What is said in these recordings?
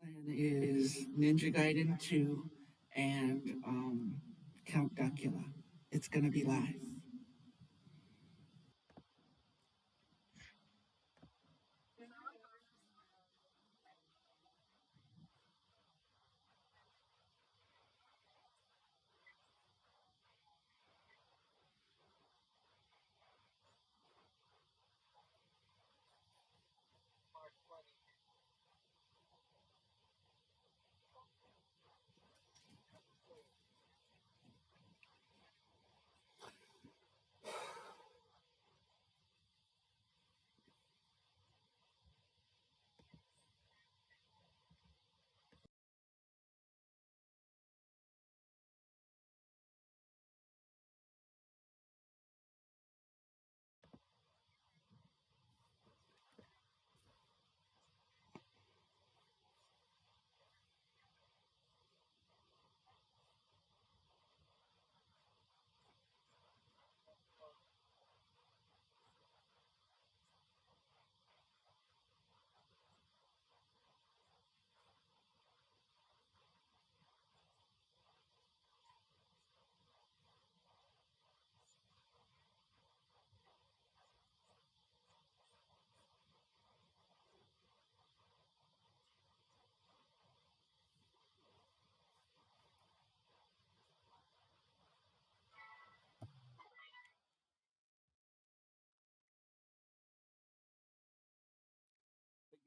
plan is Ninja Gaiden 2 and Count Duckula. It's going to be live.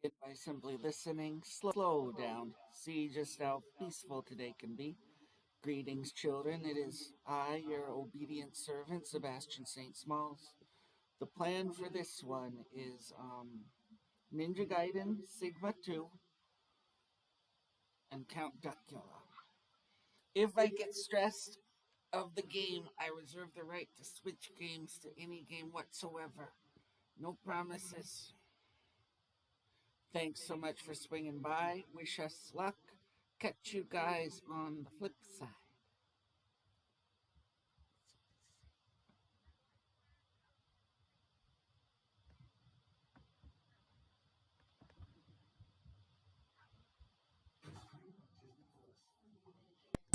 Begin by simply listening, slow down, see just how peaceful today can be. Greetings, children. It is I, your obedient servant, Sebastian St. Smalls. The plan for this one is Ninja Gaiden Sigma 2 and Count Duckula. If I get stressed of the game, I reserve the right to switch games to any game whatsoever. No promises. Thanks so much for swinging by. Wish us luck. Catch you guys on the flip side.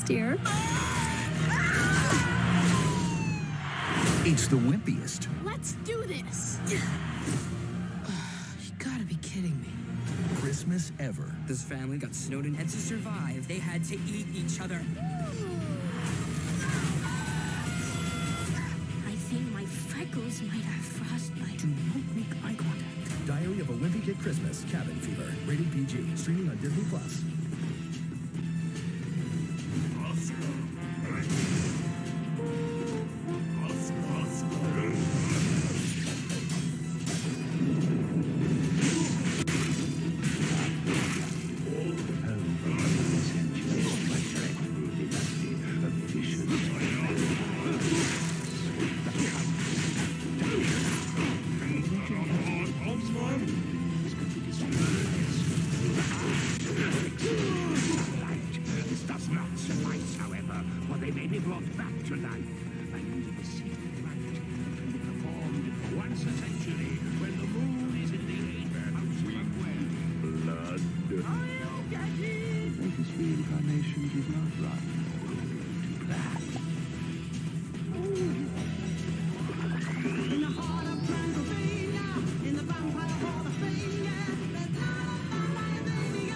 Dear. It's the wimpiest. Let's do this. You gotta be kidding me. Christmas ever. This family got snowed in, and to survive, they had to eat each other. I think my freckles might have frostbite. Do not make eye contact. Diary of a Wimpy Kid Christmas, Cabin Fever. Rated PG. Streaming on Disney Plus. This does not suffice, however, for they may be brought back to life by means of the secret rite to be performed once a century when the moon is in the eighth house of blood. I'll get it! Latest reincarnation did not run to plan. In the heart of Transylvania, in the vampire hall of fame, yeah, there's no baby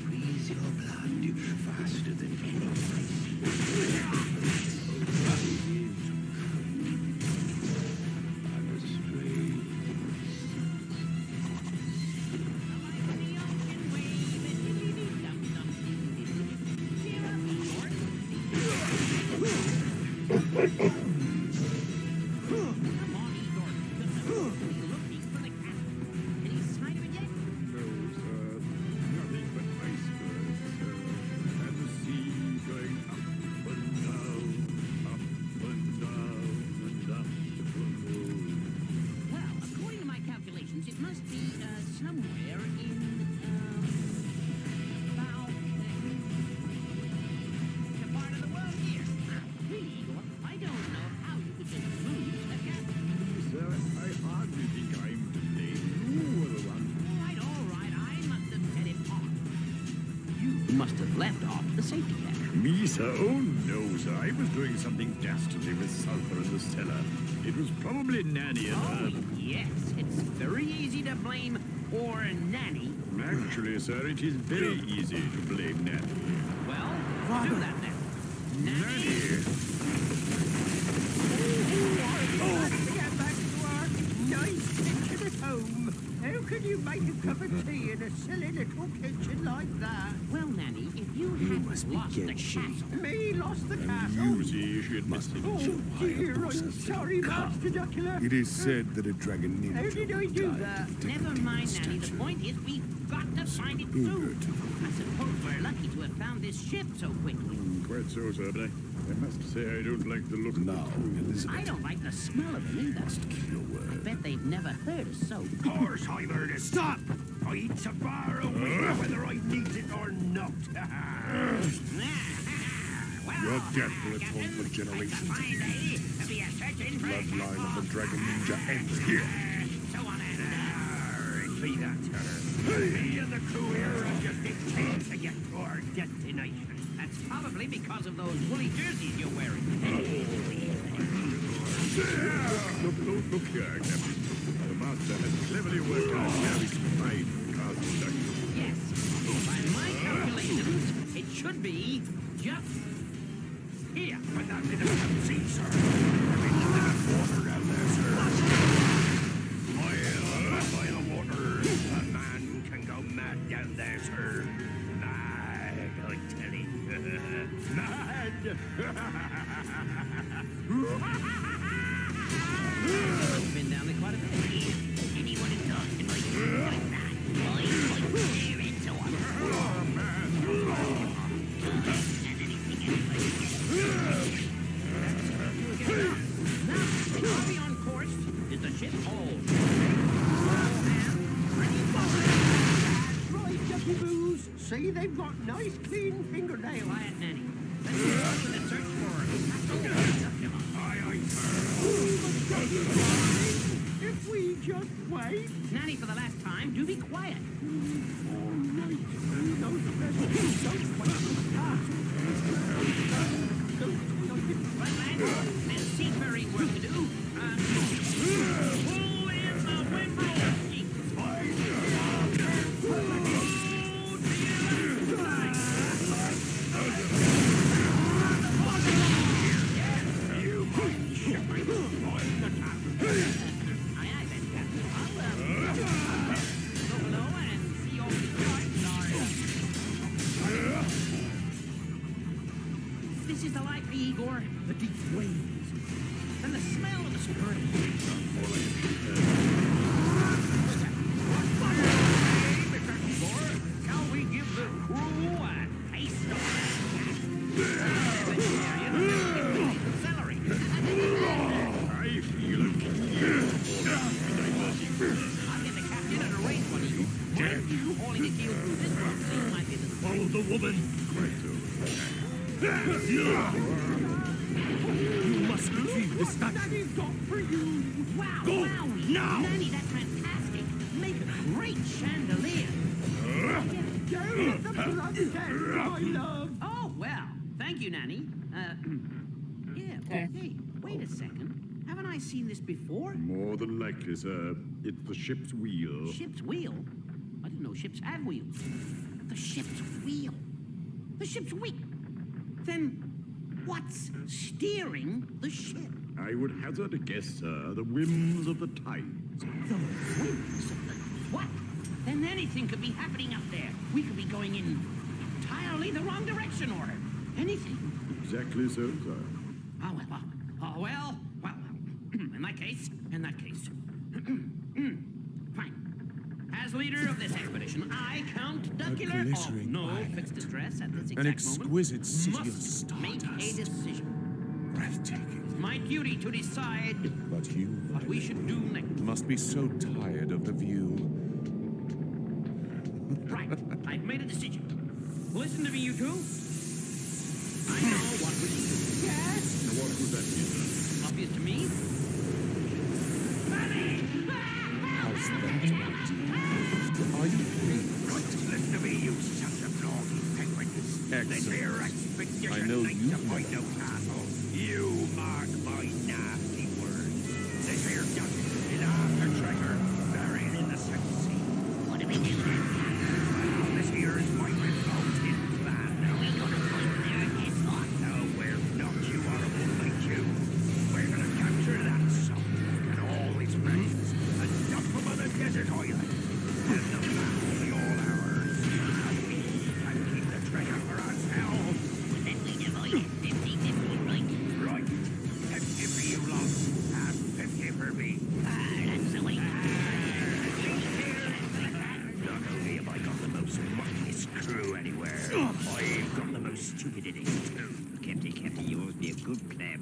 Freeze your blood faster than any I'm a strange. safety net. Me, sir? Oh, no, sir. I was doing something dastardly with sulfur in the cellar. It was probably Nanny and her. Yes, it's very easy to blame poor Nanny. Actually, sir, it is very easy to blame Nanny. Well, do that then. Nanny! To get back to our nice kitchen at home. How can you make a cup of tea in a silly little kitchen like that? Well, Nanny, if you hadn't lost the castle... Me lost the castle? Musician must have Oh dear, I'm sorry, Master Duckula. It is said that a dragon ninja How did I do that? Never mind, Nanny. The point is we've got to find it soon. I suppose we're lucky to have found this ship so quickly. Quite so, sir, but I must say I don't like the look of now, Elizabeth. I don't like the smell of them either. Your I word. bet they've never heard of soap. Of course I've heard it. Stop! I eat so far away whether I need it or not. Your death will atone for generations of evil. Bloodline of the dragon ninja ends here. So on and Be that, sir. Me and the crew here have just dictated to get to our destination. That's probably because of those woolly jerseys you're wearing. Look here, Captain. The master has cleverly worked out where we can find the castle duckula. Yes. By my calculations, it should be just here. But not in the sea, sir. There is enough water down there, sir. By the water, a man can go mad down there, sir. Mad, I tell you. Mad! I've been down there quite a bit. Anyone who talks to me like that, I tear into him. And anything else. Now, are we on course? Is the ship whole? Right, Ducky Boos. See, they've got nice clean fingernails. Quiet, Nanny. Let's get on with the search for Aye, aye, sir. If we just wait. Nanny, for the last time, do be quiet. All right. Those rest don't wait for the castle. But, lads, there's seafaring work to do. Pull in the windrow. This is the life, Igor. The deep waves. And the smell of the spring. Mr. Igor, shall we give the crew a taste of celery? I feel I'll get the captain and arrange one of you. One of you hauling the keel through this one thing might be the follow the woman. Quite so. You must retrieve this duck. That is got for you. Wow, Go, wow. now. Nanny, that's fantastic. Make a great chandelier. Down at the blood tent, my love. Oh, well, thank you, Nanny. Hey, wait a second. Haven't I seen this before? More than likely, sir. It's the ship's wheel. Ship's wheel? I didn't know ships had wheels. The ship's wheel. The ship's wheel. Then what's steering the ship? I would hazard a guess, sir, the whims of the tides. The winds of the... What? Then anything could be happening up there. We could be going in entirely the wrong direction, or anything. Exactly so, sir. Well. In that case. Fine. As leader of this expedition, I, Count Duckula, glittering no island. fixed distress at this An exact exquisite city of must make a stardust. decision. Breathtaking. It's my duty to decide But you what we should do next. must be so tired of the view. Right. I've made a decision. Listen to me, you two. I know what we should do. Yes. Now, what would that be, sir? Obvious to me. How's that, my dear? Are you pleased? Listen to me, you sons of naughty penguins. Excellent. Then here I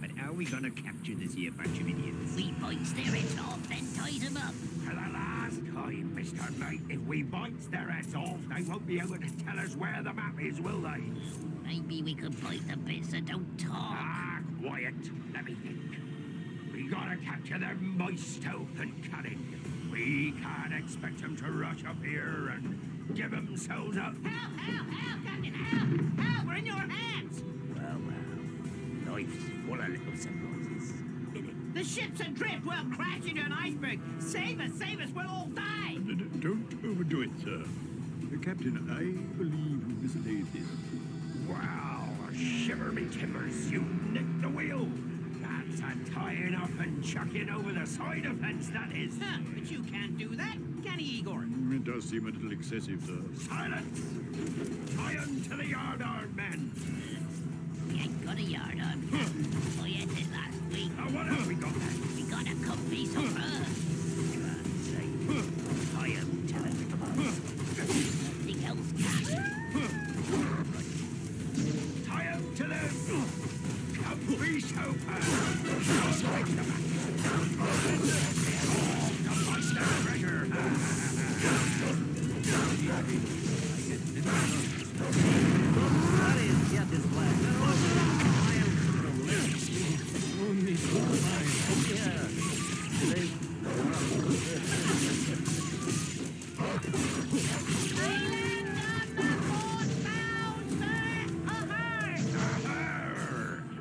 but how are we gonna capture this here bunch of idiots? We bites their heads off, then ties them up. For the last time, Mr. Knight, if we bites their heads off, they won't be able to tell us where the map is, will they? Maybe we could bite the bits that don't talk. Ah, quiet. Let me think. We gotta capture their moist stealth and cunning. We can't expect them to rush up here and give themselves up. Help, help, help, Captain, help! Help, we're in your hands! Well, life's full of little surprises, isn't it? The ship's adrift, we'll crash into an iceberg! Save us, we'll all die! Don't overdo it, sir. Captain, I believe you mislaid this. Wow, shiver me timbers, you nicked the wheel. That's a tying up and chucking over the side of fence, that is. Huh, but you can't do that, can he, Igor? It does seem a little excessive, sir. Silence! Tie him to the yardarm, men. We ain't got a yard on. I had it last week. Now, what have we got? We got a good piece of fur. Tie him to the... Nothing else can. Tie him to the... comfy sofa. Don't wake them up. To find their treasure.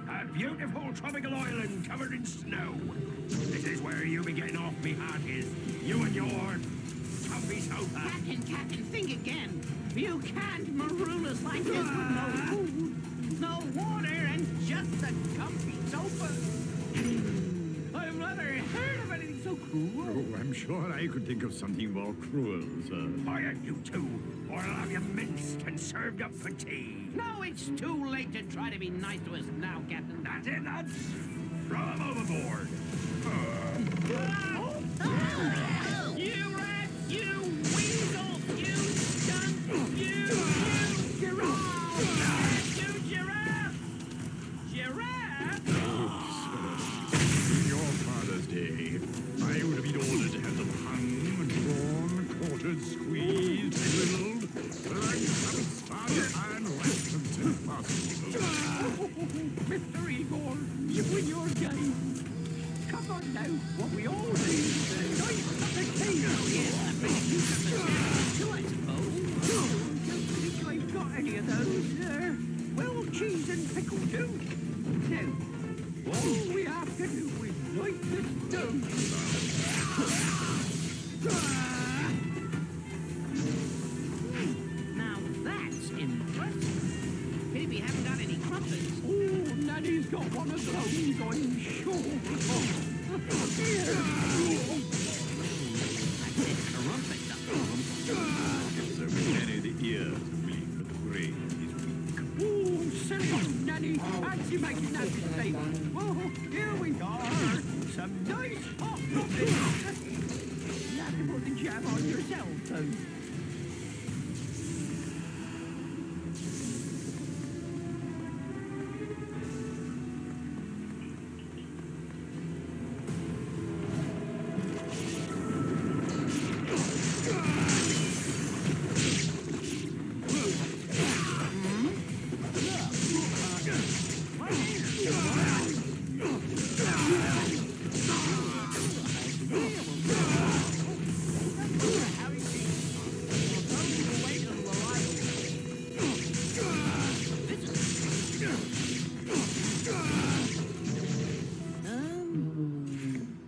A beautiful tropical island covered in snow. This is where you be getting off me heart is. You and your comfy sofa. Captain, think again. You can't maroon us like this with no food, no water, and just a comfy sofa. I've never heard of anything so cruel. Oh, I'm sure I could think of something more cruel, sir. Quiet, you two, or I'll have you minced and served up for tea. No, it's too late to try to be nice to us now, Captain. That's it, lads. Throw him overboard. You rats, you weasel, you skunk, you giraffe! You giraffe! Giraffe? In your father's day, I would have been ordered to have them hung, drawn, quartered, squeezed, riddled, like some spartan wrapped until possible. Mr. Igor, you and your game. Come on now, what we all need is a nice cup of tea. Yes, I bring you some too, I suppose. Don't think I've got any of those, sir. Well, cheese and pickle too. Now, all we have to do is light this stove. Now that's interesting. Pity we haven't got any crumpets. Oh, Nanny's got one of those, I'm sure. Here. I said crumpets. So many the ears are willing, but the brain is weak. Oh, silly Nanny, fancy making that mistake. Oh, here we are. Some nice hot muffins. Nanny, put the jam on yourself, though.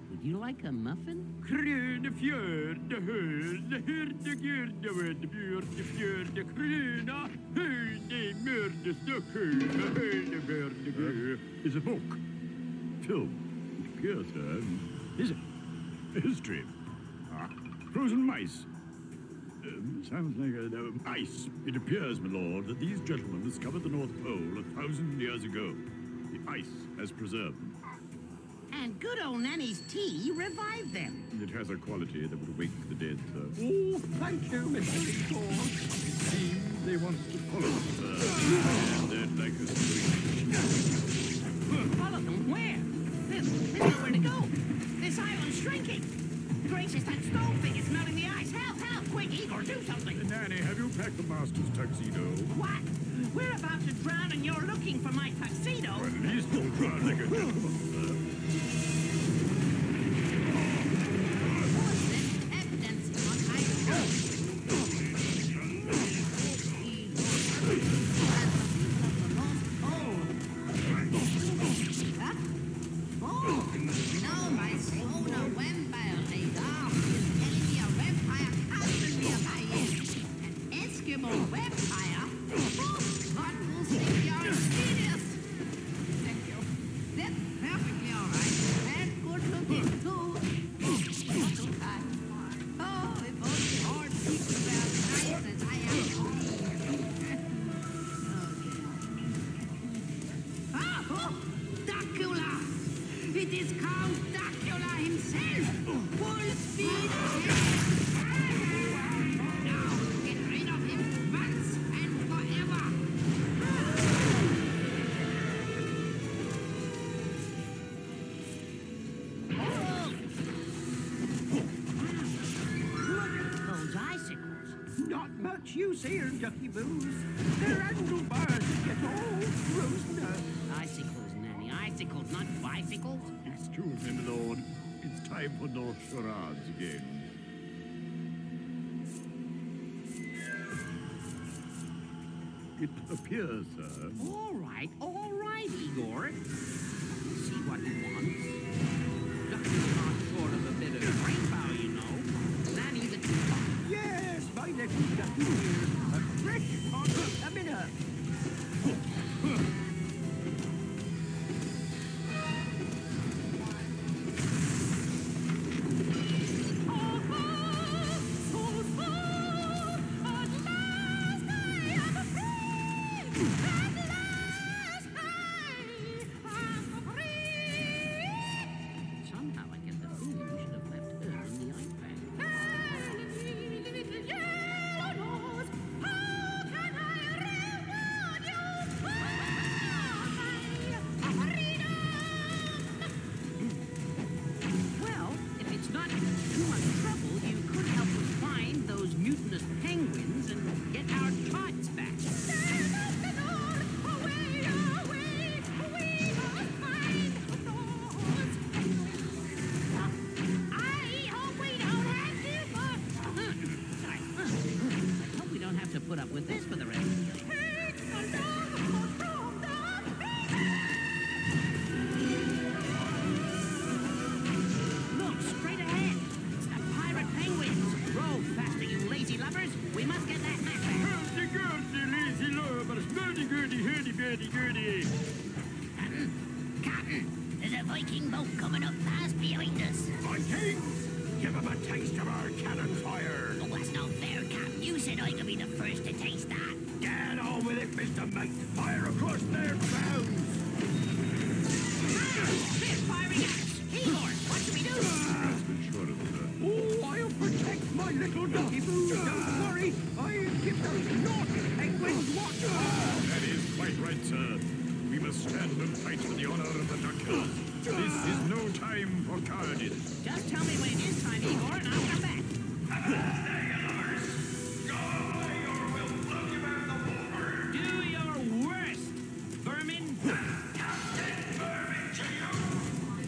Would you like a muffin? Grønne fjør, det hørne, hørne, gørne, vørne, bjørne, fjørne, grønne, høyne, mørne, støkkøyne, høyne, mørne, gø. It's a book. Film. It appears, is it? History. Ah, frozen mice. Sounds like ice. It appears, my lord, that these gentlemen discovered the North Pole 1,000 years ago. The ice has preserved them. And good old Nanny's tea revived them. It has a quality that would wake the dead, sir. Oh, thank you, Mr. Igor. It seems they want to follow us, sir. And they'd like us to Follow them? Where? There's nowhere to go. This island's shrinking. Gracious, that stone thing is melting the ice. Help, help! Quick, Igor, do something. Nanny, have you packed the master's tuxedo? What? We're about to drown and you're looking for my tuxedo? Well, at least you'll drown like a gentleman. It is Count Duckula himself! Full speed ahead! Now, get rid of him once and forever! Look at those icicles. Not much use here, Ducky Boos. They're handlebars that get all frozen up. Icicles, Nanny. Icicles, not bicycles. Excuse me, my lord. It's time for no charades again. It appears, sir. All right, Igor. See what he wants. Ducky's not short of a bit of rainbow, you know. Nanny the teapot. Yes, my little Ducky here. A fresh pot coming up. Somehow I get the feeling we should have left her in the ice pack. Well, if it's not too much trouble, you could help us find those mutinous penguins and get our tots back. I hope we don't have to put up with this for the rest of the day. Look, straight ahead. It's the pirate penguins. Row faster, you lazy lovers. We must get that map back. Hurdy-gurdy, lazy lovers. Hurdy-gurdy, hurdy-gurdy-gurdy. Captain, there's a Viking boat coming up fast behind us. Vikings! Give them a taste of our cannon fire! Oh, that's not fair, Captain. You said I could be the first to taste that. Get on with it, Mr. Mate! Fire across their bows! They're firing at us. Igor, what do we do? Sure of sir. Oh, I'll protect my little Ducky Boos. Don't worry. I'll give those naughty penguins what. That is quite right, sir. We must stand and fight for the honor of the duckula. This is no time for cowardice. Just tell me when it is time, Igor, and I'll come back. Do your worst, vermin.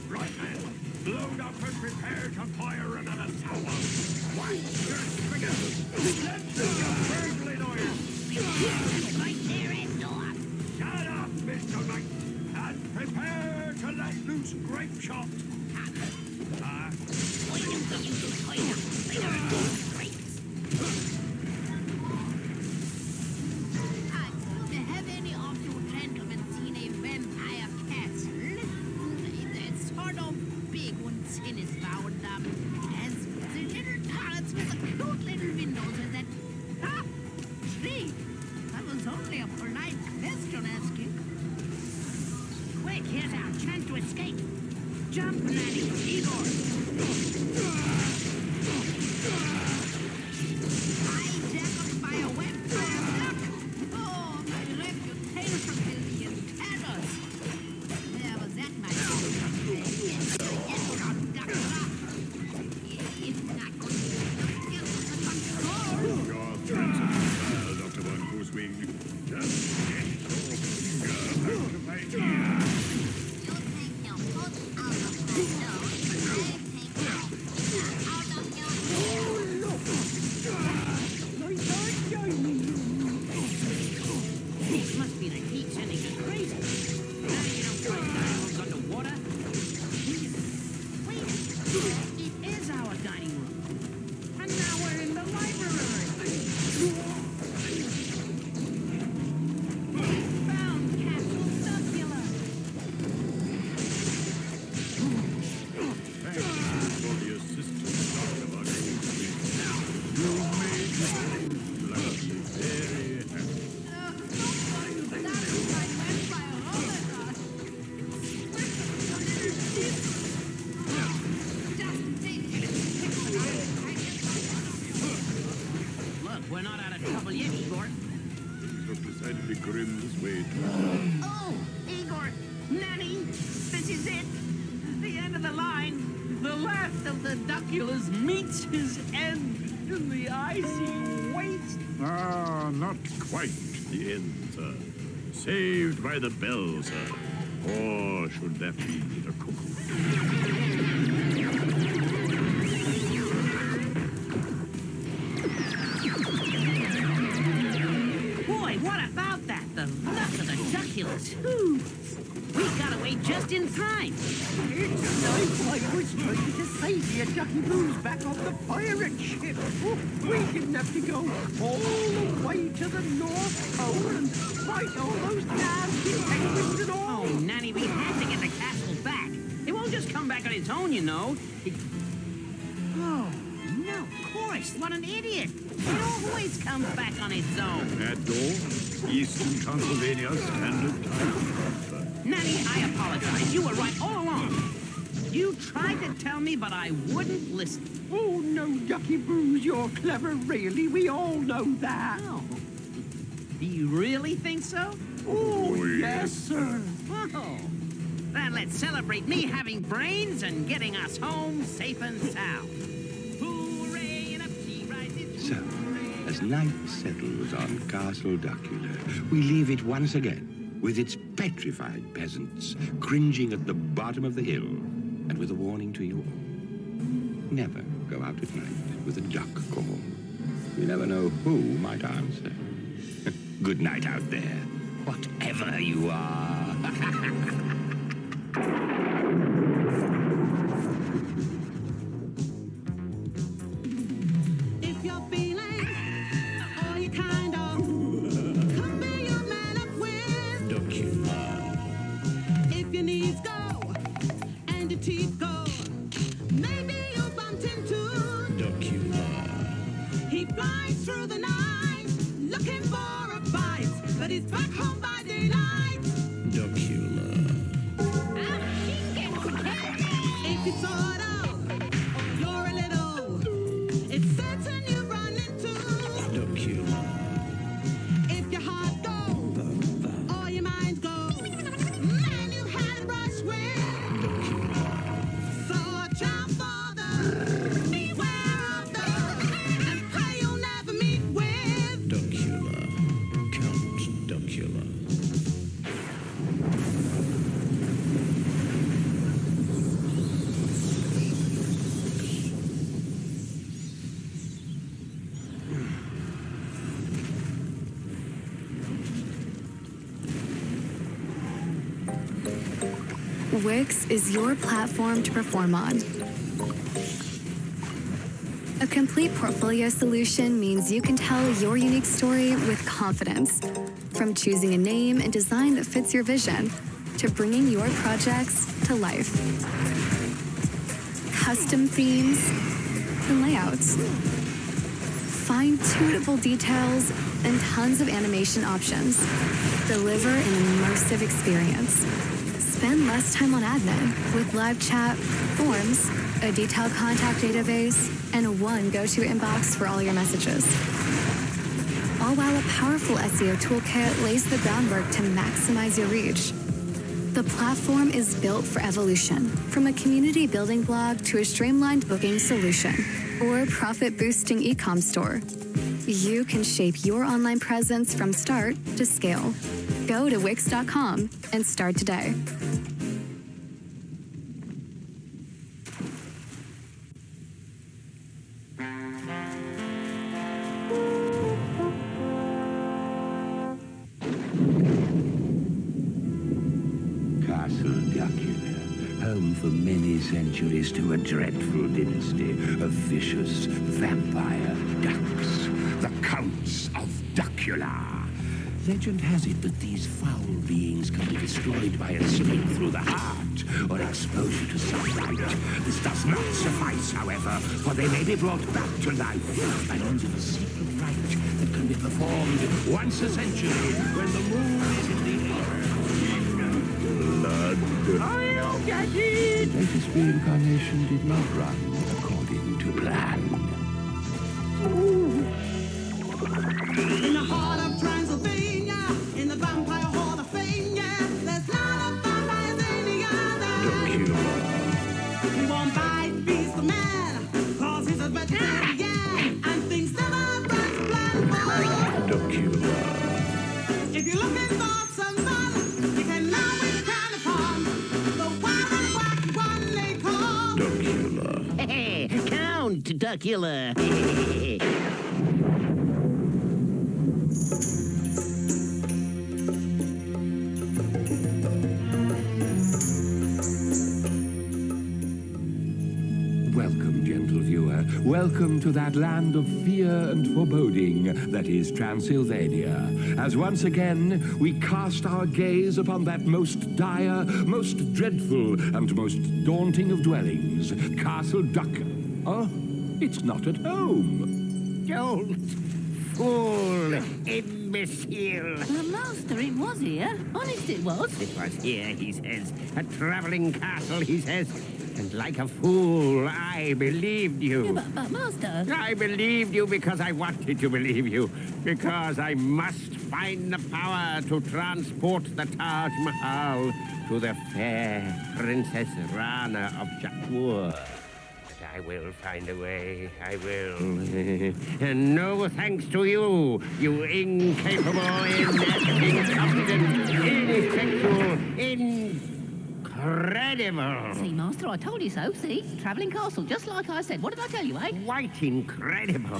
Right, men! Load up and prepare to fire another tower! Wind your triggers! Let the burgling oil! Right there, end off. Shut up, Mr. Knight! And prepare to let loose grape shot! Why don't you just hide them? They are good grapes. Have any of you gentlemen seen a vampire castle? It's sort of big and sinister and has the little turrets with the cute little windows with that tree. That was only a polite question asking. Quick, here's our chance to escape. Jump, Nanny. Igor. Hijacked by a vampire duck. Oh, my reputation is in tatters. There This must be the heat sending us crazy. Now you don't find dialogues underwater. Wait, it is our dining room. And now we're in the library. Found Castle Duckula. Thank you for the assistance, Dr. Buckley. You made me lucky, very happy. Look, we're not out of trouble yet, Igor. Things look decidedly grim this way. Oh, Igor, Nanny, this is it. The end of the line. The last of the duckulas meets his end in the icy waste. Ah, not quite the end, sir. Saved by the bell, sir. Or should that be the cuckoo? Boy, what about that? The luck of the duckulas. Whew. We got away just in time. It's like I was trying to save you, Ducky Boo's back on the pirate ship. Oh, we didn't have to go all the way to the North Pole and fight all those nasty penguins and all. Oh, Nanny, we had to get the castle back. It won't just come back on its own, you know. Oh, no, of course. What an idiot. It always comes back on its own. At dawn, Eastern Transylvania Standard Time. Nanny, I apologize. You were right all along. You tried to tell me, but I wouldn't listen. Oh, no, Ducky Boo's, you're clever, really. We all know that. Oh. Do you really think so? Oh, Oh, yes, sir. Oh. Then let's celebrate me having brains and getting us home safe and sound. Hooray, and up she rises. So, as night settles on Castle Duckula, we leave it once again with its petrified peasants cringing at the bottom of the hill, and with a warning to you all. Never go out at night with a duck call. You never know who might answer. Good night out there, whatever you are. If you're feeling all you kind of come be your man up with. If your knees go and your teeth go, maybe you'll bump into. He flies through the night looking for a bite, but he's back home by daylight. If you sort of, or you're a little, it's certain you run into. If your heart goes, or your mind goes, man, you had a brush with. So watch out for the, beware of the, and pray you'll never meet with. Count Duckula. Wix is your platform to perform on. A complete portfolio solution means you can tell your unique story with confidence. From choosing a name and design that fits your vision, to bringing your projects to life. Custom themes and layouts. Fine-tunable details and tons of animation options. Deliver an immersive experience. Spend less time on admin with live chat, forms, a detailed contact database, and one go-to inbox for all your messages. All while a powerful SEO toolkit lays the groundwork to maximize your reach. The platform is built for evolution, from a community building blog to a streamlined booking solution or profit-boosting e-com store. You can shape your online presence from start to scale. Go to Wix.com and start today. for many centuries to a dreadful dynasty of vicious vampire ducks, the Counts of Duckula. Legend has it that these foul beings can be destroyed by a sting through the heart or exposure to sunlight. This does not suffice, however, for they may be brought back to life by means of a secret rite that can be performed once a century when the moon is in the Blood. I'll get it! Latest reincarnation did not run according to plan. In the heart of Transylvania, in the vampire hall of fame, yeah, there's not a vampire any other. He won't bite, feast the man, cause he's a vegetarian, and things never run to plan for. If you're looking for some fun, you can always count upon the wild and wacky one they call Hey, Count Duckula. Welcome, gentle viewer. Welcome to that land of fear and foreboding that is Transylvania. As once again, we cast our gaze upon that most dire, most dreadful, and most daunting of dwellings, Castle Duck. Oh, it's not at home. Don't fool, imbecile. Master, it was here. Honest it was. It was here, he says. A traveling castle, he says. And like a fool, I believed you. Yeah, but Master... I believed you because I wanted to believe you. Because I must find the power to transport the Taj Mahal to the fair Princess Rana of Jaipur. But I will find a way. I will. And no thanks to you, you incapable, incompetent, ineffectual, incredible. See, Master, I told you so. See? Travelling castle, just like I said. What did I tell you, eh? Quite incredible.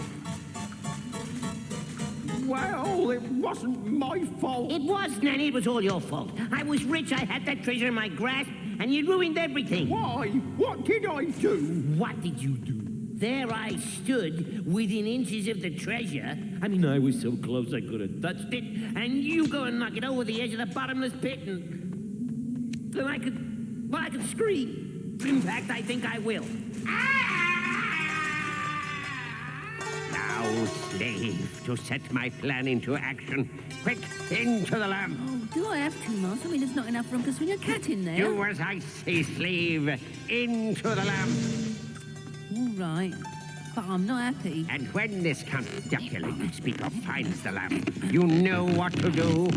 Well, it wasn't my fault. It was, Nanny. It was all your fault. I was rich. I had that treasure in my grasp, and you ruined everything. Why? What did I do? What did you do? There I stood, within inches of the treasure. I mean, I was so close I could have touched it, and you go and knock it over the edge of the bottomless pit, and I could scream. In fact, I think I will. Now, slave, to set my plan into action. Quick, into the lamp. Oh, do I have to, Master? I mean, there's not enough room to swing a cat in there. Do as I say, slave. Into the lamp. All right. But I'm not happy. And when this Count Duckula you speak of finds the lamp, you know what to do.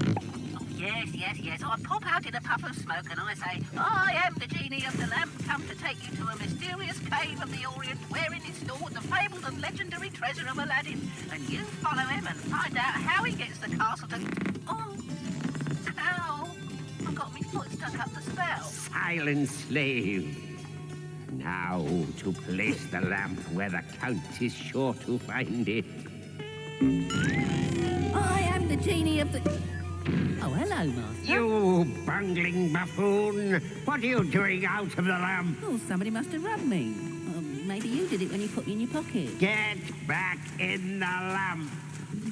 Yes. I pop out in a puff of smoke and I say, I am the genie of the lamp, come to take you to a mysterious cave of the Orient wherein is stored the fabled and legendary treasure of Aladdin. And you follow him and find out how he gets the castle to... Oh, ow. I've got my foot stuck up the spout. Silent slave. Now to place the lamp where the Count is sure to find it. I am the genie of the... Oh, hello, Master. You bungling buffoon! What are you doing out of the lamp? Oh, somebody must have rubbed me. Maybe you did it when you put me in your pocket. Get back in the lamp.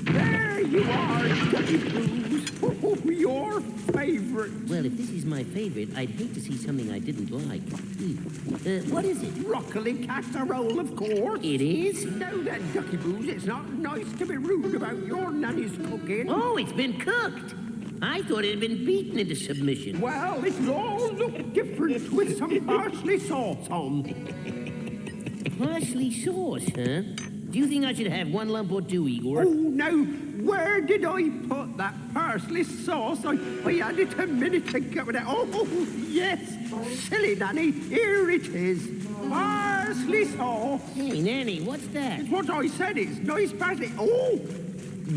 There you are, Ducky Blues. Oh, your favorite. Well, if this is my favorite, I'd hate to see something I didn't like. What is it? Broccoli casserole, of course. It is? No, then, Ducky Blues, it's not nice to be rude about your nanny's cooking. Oh, it's been cooked. I thought it had been beaten into submission. Well, it'll all look different with some parsley sauce on. Parsley sauce, huh? Do you think I should have one lump or two, Igor? Oh, now, where did I put that parsley sauce? I had it a minute ago. Oh, yes, silly Nanny, here it is. Parsley sauce. Hey, Nanny, what's that? It's what I said, it's nice parsley. Oh,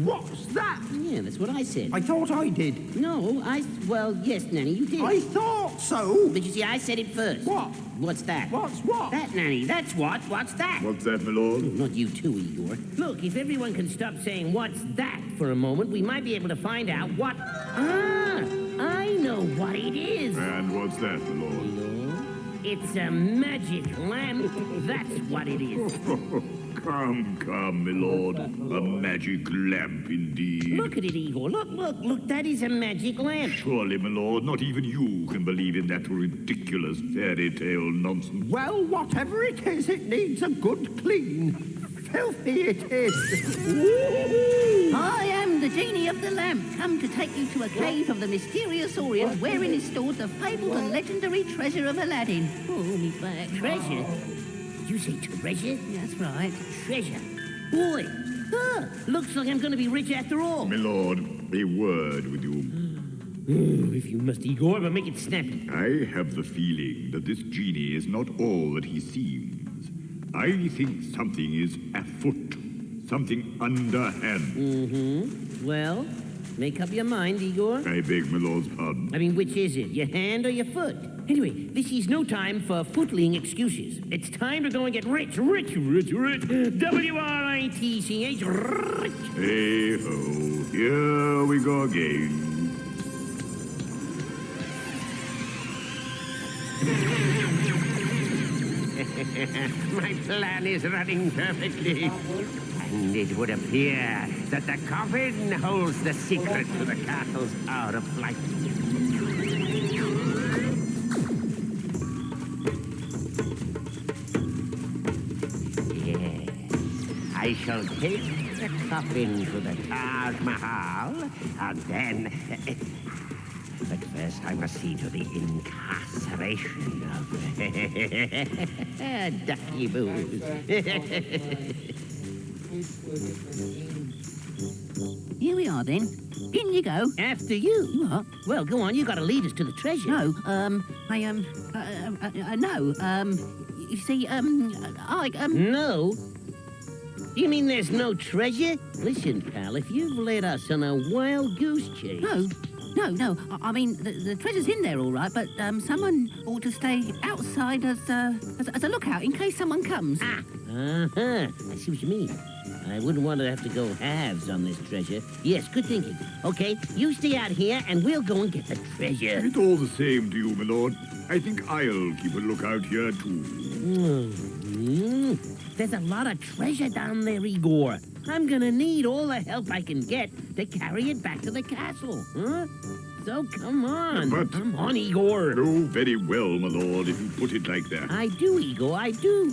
what's that? Yeah, that's what I said. I thought I did. No, well, yes, Nanny, you did. I thought so. But you see, I said it first. What? What's that? What's what? That, Nanny, that's what. What's that? What's that, my lord? Not you too, Igor. Look, if everyone can stop saying, what's that, for a moment, we might be able to find out what... Ah, I know what it is. And what's that, my lord? Igor, It's a magic lamp. That's what it is. Come, my lord. A magic lamp indeed. Look at it, Igor. Look. That is a magic lamp. Surely, my lord, not even you can believe in that ridiculous fairy tale nonsense. Well, whatever it is, it needs a good clean. Filthy it is. I am the genie of the lamp, come to take you to a cave of the mysterious Orient wherein is stored the fabled and legendary treasure of Aladdin. Oh, me back. Treasure? Did you say treasure? That's right. Treasure. Boy, looks like I'm going to be rich after all. My lord, a word with you. If you must, Igor, but make it snappy. I have the feeling that this genie is not all that he seems. I think something is afoot. Something underhand. Mm-hmm. Well, make up your mind, Igor. I beg my lord's pardon. I mean, which is it, your hand or your foot? Anyway, this is no time for footling excuses. It's time to go and get rich. W-R-I-T-C-H, rich. Hey-ho, here we go again. My plan is running perfectly. And it would appear that the coffin holds the secret to the castle's hour of flight. Yes, I shall take the coffin to the Taj Mahal, and then... But first, I must see to the incarceration of Ducky Booze. Here we are, then. In you go. After you. What? Well, go on, you got to lead us to the treasure. No, no, you see, No? You mean there's no treasure? Listen, pal, if you've led us on a wild goose chase... No, I mean, the treasure's in there all right, but someone ought to stay outside as a lookout in case someone comes. I see what you mean. I wouldn't want to have to go halves on this treasure. Yes, good thinking. Okay, you stay out here and we'll go and get the treasure. It's all the same to you, my lord. I think I'll keep a lookout here, too. There's a lot of treasure down there, Igor. I'm gonna need all the help I can get to carry it back to the castle, huh? So come on. But... Come on, Igor. Oh, very well, my lord, if you put it like that. I do, Igor, I do.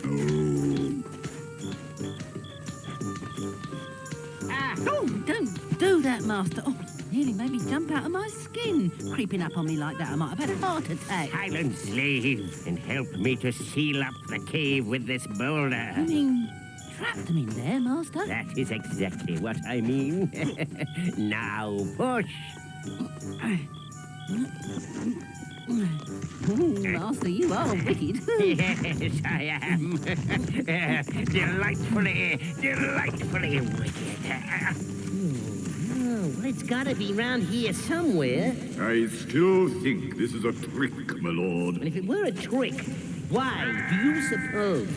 Oh. Oh, don't do that, Master. Oh, nearly made me jump out of my skin. Creeping up on me like that, I might have had a heart attack. Silent slave, and help me to seal up the cave with this boulder. You mean trapped them in there, Master? That is exactly what I mean. Now push. Ooh, Master, you are wicked. Yes, I am. Delightfully wicked. Well, it's gotta be round here somewhere. I still think this is a trick, my lord. And if it were a trick, why do you suppose?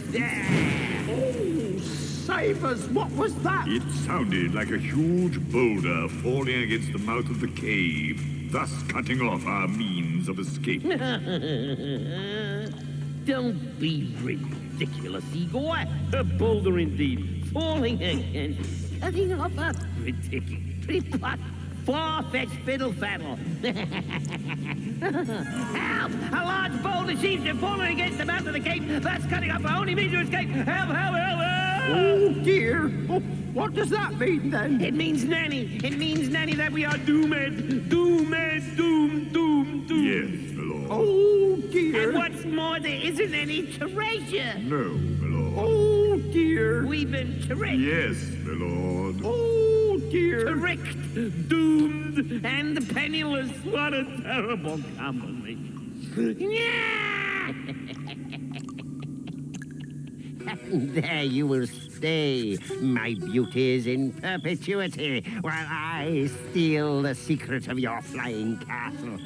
Oh, save us! What was that? It sounded like a huge boulder falling against the mouth of the cave, thus cutting off our means of escape. Don't be ridiculous, Igor. A boulder indeed. Falling again. Cutting off a ridiculous. Far-fetched fiddle-faddle. Help! A large boulder seems to have fallen against the mouth of the cave. That's cutting off our only means to escape. Help! Oh, dear. Oh, what does that mean, then? It means, Nanny. It means, Nanny, that we are doomed. Doomed. Yes, my lord. Oh, dear. And what's more, there isn't any treasure. No, my lord. Oh, dear. We've been tricked. Yes, my lord. Oh, dear. Tricked, doomed, and penniless. What a terrible combination. There you will stay, my beauties, in perpetuity, while I steal the secret of your flying castle.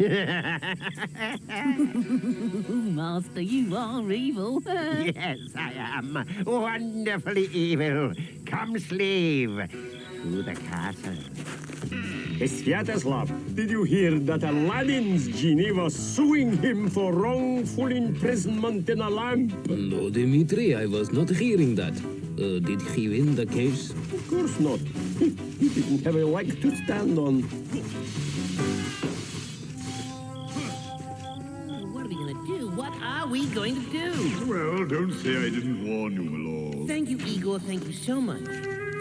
Master, you are evil. Yes, I am. Wonderfully evil. Come, slave, to the castle. Sviatoslav, did you hear that Aladdin's genie was suing him for wrongful imprisonment in a lamp? No, Dimitri, I was not hearing that. Did he win the case? Of course not. He didn't have a leg to stand on. What are we going to do? What are we going to do? Well, don't say I didn't warn you, my lord. Thank you, Igor. Thank you so much.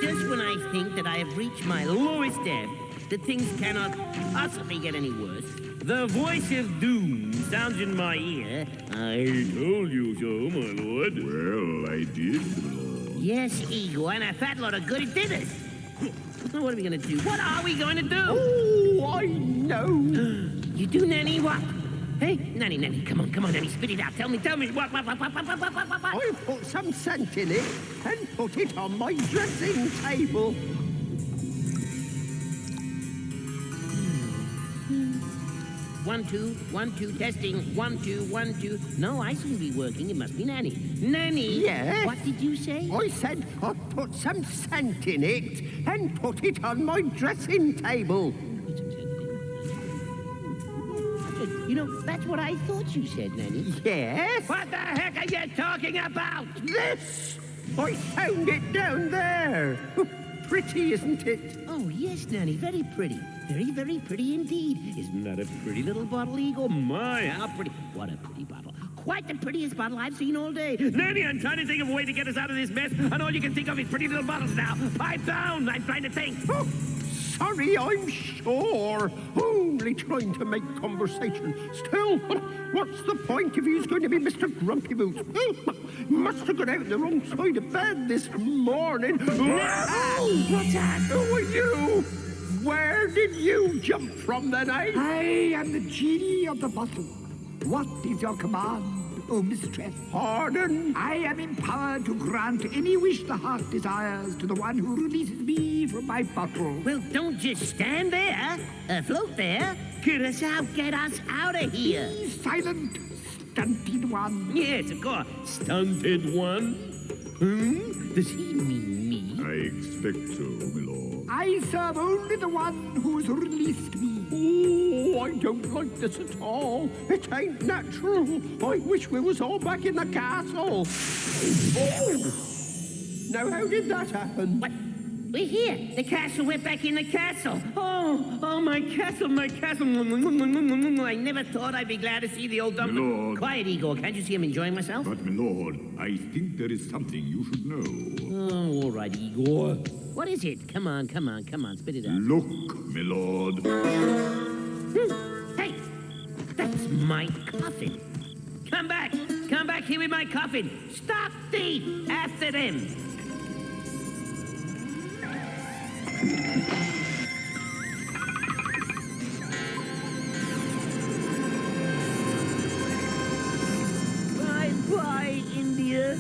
Just when I think that I have reached my lowest ebb, that things cannot possibly get any worse, the voice of doom sounds in my ear. I told you so, my lord. Well, I did, my lord. Yes, Igor, and a fat lot of good it did us. What are we going to do? What are we going to do? Oh, I know. You do, Nanny? What? Hey, Nanny, come on, Nanny, spit it out. Tell me, what? I'll put some scent in it and put it on my dressing table. One, two, testing. 1, 2, 1, 2. No, I seem to be working. It must be Nanny. Nanny! Yes? What did you say? I said I'll put some scent in it and put it on my dressing table. You know, that's what I thought you said, Nanny. Yes? What the heck are you talking about? This! I found it down there. Pretty, isn't it? Oh, yes, Nanny, very pretty. Very, very pretty indeed. Isn't that a pretty little bottle, Igor? My, how pretty. What a pretty bottle. Quite the prettiest bottle I've seen all day. Nanny, I'm trying to think of a way to get us out of this mess, and all you can think of is pretty little bottles now. Pipe down, I'm trying to think. Oh, sorry, I'm sure. Only trying to make conversation. Still, what's the point if he's going to be Mr. Grumpy Boots? Must have got out the wrong side of bed this morning. Oh, what's that? Who are you? Where did you jump from then, eh? I am the genie of the bottle. What is your command, oh mistress? Pardon? I am empowered to grant any wish the heart desires to the one who releases me from my bottle. Well, don't just stand there, float there. Get us out of here. Be silent, stunted one. Yes, of course. Stunted one? Does he mean me? I expect so, my lord. I serve only the one who has released me. Oh, I don't like this at all. It ain't natural. I wish we was all back in the castle. Oh! Now, how did that happen? What? We're here. The castle. We're back in the castle. Oh, my castle, my castle. I never thought I'd be glad to see the old dump. My lord. Quiet, Igor. Can't you see I'm enjoying myself? But, my lord, I think there is something you should know. Oh, all right, Igor. What is it? Come on. Spit it out. Look, my lord. Hey, that's my coffin. Come back here with my coffin. Stop thief. After them. Bye, India.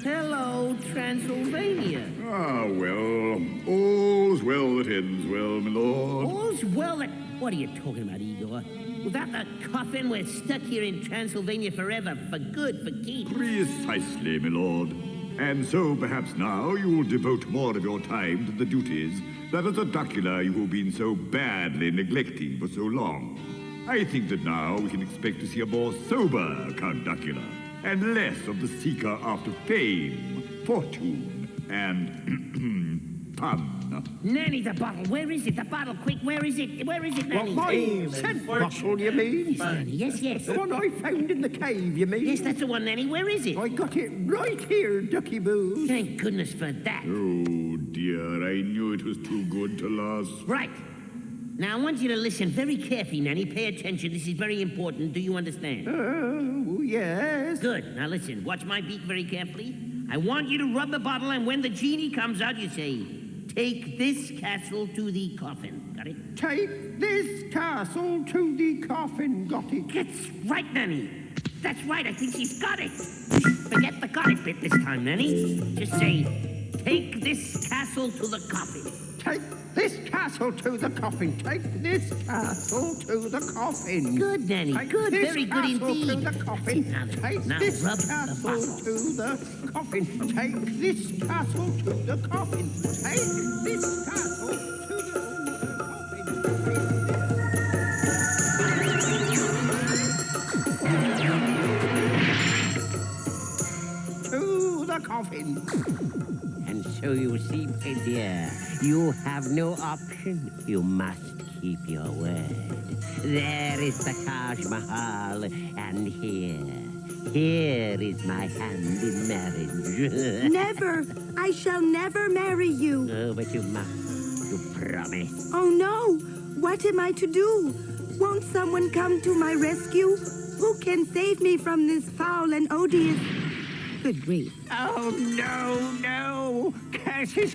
Hello, Transylvania. Ah, well, all's well that ends well, my lord. All's well that... What are you talking about, Igor? Without the coffin, we're stuck here in Transylvania forever, for good, for keeps. Precisely, my lord. And so perhaps now you will devote more of your time to the duties that as a duckula you have been so badly neglecting for so long. I think that now we can expect to see a more sober Count Duckula, and less of the seeker after fame, fortune, and fun. Nanny, the bottle. Where is it? The bottle. Quick, where is it? Where is it, Nanny? What, my scent bottle, you mean? Yes, yes. The one I found in the cave, you mean? Yes, that's the one, Nanny. Where is it? I got it right here, Ducky Boo. Thank goodness for that. Oh, dear, I knew it was too good to last. Right. Now, I want you to listen very carefully, Nanny. Pay attention. This is very important. Do you understand? Oh, yes. Good. Now, listen. Watch my beak very carefully. I want you to rub the bottle, and when the genie comes out, you say, take this castle to the coffin. Got it? Take this castle to the coffin. Got it? That's right, Nanny. That's right. I think she's got it. Forget the got it bit this time, Nanny. Just say, take this castle to the coffin. Take this castle to the coffin. Take this castle to the coffin. Good, Nanny. Take Good. this Very good castle indeed. To the coffin. Take Now this rub the castle bottle. to the coffin. Take this castle to the coffin. Take this castle to the coffin. And so you see, my dear, you have no option. You must keep your word. There is the Taj Mahal, and here is my hand in marriage. Never! I shall never marry you. Oh, but you must. You promise. Oh no! What am I to do? Won't someone come to my rescue? Who can save me from this foul and odious... Good grief. Oh, no. Curses.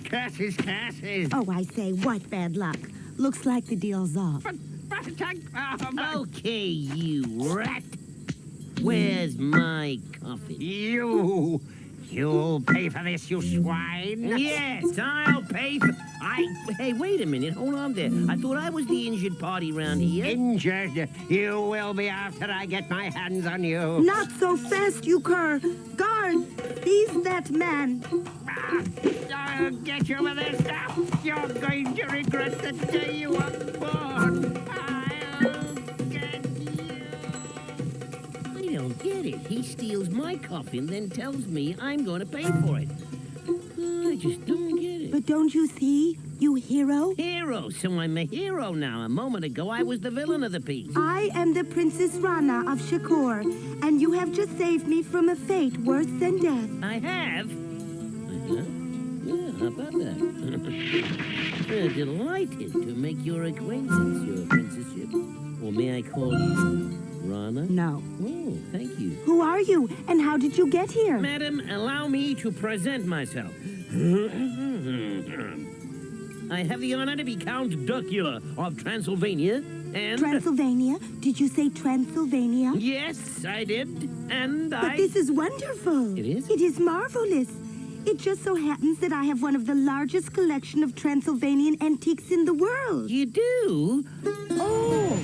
Oh, I say, what bad luck. Looks like the deal's off. But Okay, you rat. Where's my coffin? You'll pay for this, you swine. Yes, I'll pay for... Hey, wait a minute. Hold on there. I thought I was the injured party around here. Injured? You will be after I get my hands on you. Not so fast, you cur! Guard! Seize that man! I'll get you with this stuff. You're going to regret the day you were born. I'll get you. I don't get it. He steals my coffin, then tells me I'm going to pay for it. I just don't get it. But don't you see, you hero? Hero, so I'm a hero now. A moment ago, I was the villain of the piece. I am the Princess Rana of Shakor, and you have just saved me from a fate worse than death. I have? Yeah, how about that? Delighted to make your acquaintance, your princessship. Or may I call you Rana? No. Oh, thank you. Who are you, and how did you get here? Madam, allow me to present myself. I have the honor to be Count Duckula of Transylvania, and... Transylvania? Did you say Transylvania? Yes, I did, and But this is wonderful. It is? It is marvelous. It just so happens that I have one of the largest collection of Transylvanian antiques in the world. You do? Oh!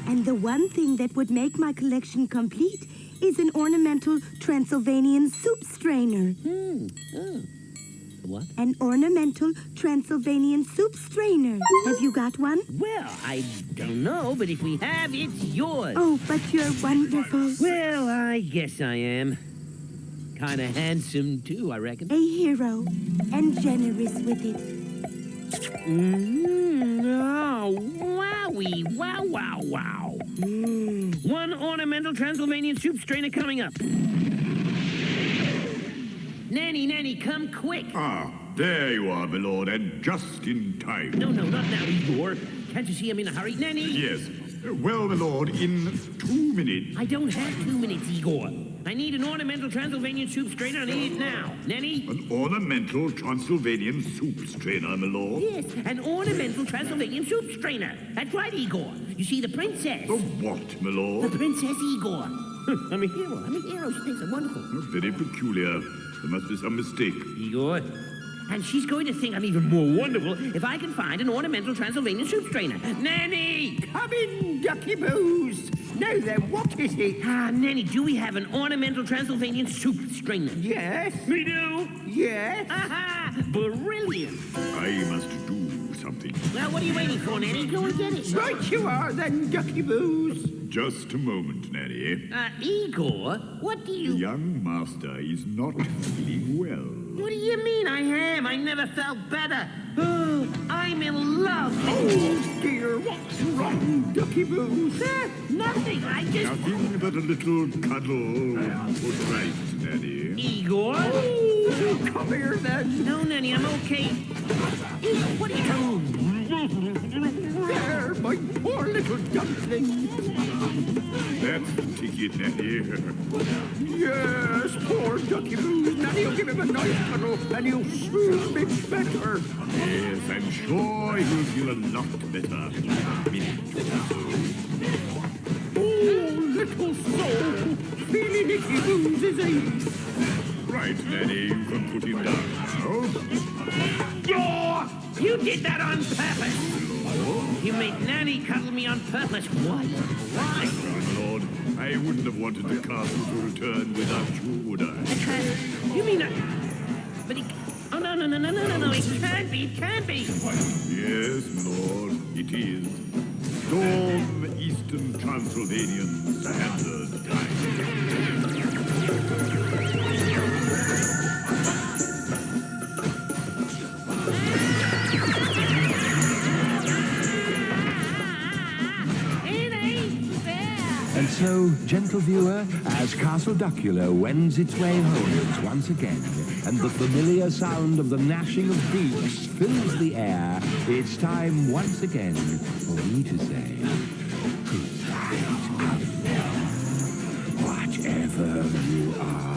And the one thing that would make my collection complete is an ornamental Transylvanian soup strainer. Oh. What? An ornamental Transylvanian soup strainer. Have you got one? Well, I don't know, but if we have, it's yours. Oh, but you're wonderful. Well, I guess I am. Kind of handsome, too, I reckon. A hero, and generous with it. Oh, wowie, wow. One ornamental Transylvanian soup strainer coming up. Nanny, come quick. Ah, there you are, my lord, and just in time. No, not now, Igor. Can't you see I'm in a hurry? Nanny! Yes. Well, my lord, in 2 minutes. I don't have 2 minutes, Igor. I need an ornamental Transylvanian soup strainer. I need it now. Nanny? An ornamental Transylvanian soup strainer, my lord. Yes, an ornamental Transylvanian soup strainer. That's right, Igor. You see, the princess. The what, my The lord? Princess Igor. I'm a hero. She thinks I'm wonderful. Very peculiar. There must be some mistake. Igor. And she's going to think I'm even more wonderful if I can find an ornamental Transylvanian soup strainer. Nanny! Come in, Ducky Boos. Now then, what is it? Nanny, do we have an ornamental Transylvanian soup strainer? Yes. We do? Yes. Aha! Brilliant! I must do something. Well, what are you waiting for, Nanny? Go and get it. Right you are then, Ducky Boos. Just a moment, Nanny. Igor, what do The you... young master is not feeling well. What do you mean I am? I never felt better. Oh, I'm in love. Oh, dear, what's wrong, Ducky Boos? Nothing, I just... Nothing but a little cuddle would right, Nanny. Igor? Oh, come here then. No, Nanny, I'm okay. Igor, what are you doing? There, my poor little duckling. That's the ticket, Nanny. Yes, poor Ducky Boos. Now you'll give him a nice cuddle and he'll soon be better. Yes, I'm sure he'll feel a lot better in a minute or so. Oh, little soul, feeling Icky Boos is he? right, Nanny. You can put him down now. You did that on purpose! You made Nanny cuddle me on purpose. Why? Why? My lord, I wouldn't have wanted the castle to return without you, would I? You mean that? But he... Oh, no. It can't be. It can't be. Yes, my lord, it is. Storm Eastern Transylvanian standard time. And so, gentle viewer, as Castle Duckula wends its way homewards once again, and the familiar sound of the gnashing of beaks fills the air, it's time once again for me to say, whatever you are.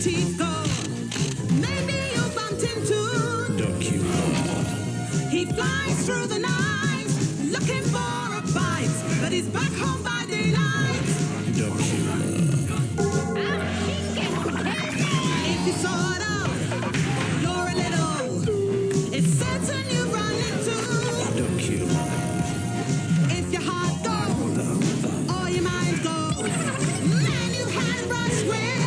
Teeth go. Maybe you bumped into duckula. He flies through the night, looking for a bite, but he's back home by daylight. Duckula. If you sort of, you're a little, it's certain you run into duckula. If your heart goes, or your mind goes, man, you had a brush with.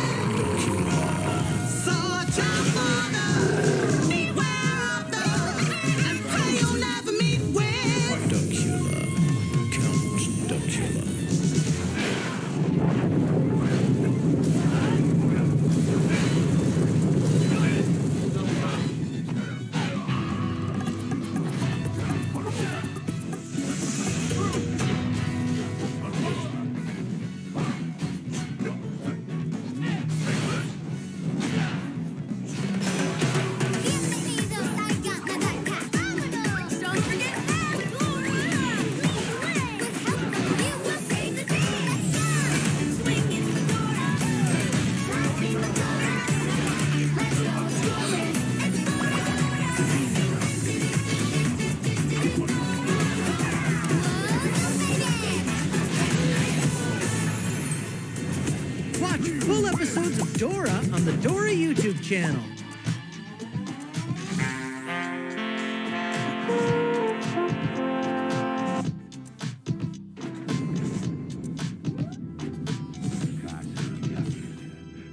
Full episodes of Dora on the Dora YouTube channel.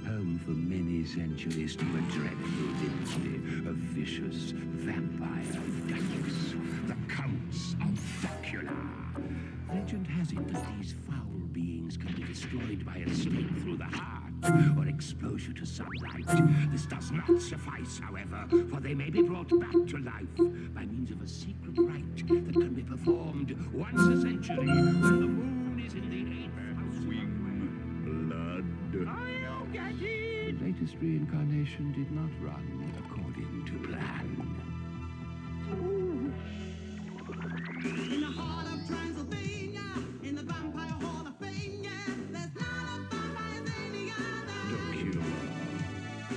Home for many centuries to a dreadful dynasty of vicious vampire ducks, the Counts of Duckula. Legend has it that these foul beings can be destroyed by a stake through the heart or exposure to sunlight. This does not suffice, however, for they may be brought back to life by means of a secret rite that can be performed once a century when the moon is in the eighth house. Blood. I'll get it! The latest reincarnation did not run according to plan. In the heart of Transylvania, in the Vampire Hall of Fame, yeah, there's not a vampire as any other.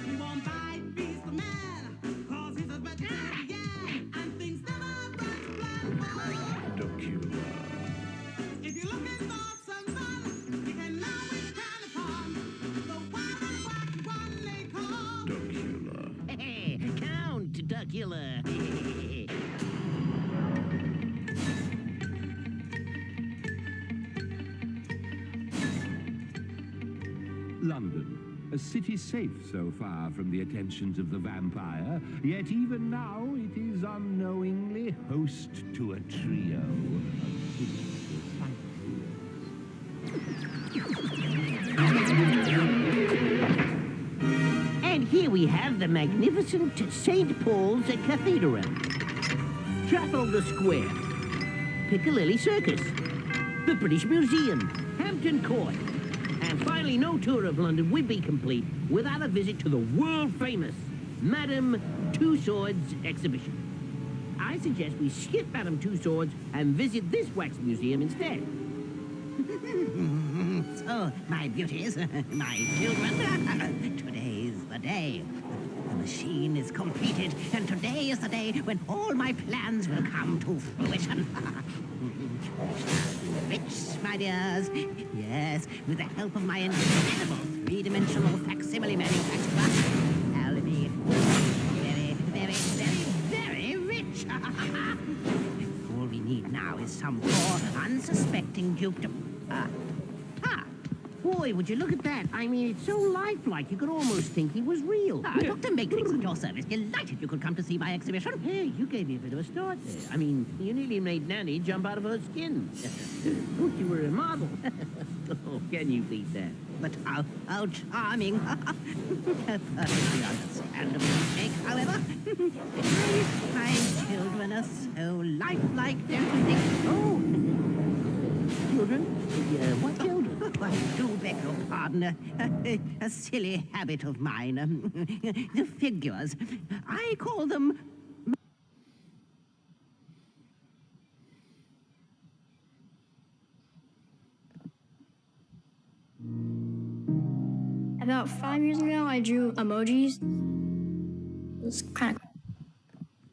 He won't bite, feast the man, cause he's a vegetarian, and things never run to plan for. If you're looking for some fun, you can always count upon the wild and wacky one they call Duckula. Hey, Count Duckula. London, a city safe so far from the attentions of the vampire, yet even now it is unknowingly host to a trio of sinister sightseers. And here we have the magnificent St. Paul's Cathedral, Trafalgar Square, Piccadilly Circus, the British Museum, Hampton Court, and finally no tour of London would be complete without a visit to the world-famous Madame Two Swords exhibition. I suggest we skip Madame Two Swords and visit this wax museum instead. So, my beauties, my children, today's the day. The machine is completed, and today is the day when all my plans will come to fruition. Rich, my dears. Yes, with the help of my incredible three-dimensional facsimile manufacturer, I'll be very, very, very, very rich. All we need now is some poor, unsuspecting dukedom. Boy, would you look at that. I mean, it's so lifelike, you could almost think he was real. Dr. Matrix at your service. Delighted you could come to see my exhibition. Hey, you gave me a bit of a start there. I mean, you nearly made Nanny jump out of her skin. Thought you were a model. Oh, can you beat that? But how charming. Perfectly understandable mistake, however. My children are so lifelike, don't you think? Oh! Children? What children? I do beg your pardon. A silly habit of mine. The figures. I call them... About 5 years ago, I drew emojis. It was kind of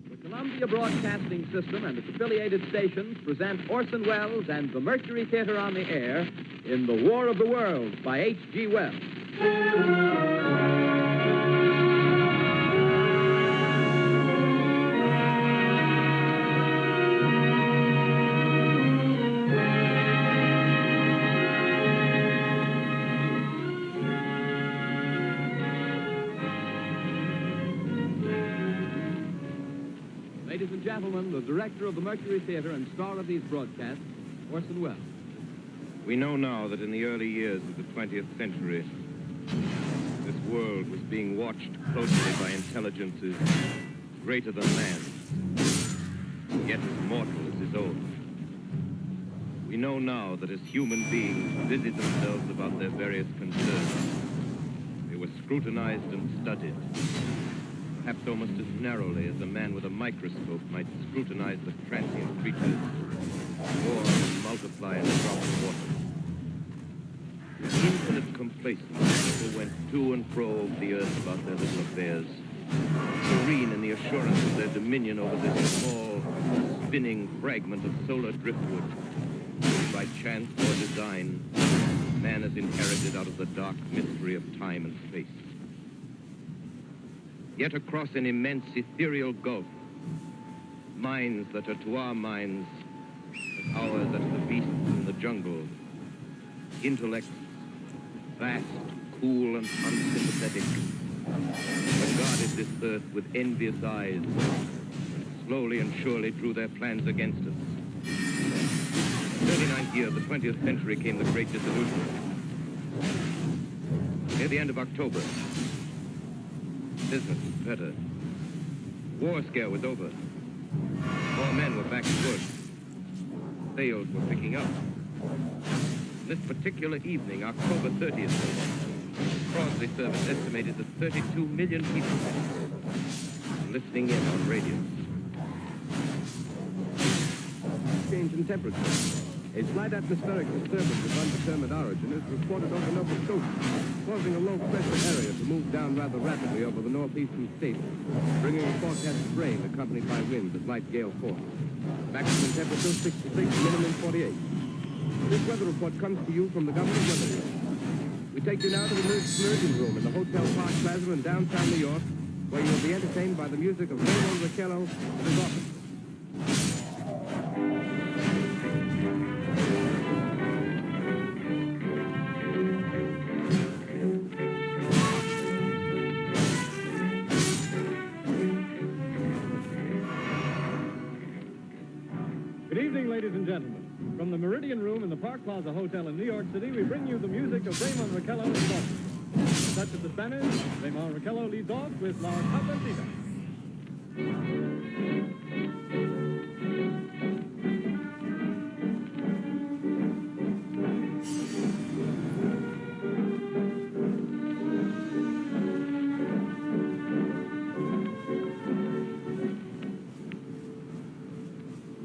The Columbia Broadcasting System and its affiliated stations present Orson Welles and the Mercury Theater on the Air in The War of the Worlds by H.G. Wells. Ladies and gentlemen, the director of the Mercury Theater and star of these broadcasts, Orson Welles. We know now that in the early years of the 20th century, this world was being watched closely by intelligences greater than man's, yet as mortal as his own. We know now that as human beings busied themselves about their various concerns, they were scrutinized and studied, perhaps almost as narrowly as a man with a microscope might scrutinize the transient creatures born and multiply in a drop of water. With infinite complacence, people went to and fro over the earth about their little affairs, serene in the assurance of their dominion over this small, spinning fragment of solar driftwood, which by chance or design, man has inherited out of the dark mystery of time and space. Yet across an immense ethereal gulf, minds that are to our minds as ours as the beasts in the jungle, intellects vast, cool, and unsympathetic, regarded this earth with envious eyes, and slowly and surely drew their plans against us. In the 39th year of the 20th century came the Great Dissolution. Near the end of October, business was better. War scare was over. More men were back at work. Sales were picking up. This particular evening, October 30th, Crosley Service estimated that 32 million people were listening in on radio. Change in temperature. A slight atmospheric disturbance of undetermined origin is reported over Nova Scotia, causing a low-pressure area to move down rather rapidly over the northeastern states, bringing a forecast of rain accompanied by winds of light gale force. Maximum temperature 66, minimum 48. This weather report comes to you from the Government Weather Bureau. We take you now to the emergency room in the Hotel Park Plaza in downtown New York, where you will be entertained by the music of Raymond Riccello and his orchestra. Good evening, ladies and gentlemen. From the Meridian Room in the Park Plaza Hotel in New York City, we bring you the music of Raymond Riccello and his orchestra. Such as the Spanish, Raymond Riccello leads off with La Carpentita.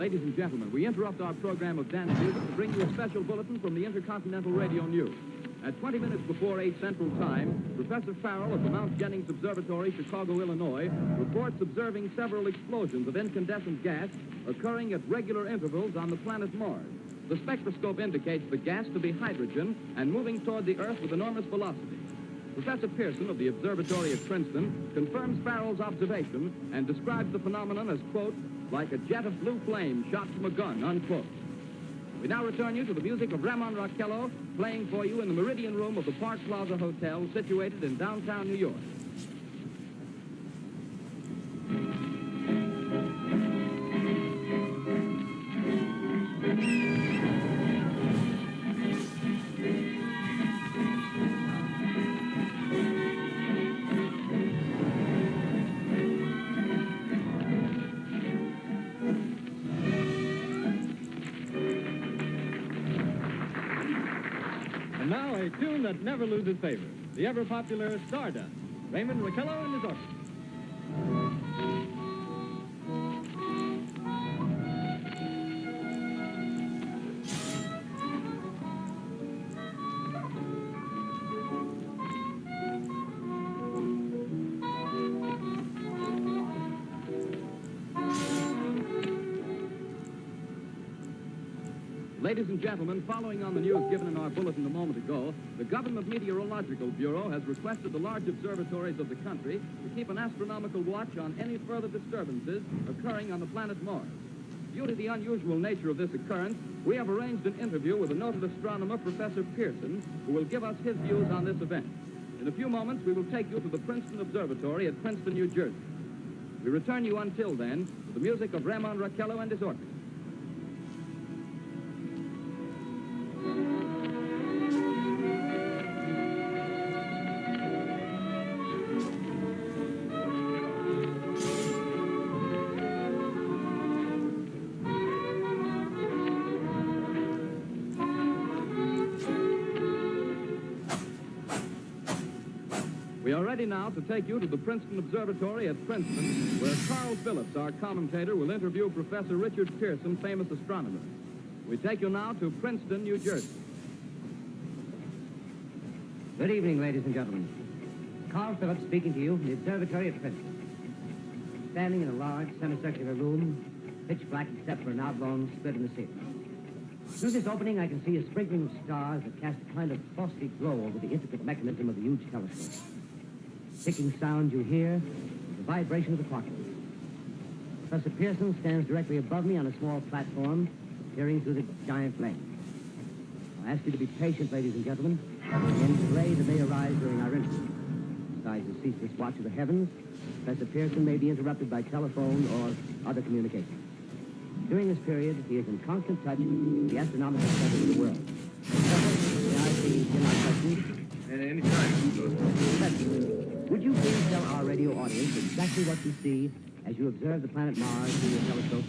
Ladies and gentlemen, we interrupt our program of dance music to bring you a special bulletin from the Intercontinental Radio News. At 20 minutes before 8 Central Time, Professor Farrell of the Mount Jennings Observatory, Chicago, Illinois, reports observing several explosions of incandescent gas occurring at regular intervals on the planet Mars. The spectroscope indicates the gas to be hydrogen and moving toward the Earth with enormous velocity. Professor Pearson of the observatory at Princeton confirms Farrell's observation and describes the phenomenon as, quote, like a jet of blue flame shot from a gun, unquote. We now return you to the music of Ramon Raquello, playing for you in the Meridian Room of the Park Plaza Hotel, situated in downtown New York. And now a tune that never loses favor, the ever-popular Stardust, Raymond Raquello and his orchestra. Ladies and gentlemen, following on the news given in our bulletin a moment ago, the Government Meteorological Bureau has requested the large observatories of the country to keep an astronomical watch on any further disturbances occurring on the planet Mars. Due to the unusual nature of this occurrence, we have arranged an interview with the noted astronomer, Professor Pearson, who will give us his views on this event. In a few moments, we will take you to the Princeton Observatory at Princeton, New Jersey. We return you until then to the music of Ramon Raquello and his orchestra. We are ready now to take you to the Princeton Observatory at Princeton, where Carl Phillips, our commentator, will interview Professor Richard Pearson, famous astronomer. We take you now to Princeton, New Jersey. Good evening, ladies and gentlemen. Carl Phillips speaking to you from the observatory at Princeton. Standing in a large semicircular room, pitch black except for an oblong split in the ceiling. Through this opening, I can see a sprinkling of stars that cast a kind of frosty glow over the intricate mechanism of the huge telescope. Ticking sound you hear is the vibration of the clock. Professor Pearson stands directly above me on a small platform, peering through the giant flame. I'll ask you to be patient, ladies and gentlemen. Any delay that may arise during our interview. Besides the ceaseless watch of the heavens, Professor Pearson may be interrupted by telephone or other communication. During this period, he is in constant touch with the astronomical centers of the world. May I see my questions? At any time. Would you please tell our radio audience exactly what you see as you observe the planet Mars through your telescope?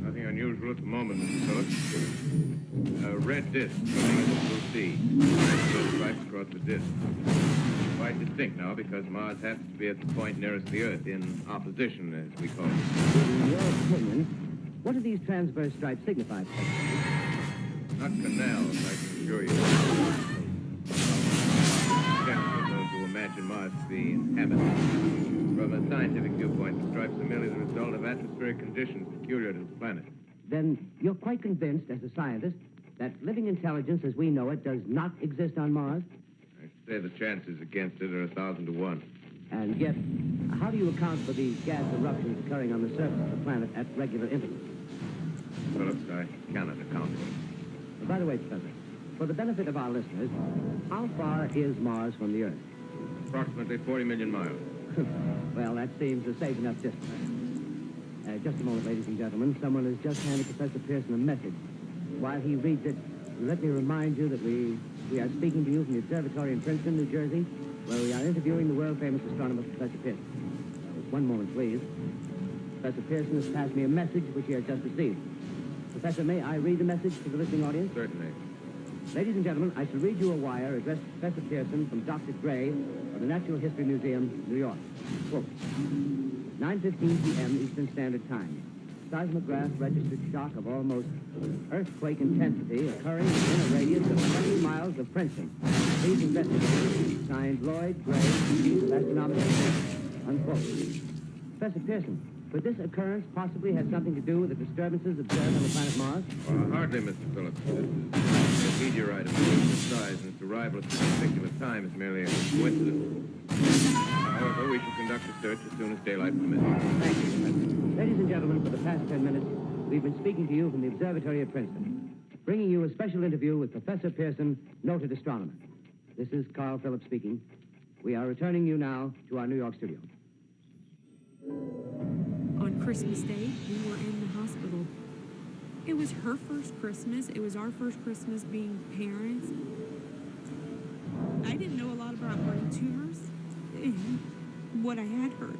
Nothing unusual at the moment, Mr. Phillips. A red disk coming in the blue sea. Red stripes across the disk. Quite distinct now because Mars happens to be at the point nearest the Earth, in opposition, as we call it. In your opinion, what do these transverse stripes signify? Not canals, I can assure you. To imagine Mars to be inhabited. From a scientific viewpoint, the stripes are merely the result of atmospheric conditions peculiar to the planet. Then you're quite convinced, as a scientist, that living intelligence as we know it does not exist on Mars? I'd say the chances against it are 1,000 to 1. And yet, how do you account for the gas eruptions occurring on the surface of the planet at regular intervals? Phillips, I cannot account for it. By the way, Professor, for the benefit of our listeners, how far is Mars from the Earth? Approximately 40 million miles. Well, that seems a safe enough distance. Just a moment, ladies and gentlemen. Someone has just handed Professor Pearson a message. While he reads it, let me remind you that we are speaking to you from the observatory in Princeton, New Jersey, where we are interviewing the world-famous astronomer, Professor Pearson. Just one moment, please. Professor Pearson has passed me a message which he has just received. Professor, may I read the message to the listening audience? Certainly. Ladies and gentlemen, I shall read you a wire addressed to Professor Pearson from Dr. Gray of the Natural History Museum, New York. Quote, 9:15 p.m. Eastern Standard Time. seismograph registered shock of almost earthquake intensity occurring within a radius of 20 miles of Princeton. Please investigate. Signed Lloyd Gray, Chief of Astronomical Service. Unquote. Professor Pearson, could this occurrence possibly have something to do with the disturbances observed on the planet Mars? Hardly, Mr. Phillips. This meteorite of this size and its arrival at this particular time is merely a coincidence. However, we shall conduct a search as soon as daylight permits. Thank you, Professor. Ladies and gentlemen, for the past 10 minutes, we've been speaking to you from the observatory at Princeton, bringing you a special interview with Professor Pearson, noted astronomer. This is Carl Phillips speaking. We are returning you now to our New York studio. On Christmas Day, we were in the hospital. It was her first Christmas. It was our first Christmas being parents. I didn't know a lot about brain tumors. What I had heard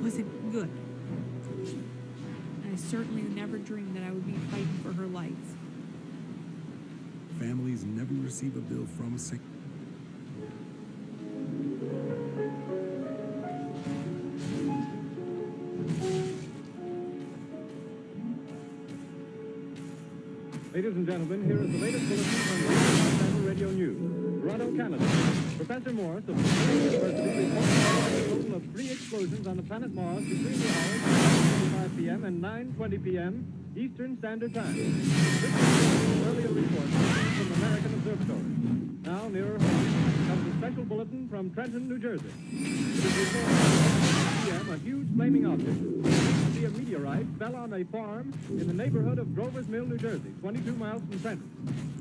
wasn't good. I certainly never dreamed that I would be fighting for her life. Families never receive a bill from sick. Ladies and gentlemen, here is the latest bulletin from the Los Angeles Radio News. Toronto, Canada. Professor Morris of the University reports a total of 3 explosions on the planet Mars between the hours of 9:25 p.m. and 9:20 p.m. Eastern Standard Time. This is an earlier report from the American Observatory. Now, nearer home, comes a special bulletin from Trenton, New Jersey. It is reported at 9 p.m. a huge flaming object, a meteorite, fell on a farm in the neighborhood of Grover's Mill, New Jersey, 22 miles from Trenton.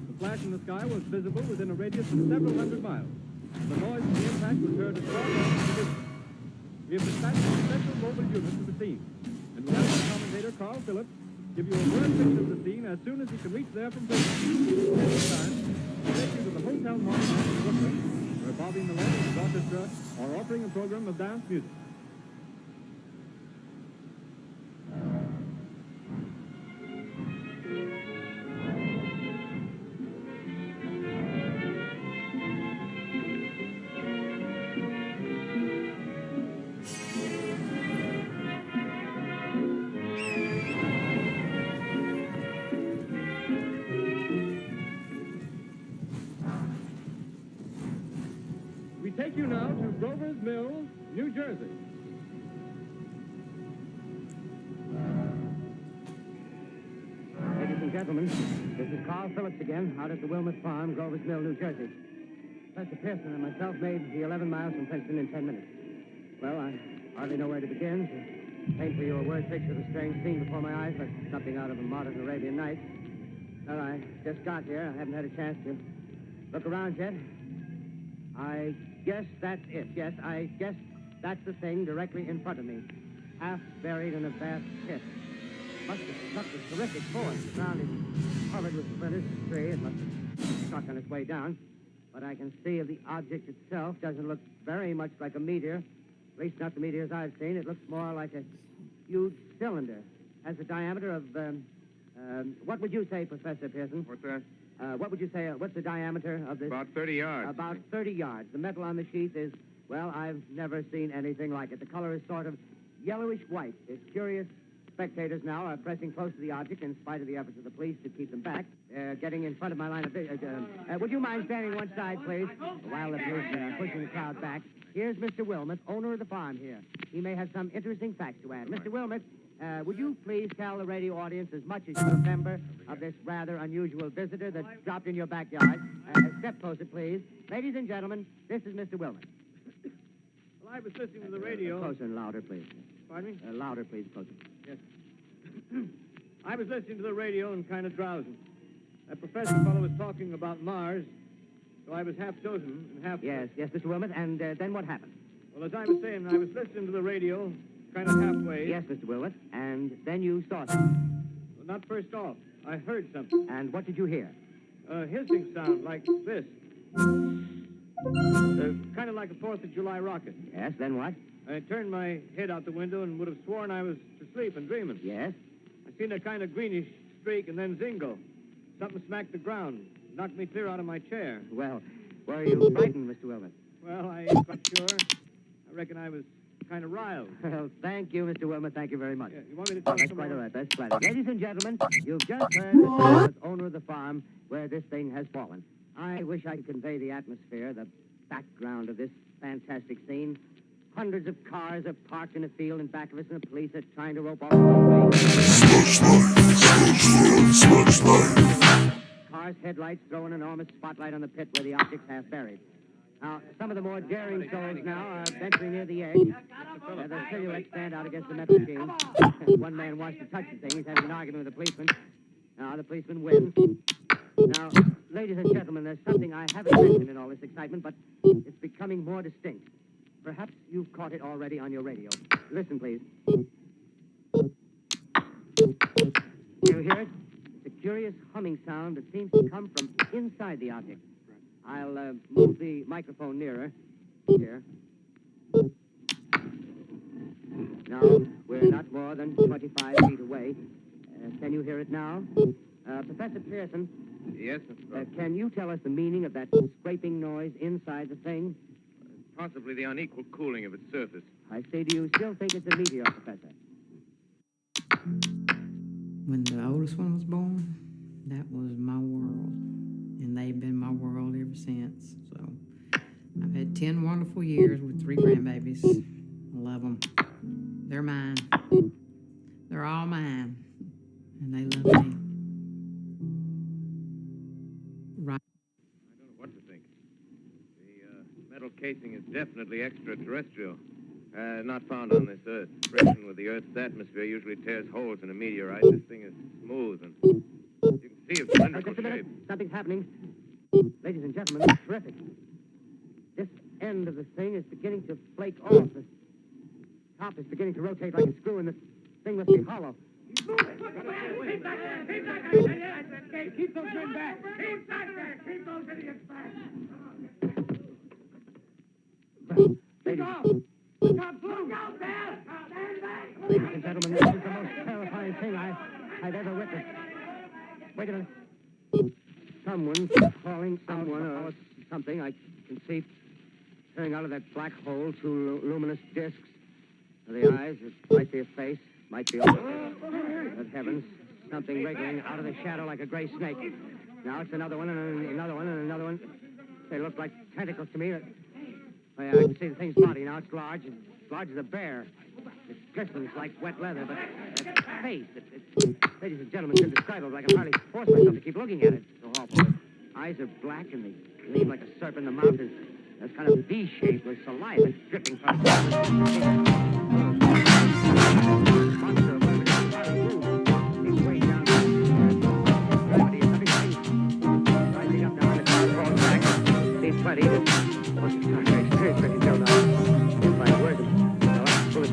The flash in the sky was visible within a radius of several hundred miles. The noise of the impact was heard as far as the distance. We have dispatched a special mobile unit to the scene, and we'll have our commentator, Carl Phillips, give you a word picture of the scene as soon as he can reach there from Princeton. At this time, we'll take you to the Hotel Monument in Brooklyn, where Bobby Malone and his orchestra are offering a program of dance music. Take you now to Grover's Mill, New Jersey. Ladies and gentlemen, this is Carl Phillips again, out at the Wilmot Farm, Grover's Mill, New Jersey. Professor Pearson and myself made the 11 miles from Princeton in 10 minutes. Well, I hardly know where to begin. To paint for you a word picture of the strange scene before my eyes, like something out of a modern Arabian Nights. Well, I just got here. I haven't had a chance to look around yet. I guess that's it. Yes, I guess that's the thing directly in front of me. Half buried in a vast pit. Must have struck with terrific force. The ground is covered with splinters of tree. It must have struck on its way down. What I can see of the object itself doesn't look very much like a meteor. At least not the meteors I've seen. It looks more like a huge cylinder. Has a diameter of, what would you say, Professor Pearson? What's that? What would you say, what's the diameter of this? About 30 yards. About 30 yards. The metal on the sheath is, well, I've never seen anything like it. The color is sort of yellowish white. It's curious. Spectators now are pressing close to the object in spite of the efforts of the police to keep them back. Getting in front of my line of vision. Would you mind standing one side, please? While the policemen are pushing the crowd back. Here's Mr. Wilmot, owner of the farm here. He may have some interesting facts to add. Mr. Wilmot, would you please tell the radio audience as much as you remember of this rather unusual visitor that dropped in your backyard? Step closer, please. Ladies and gentlemen, this is Mr. Wilmot. Well, I was listening to the radio. Closer and louder, please. Pardon me? Louder, please, closer. Yes. I was listening to the radio and kind of drowsing. That professor fellow was talking about Mars, so I was half chosen and half... Yes, Mr. Wilmot, and then what happened? Well, as I was saying, I was listening to the radio, kind of halfway. Yes, Mr. Wilmot, and then you saw something. Well, not first off. I heard something. And what did you hear? A hissing sound like this. Kind of like a 4th of July rocket. Yes, then what? I turned my head out the window and would have sworn I was asleep and dreaming. Yes? I seen a kind of greenish streak and then zingo. Something smacked the ground, knocked me clear out of my chair. Well, were you frightened, Mr. Wilmot? Well, I ain't quite sure. I reckon I was kind of riled. Well, thank you, Mr. Wilmer. Thank you very much. Yeah, you want me to Oh, tell that's some quite more? all right. That's splendid. Ladies and gentlemen, you've just heard the owner of the farm where this thing has fallen. I wish I could convey the atmosphere, the background of this fantastic scene. Hundreds of cars are parked in a field in back of us, and the police are trying to rope off the roadway. Cars' headlights throw an enormous spotlight on the pit where the object's half buried. Now, some of the more daring souls now are venturing near the edge. The silhouettes stand out against the metal machine. One man wants to touch the thing. He's having an argument with the policeman. Now, the policeman wins. Now, ladies and gentlemen, there's something I haven't mentioned in all this excitement, but it's becoming more distinct. Perhaps you've caught it already on your radio. Listen, please. Do you hear it? It's a curious humming sound that seems to come from inside the object. I'll move the microphone nearer. Here. Now, we're not more than 25 feet away. Can you hear it now? Professor Pearson? Yes, Can you tell us the meaning of that scraping noise inside the thing? possibly the unequal cooling of its surface. I say, do you still think it's a meteor, Professor? When the oldest one was born, that was my world. And they've been my world ever since. So I've had 10 wonderful years with 3 grandbabies. I love them. They're mine. They're all mine. And they love me. Right. I don't know what to think. The metal casing is definitely extraterrestrial. Not found on this Earth. Friction with the Earth's atmosphere usually tears holes in a meteorite. This thing is smooth and you can see its cylindrical Just a minute. shape. Something's happening. Ladies and gentlemen, it's terrific. This end of the thing is beginning to flake off. The top is beginning to rotate like a screw, and the thing must be hollow. Keep back there! Keep back there! Keep those men back! Keep back there! Keep those idiots back! Ladies, Look out there! Stand back! ladies and gentlemen, this is the most terrifying thing I've ever witnessed. Wait a minute. Someone's calling someone or something. I can see turning out of that black hole 2 luminous discs. The eyes, it might be a face, might be open. Good heavens, something wriggling out of the shadow like a gray snake. Now it's another one, and another one, and another one. They look like tentacles to me. Oh, yeah, I can see the thing's body. Now it's large as a bear. It glistens like wet leather, but that face, ladies and gentlemen, it's indescribable. I can hardly force myself to keep looking at it. It's so awful. The eyes are black, and they gleam like a serpent. The mouth is kind of V-shaped with saliva dripping from it.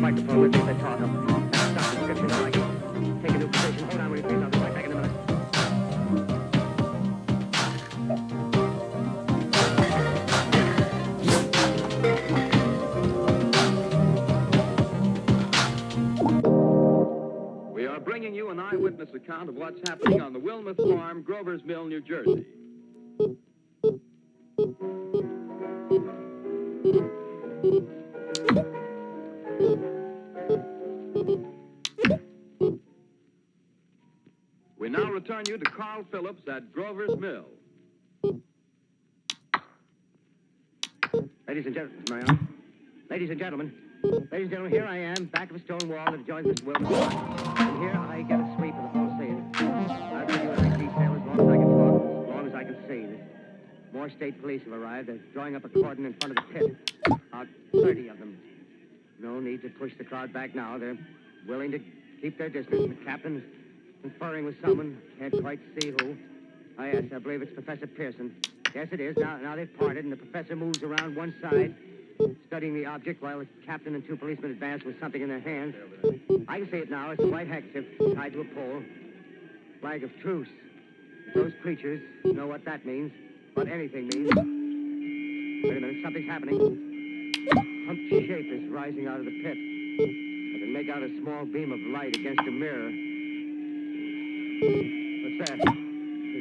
Microphone with me as I talk. Stop the description. I like it. Take a new position. Hold on, will you please? I'll be right back in a minute. We are bringing you an eyewitness account of what's happening on the Wilmouth Farm, Grover's Mill, New Jersey. We now return you to Carl Phillips at Grover's Mill. Ladies and gentlemen, Marion. Ladies and gentlemen, here I am, back of a stone wall that adjoins Mr. Wilmer's farm. And here I get a sweep of the whole scene. I'll give you every detail as long as I can talk, as long as I can see. More state police have arrived. They're drawing up a cordon in front of the pit. About 30 of them. No need to push the crowd back now. They're willing to keep their distance. The captain is conferring with someone. Can't quite see who. Oh, yes, I believe it's Professor Pearson. Yes, it is. Now they've parted, and the professor moves around one side, studying the object while the captain and 2 policemen advance with something in their hands. I can see it now. It's a white handkerchief tied to a pole. Flag of truce. If those creatures know what that means, what anything means. Wait a minute, something's happening. A humped shape is rising out of the pit. I can make out a small beam of light against a mirror. What's that?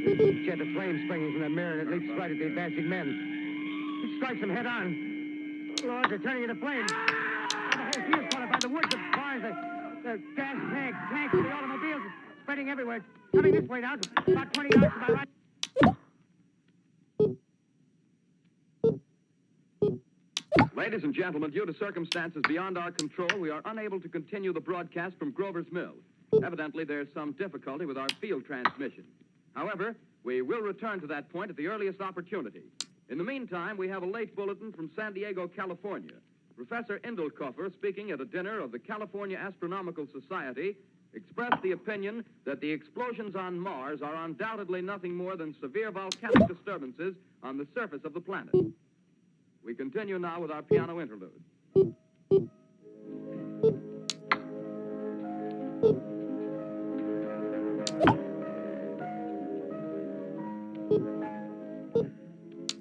There's a jet of flame springing from the mirror, and it leaps right at the advancing men. It strikes them head on. Lord, they're turning into flames. Hey, field corner by the woods, the cars, the gas tanks, the automobiles spreading everywhere. Coming this way now, about 20 yards to my right. Ladies and gentlemen, due to circumstances beyond our control, we are unable to continue the broadcast from Grover's Mill. Evidently, there's some difficulty with our field transmission. However, we will return to that point at the earliest opportunity. In the meantime, we have a late bulletin from San Diego, California. Professor Indelkoffer, speaking at a dinner of the California Astronomical Society, expressed the opinion that the explosions on Mars are undoubtedly nothing more than severe volcanic disturbances on the surface of the planet. We continue now with our piano interlude.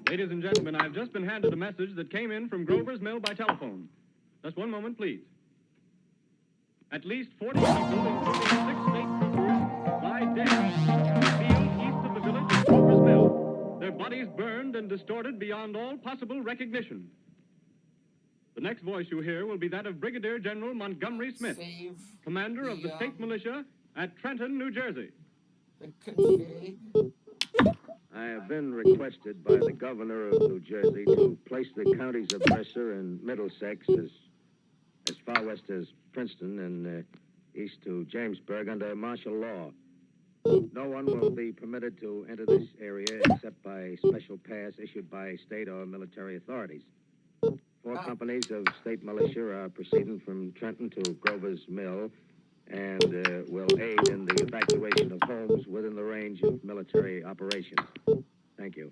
Ladies and gentlemen, I've just been handed a message that came in from Grover's Mill by telephone. Just one moment, please. At least 40 people, including 6 state troopers, lie dead in the field east of the village of Grover's Mill. Their bodies burned and distorted beyond all possible recognition. The next voice you hear will be that of Brigadier General Montgomery Smith, commander of the state militia at Trenton, New Jersey. I have been requested by the governor of New Jersey to place the counties of Mercer and Middlesex as far west as Princeton and east to Jamesburg under martial law. No one will be permitted to enter this area except by special pass issued by state or military authorities. 4 companies of state militia are proceeding from Trenton to Grover's Mill and will aid in the evacuation of homes within the range of military operations. Thank you.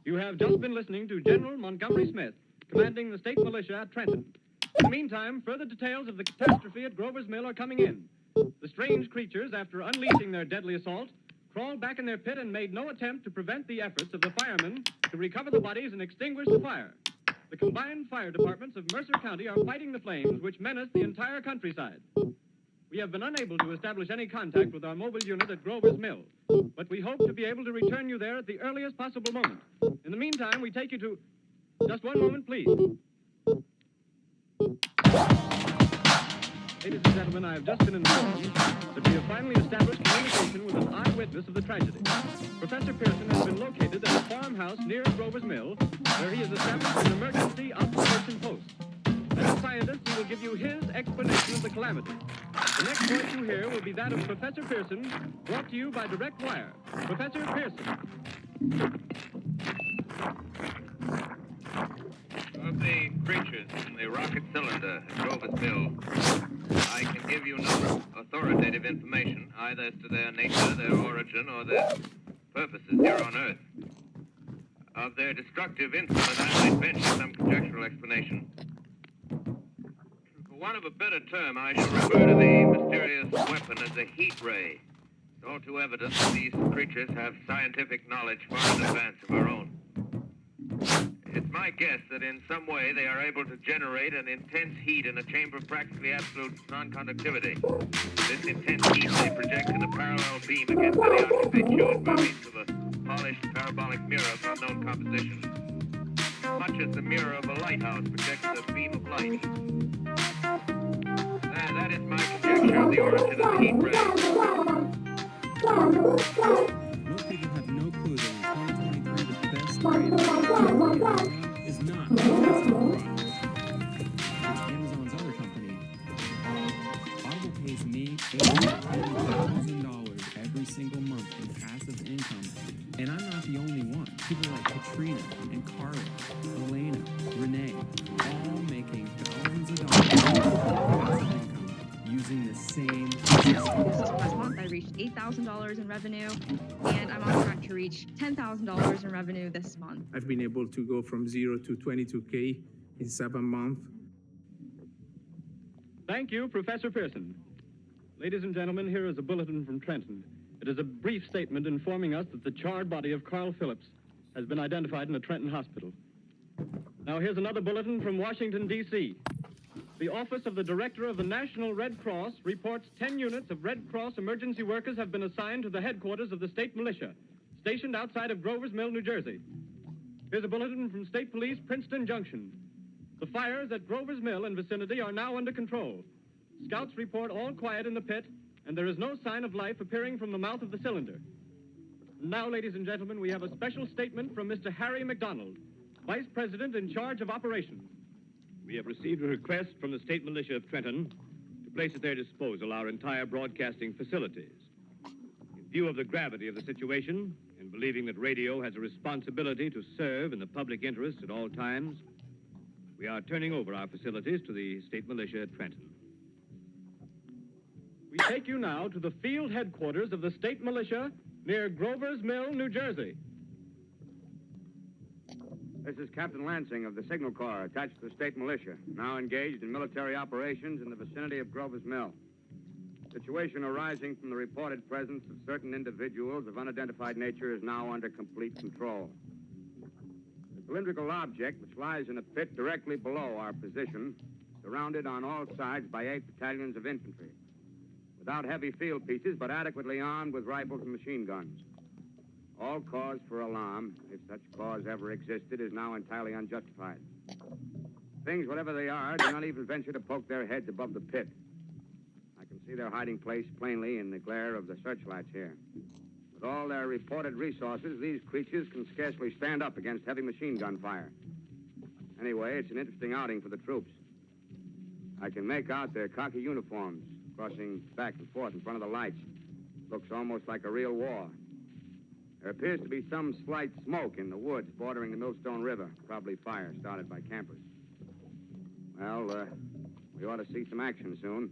You have just been listening to General Montgomery Smith, commanding the state militia at Trenton. In the meantime, further details of the catastrophe at Grover's Mill are coming in. The strange creatures, after unleashing their deadly assault, crawled back in their pit and made no attempt to prevent the efforts of the firemen to recover the bodies and extinguish the fire. The combined fire departments of Mercer County are fighting the flames which menace the entire countryside. We have been unable to establish any contact with our mobile unit at Grover's Mill, but we hope to be able to return you there at the earliest possible moment. In the meantime, we take you to... Just one moment, please. Ladies and gentlemen, I have just been informed that we have finally established communication with an eyewitness of the tragedy. Professor Pearson has been located at a farmhouse near Grover's Mill, where he has established an emergency observation post. As a scientist, he will give you his explanation of the calamity. The next voice you hear will be that of Professor Pearson, brought to you by direct wire. Professor Pearson. Of the creatures in the rocket cylinder at Grover's Mill, I can give you no authoritative information, either as to their nature, their origin, or their purposes here on Earth. Of their destructive influence, I might venture some conjectural explanation. For want of a better term, I shall refer to the mysterious weapon as a heat ray. It's all too evident that these creatures have scientific knowledge far in advance of our own. It's my guess that in some way they are able to generate an intense heat in a chamber of practically absolute non-conductivity. This intense heat they project in a parallel beam against any object they choose by means of a polished parabolic mirror of unknown composition, much as the mirror of a lighthouse projects a beam of light. That is my conjecture of the origin of the heat ray. Most people have no clue that in 2023 the best trade is not Amazon products. It's Amazon's other company. Audible pays me $8,000 every single month in passive income, and I'm not the only one. People like Katrina and Carla, Elena, Renee, all making thousands of dollars in passive income using the same system. Last month, I reached $8,000 in revenue, and I'm on track to reach $10,000 in revenue this month. I've been able to go from 0 to 22K in 7 months. Thank you, Professor Pearson. Ladies and gentlemen, here is a bulletin from Trenton. It is a brief statement informing us that the charred body of Carl Phillips has been identified in a Trenton hospital. Now here's another bulletin from Washington, D.C. The Office of the Director of the National Red Cross reports 10 units of Red Cross emergency workers have been assigned to the headquarters of the state militia, stationed outside of Grover's Mill, New Jersey. Here's a bulletin from State Police, Princeton Junction. The fires at Grover's Mill and vicinity are now under control. Scouts report all quiet in the pit, and there is no sign of life appearing from the mouth of the cylinder. Now, ladies and gentlemen, we have a special statement from Mr. Harry McDonald, Vice President in charge of operations. We have received a request from the State Militia of Trenton to place at their disposal our entire broadcasting facilities. In view of the gravity of the situation, and believing that radio has a responsibility to serve in the public interest at all times, we are turning over our facilities to the State Militia at Trenton. We take you now to the field headquarters of the State Militia near Grover's Mill, New Jersey. This is Captain Lansing of the Signal Corps, attached to the State Militia, now engaged in military operations in the vicinity of Grover's Mill. Situation arising from the reported presence of certain individuals of unidentified nature is now under complete control. The cylindrical object, which lies in a pit directly below our position, surrounded on all sides by 8 battalions of infantry, without heavy field pieces, but adequately armed with rifles and machine guns. All cause for alarm, if such cause ever existed, is now entirely unjustified. Things, whatever they are, do not even venture to poke their heads above the pit. I can see their hiding place plainly in the glare of the searchlights here. With all their reported resources, these creatures can scarcely stand up against heavy machine gun fire. Anyway, it's an interesting outing for the troops. I can make out their khaki uniforms crossing back and forth in front of the lights. Looks almost like a real war. There appears to be some slight smoke in the woods bordering the Millstone River, probably fire started by campers. Well, we ought to see some action soon.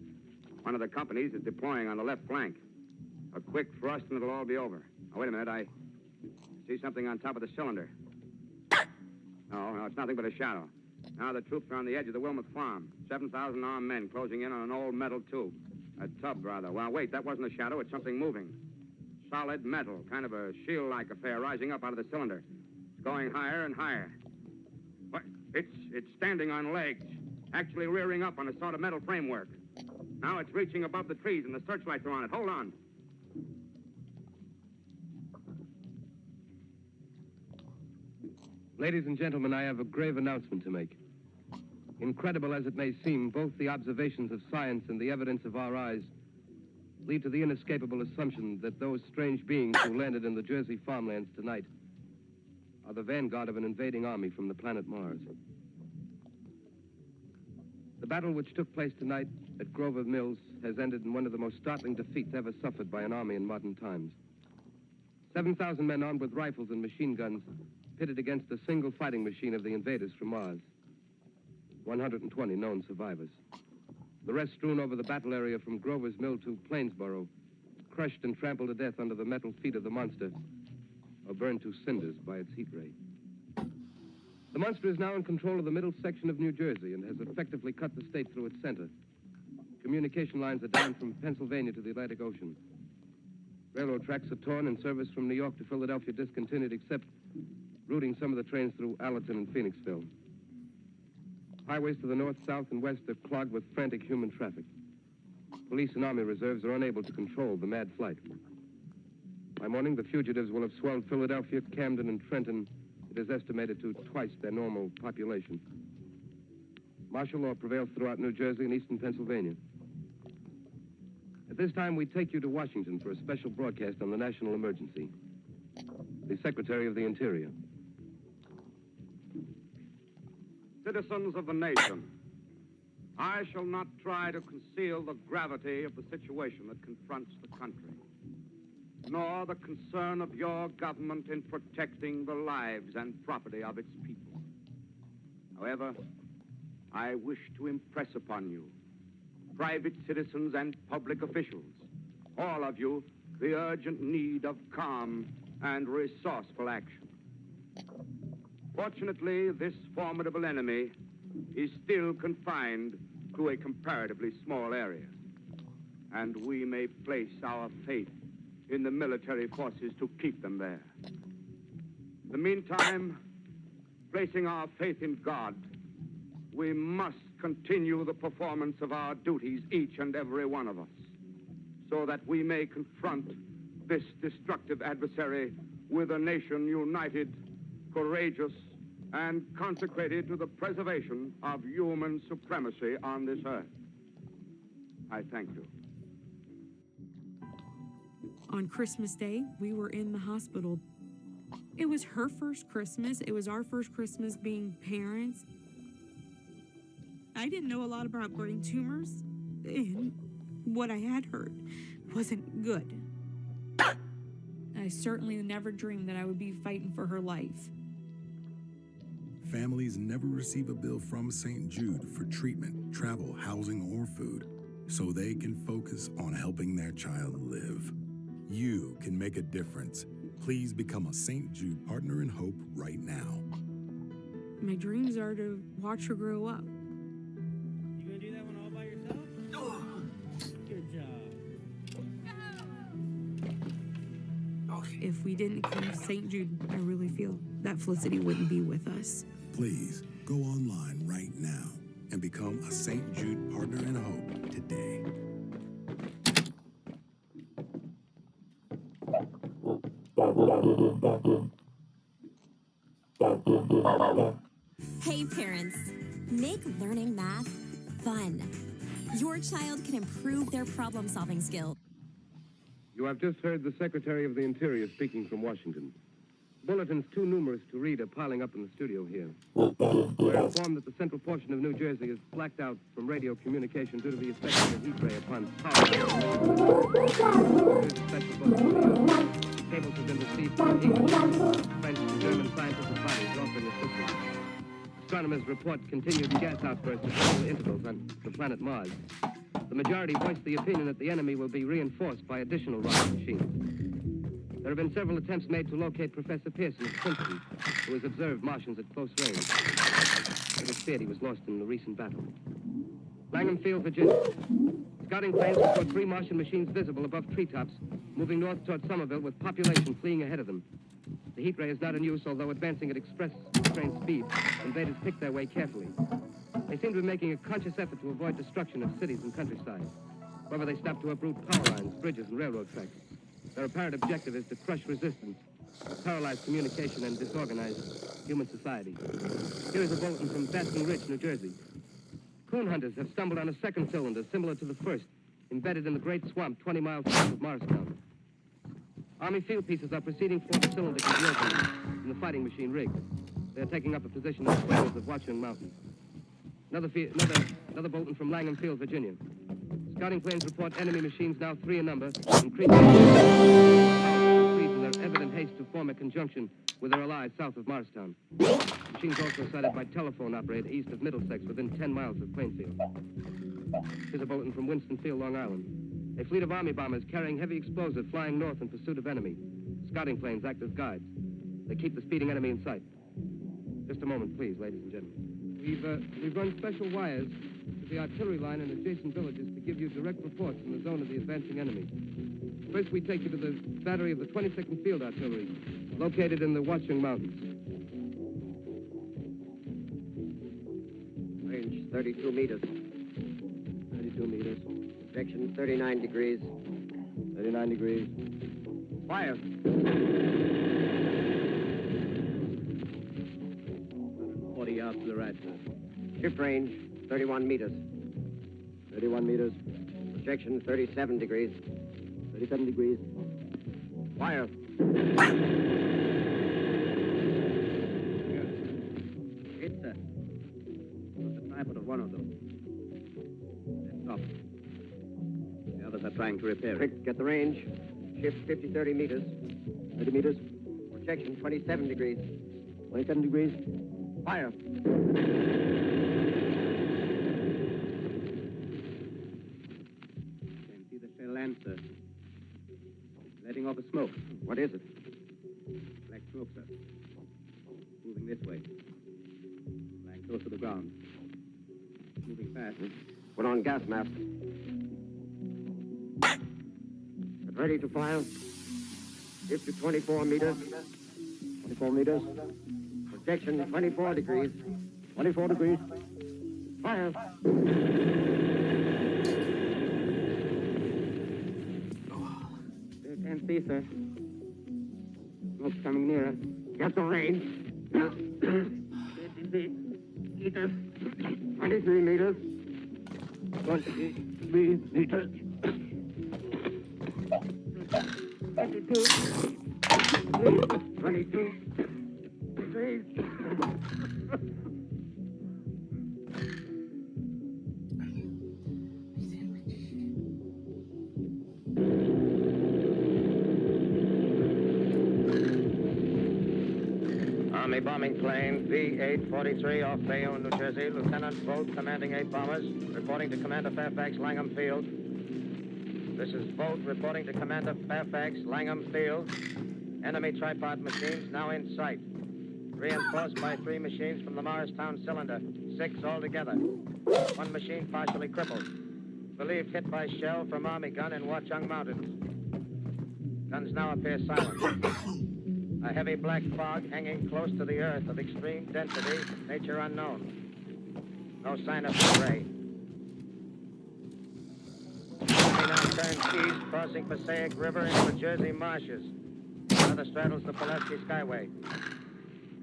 One of the companies is deploying on the left flank. A quick thrust and it'll all be over. Now, wait a minute, I see something on top of the cylinder. No, it's nothing but a shadow. Now the troops are on the edge of the Wilmouth farm. 7,000 armed men closing in on an old metal tube. A tub, rather. Well, wait, that wasn't a shadow. It's something moving. Solid metal, kind of a shield-like affair rising up out of the cylinder. It's going higher and higher. What? It's standing on legs, actually rearing up on a sort of metal framework. Now it's reaching above the trees and the searchlights are on it. Hold on. Ladies and gentlemen, I have a grave announcement to make. Incredible as it may seem, both the observations of science and the evidence of our eyes lead to the inescapable assumption that those strange beings who landed in the Jersey farmlands tonight are the vanguard of an invading army from the planet Mars. The battle which took place tonight at Grover Mills has ended in one of the most startling defeats ever suffered by an army in modern times. 7,000 men armed with rifles and machine guns pitted against a single fighting machine of the invaders from Mars. 120 known survivors. The rest strewn over the battle area from Grover's Mill to Plainsboro, crushed and trampled to death under the metal feet of the monster, or burned to cinders by its heat ray. The monster is now in control of the middle section of New Jersey and has effectively cut the state through its center. Communication lines are down from Pennsylvania to the Atlantic Ocean. Railroad tracks are torn and service from New York to Philadelphia discontinued, except routing some of the trains through Allerton and Phoenixville. Highways to the north, south, and west are clogged with frantic human traffic. Police and army reserves are unable to control the mad flight. By morning, the fugitives will have swelled Philadelphia, Camden, and Trenton. It is estimated to twice their normal population. Martial law prevails throughout New Jersey and eastern Pennsylvania. At this time, we take you to Washington for a special broadcast on the national emergency. The Secretary of the Interior. Citizens of the nation, I shall not try to conceal the gravity of the situation that confronts the country, nor the concern of your government in protecting the lives and property of its people. However, I wish to impress upon you, private citizens and public officials, all of you, the urgent need of calm and resourceful action. Fortunately, this formidable enemy is still confined to a comparatively small area, and we may place our faith in the military forces to keep them there. In the meantime, placing our faith in God, we must continue the performance of our duties, each and every one of us, so that we may confront this destructive adversary with a nation united, courageous, and consecrated to the preservation of human supremacy on this earth. I thank you. On Christmas Day, we were in the hospital. It was her first Christmas. It was our first Christmas being parents. I didn't know a lot about brain tumors, and what I had heard wasn't good. I certainly never dreamed that I would be fighting for her life. Families never receive a bill from St. Jude for treatment, travel, housing, or food, so they can focus on helping their child live. You can make a difference. Please become a St. Jude Partner in Hope right now. My dreams are to watch her grow up. You gonna do that one all by yourself? Good job. If we didn't come to St. Jude, I really feel that Felicity wouldn't be with us. Please go online right now and become a St. Jude Partner in Hope today. Hey parents, make learning math fun. Your child can improve their problem-solving skills. You have just heard the Secretary of the Interior speaking from Washington. Bulletins too numerous to read are piling up in the studio here. We're informed that the central portion of New Jersey is blacked out from radio communication due to the effect of the heat ray upon power. Here's a special bulletin. Cables have been received from English, French, and German scientific bodies offering assistance. Astronomers report continued gas outbursts at regular intervals on the planet Mars. The majority voiced the opinion that the enemy will be reinforced by additional rocket machines. There have been several attempts made to locate Professor Pearson of Princeton, who has observed Martians at close range. It is feared he was lost in the recent battle. Langham Field, Virginia. Scouting planes report 3 Martian machines visible above treetops, moving north toward Somerville with population fleeing ahead of them. The heat ray is not in use, although advancing at express-train speed. Invaders pick their way carefully. They seem to be making a conscious effort to avoid destruction of cities and countryside. However, they stop to uproot power lines, bridges, and railroad tracks. Their apparent objective is to crush resistance, paralyze communication, and disorganize human society. Here is a bulletin from Basking Ridge, New Jersey. Coon hunters have stumbled on a second cylinder similar to the first, embedded in the great swamp 20 miles south of Morristown. Army field pieces are proceeding for the cylinder conversion in the fighting machine rig. They are taking up a position in the foothills of Watchung Mountain. Another bulletin from Langham Field, Virginia. Scouting planes report enemy machines now 3 in number, increasing in their evident haste to form a conjunction with their allies south of Morristown. Machines also sighted by telephone operator east of Middlesex within 10 miles of Plainfield. Here's a bulletin from Winston Field, Long Island. A fleet of Army bombers carrying heavy explosives flying north in pursuit of enemy. Scouting planes act as guides. They keep the speeding enemy in sight. Just a moment, please, ladies and gentlemen. We've run special wires to the artillery line in adjacent villages to give you direct reports from the zone of the advancing enemy. First, we take you to the battery of the 22nd Field Artillery, located in the Watchung Mountains. Range 32 meters. 32 meters. Projection 39 degrees. 39 degrees. Fire. 40 yards to the right, sir. Ship range 31 meters. 31 meters. Projection 37 degrees. 37 degrees. Fire. Hit, sir. What's the tripod of one of them? It's off. The others are trying to repair it. Quick, get the range. Shift 30 meters. 30 meters. Projection 27 degrees. 27 degrees. Fire. Can see the shell land, sir. Letting off a smoke. What is it? Black smoke, sir. Moving this way. Lying close to the ground. Moving fast. Put on gas mask. Get ready to fire. Shift to 24 meters. 24 meters. Projection 24 degrees. 24 degrees. Fire. Still can't see, sir. Smoke's coming nearer. Get the range. meters. 23 meters. 23 meters. 22. 22. 3. Army bombing plane P-843 off Bayonne, New Jersey. Lieutenant Vogt, commanding 8 bombers, reporting to Commander Fairfax, Langham Field. This is Vogt reporting to Commander Fairfax, Langham Field. Enemy tripod machines now in sight. Reinforced by 3 machines from the Morristown cylinder. 6 altogether. 1 machine partially crippled. Believed hit by shell from Army gun in Watchung Mountains. Guns now appear silent. A heavy black fog hanging close to the earth of extreme density, nature unknown. No sign of spray. Army now turns east, crossing Passaic River into the Jersey marshes. Another straddles the Pulaski Skyway.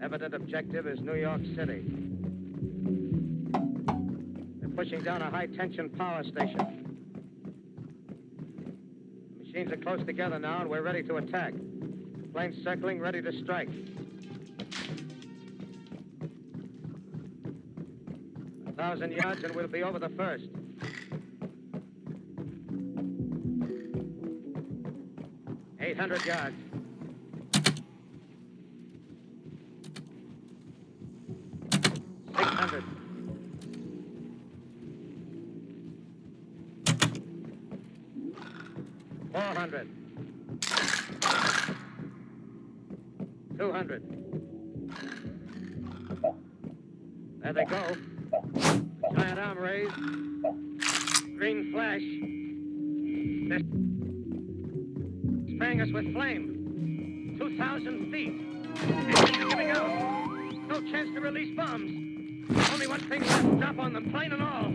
Evident objective is New York City. They're pushing down a high-tension power station. The machines are close together now, and we're ready to attack. Planes circling, ready to strike. 1,000 yards, and we'll be over the first. $800 yards. 600. 400. 200. There they go. Giant arm raised. Green flash. They're spraying us with flame. 2,000 feet. Engines are giving out. No chance to release bombs. Only one thing left. Drop on them, plane and all.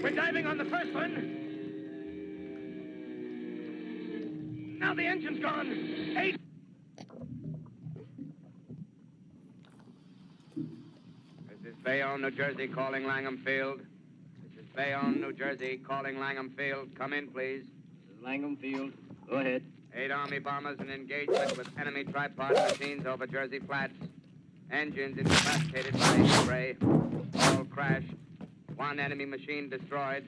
We're diving on the first one. Now the engine's gone. 8. This is Bayonne, New Jersey, calling Langham Field. This is Bayonne, New Jersey, calling Langham Field. Come in, please. This is Langham Field. Go ahead. 8 Army bombers in engagement with enemy tripod machines over Jersey Flats. Engines incapacitated by spray. All crashed. 1 enemy machine destroyed.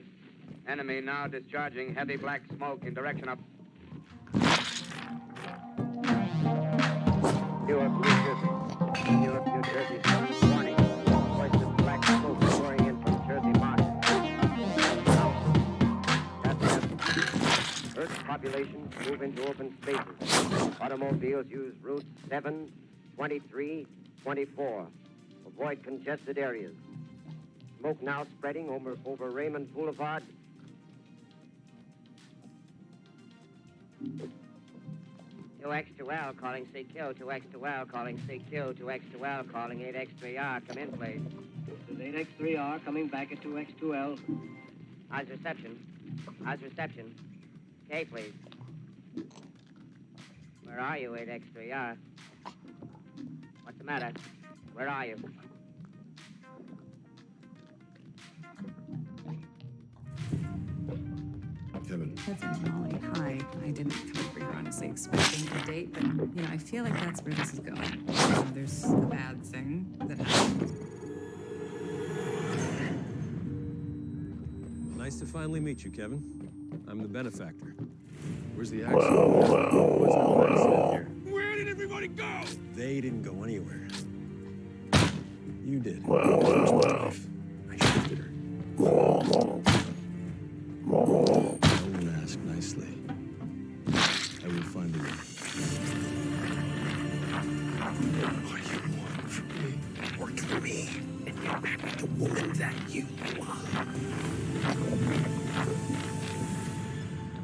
Enemy now discharging heavy black smoke in direction of Newark, New Jersey. Newark, New Jersey. Warning. Voice of black smoke pouring in from Jersey Market. Earth's population move into open spaces. Automobiles use routes 7, 23, 24. Avoid congested areas. Smoke now spreading over Raymond Boulevard. X2L calling CQ, 2X2L calling CQ, 2X2L calling 8X3R. Come in, please. This is 8X3R coming back at 2X2L. How's reception? How's reception? Okay, please. Where are you, 8X3R? What's the matter? Where are you? Kevin. Kevin, Molly, hi. I didn't come over here honestly expecting a date, but, I feel like that's where this is going. There's the bad thing that happened. Nice to finally meet you, Kevin. I'm the benefactor. Where's the accident? What's the accident here? Where did everybody go? They didn't go anywhere. You did. I shifted her. Don't ask nicely. I will find the one. What do you want from me? Work for me and get back with the woman that you love.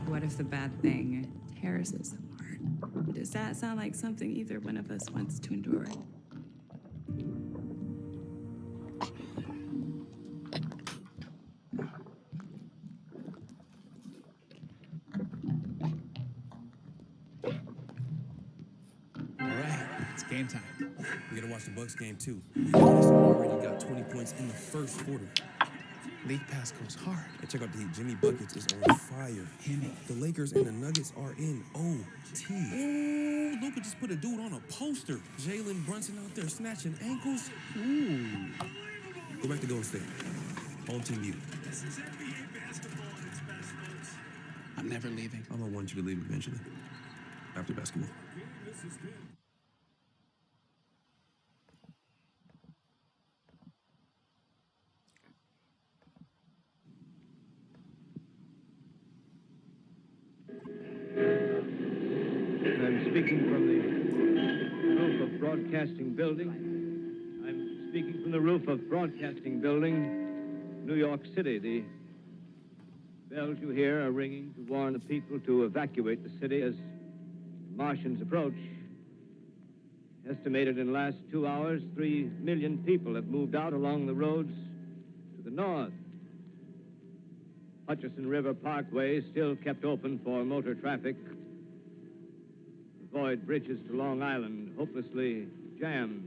What if the bad thing tears us apart? Does that sound like something either one of us wants to endure? Game time. We gotta watch the Bucks game too. Giannis already got 20 points in the first quarter. League pass goes hard. And check out the Heat. Jimmy Buckets is on fire. The Lakers and the Nuggets are in OT. Ooh, Luka just put a dude on a poster. Jalen Brunson out there snatching ankles. Ooh. Go back to Golden State. Home team view. This is NBA basketball at its best, folks. I'm never leaving. I'm gonna want you to leave eventually. After basketball. I'm speaking from the roof of Broadcasting Building. I'm speaking from the roof of Broadcasting Building, New York City. The bells you hear are ringing to warn the people to evacuate the city as Martians approach. Estimated in the last 2 hours, 3 million people have moved out along the roads to the north. Hutchison River Parkway is still kept open for motor traffic. Avoid bridges to Long Island, hopelessly jammed.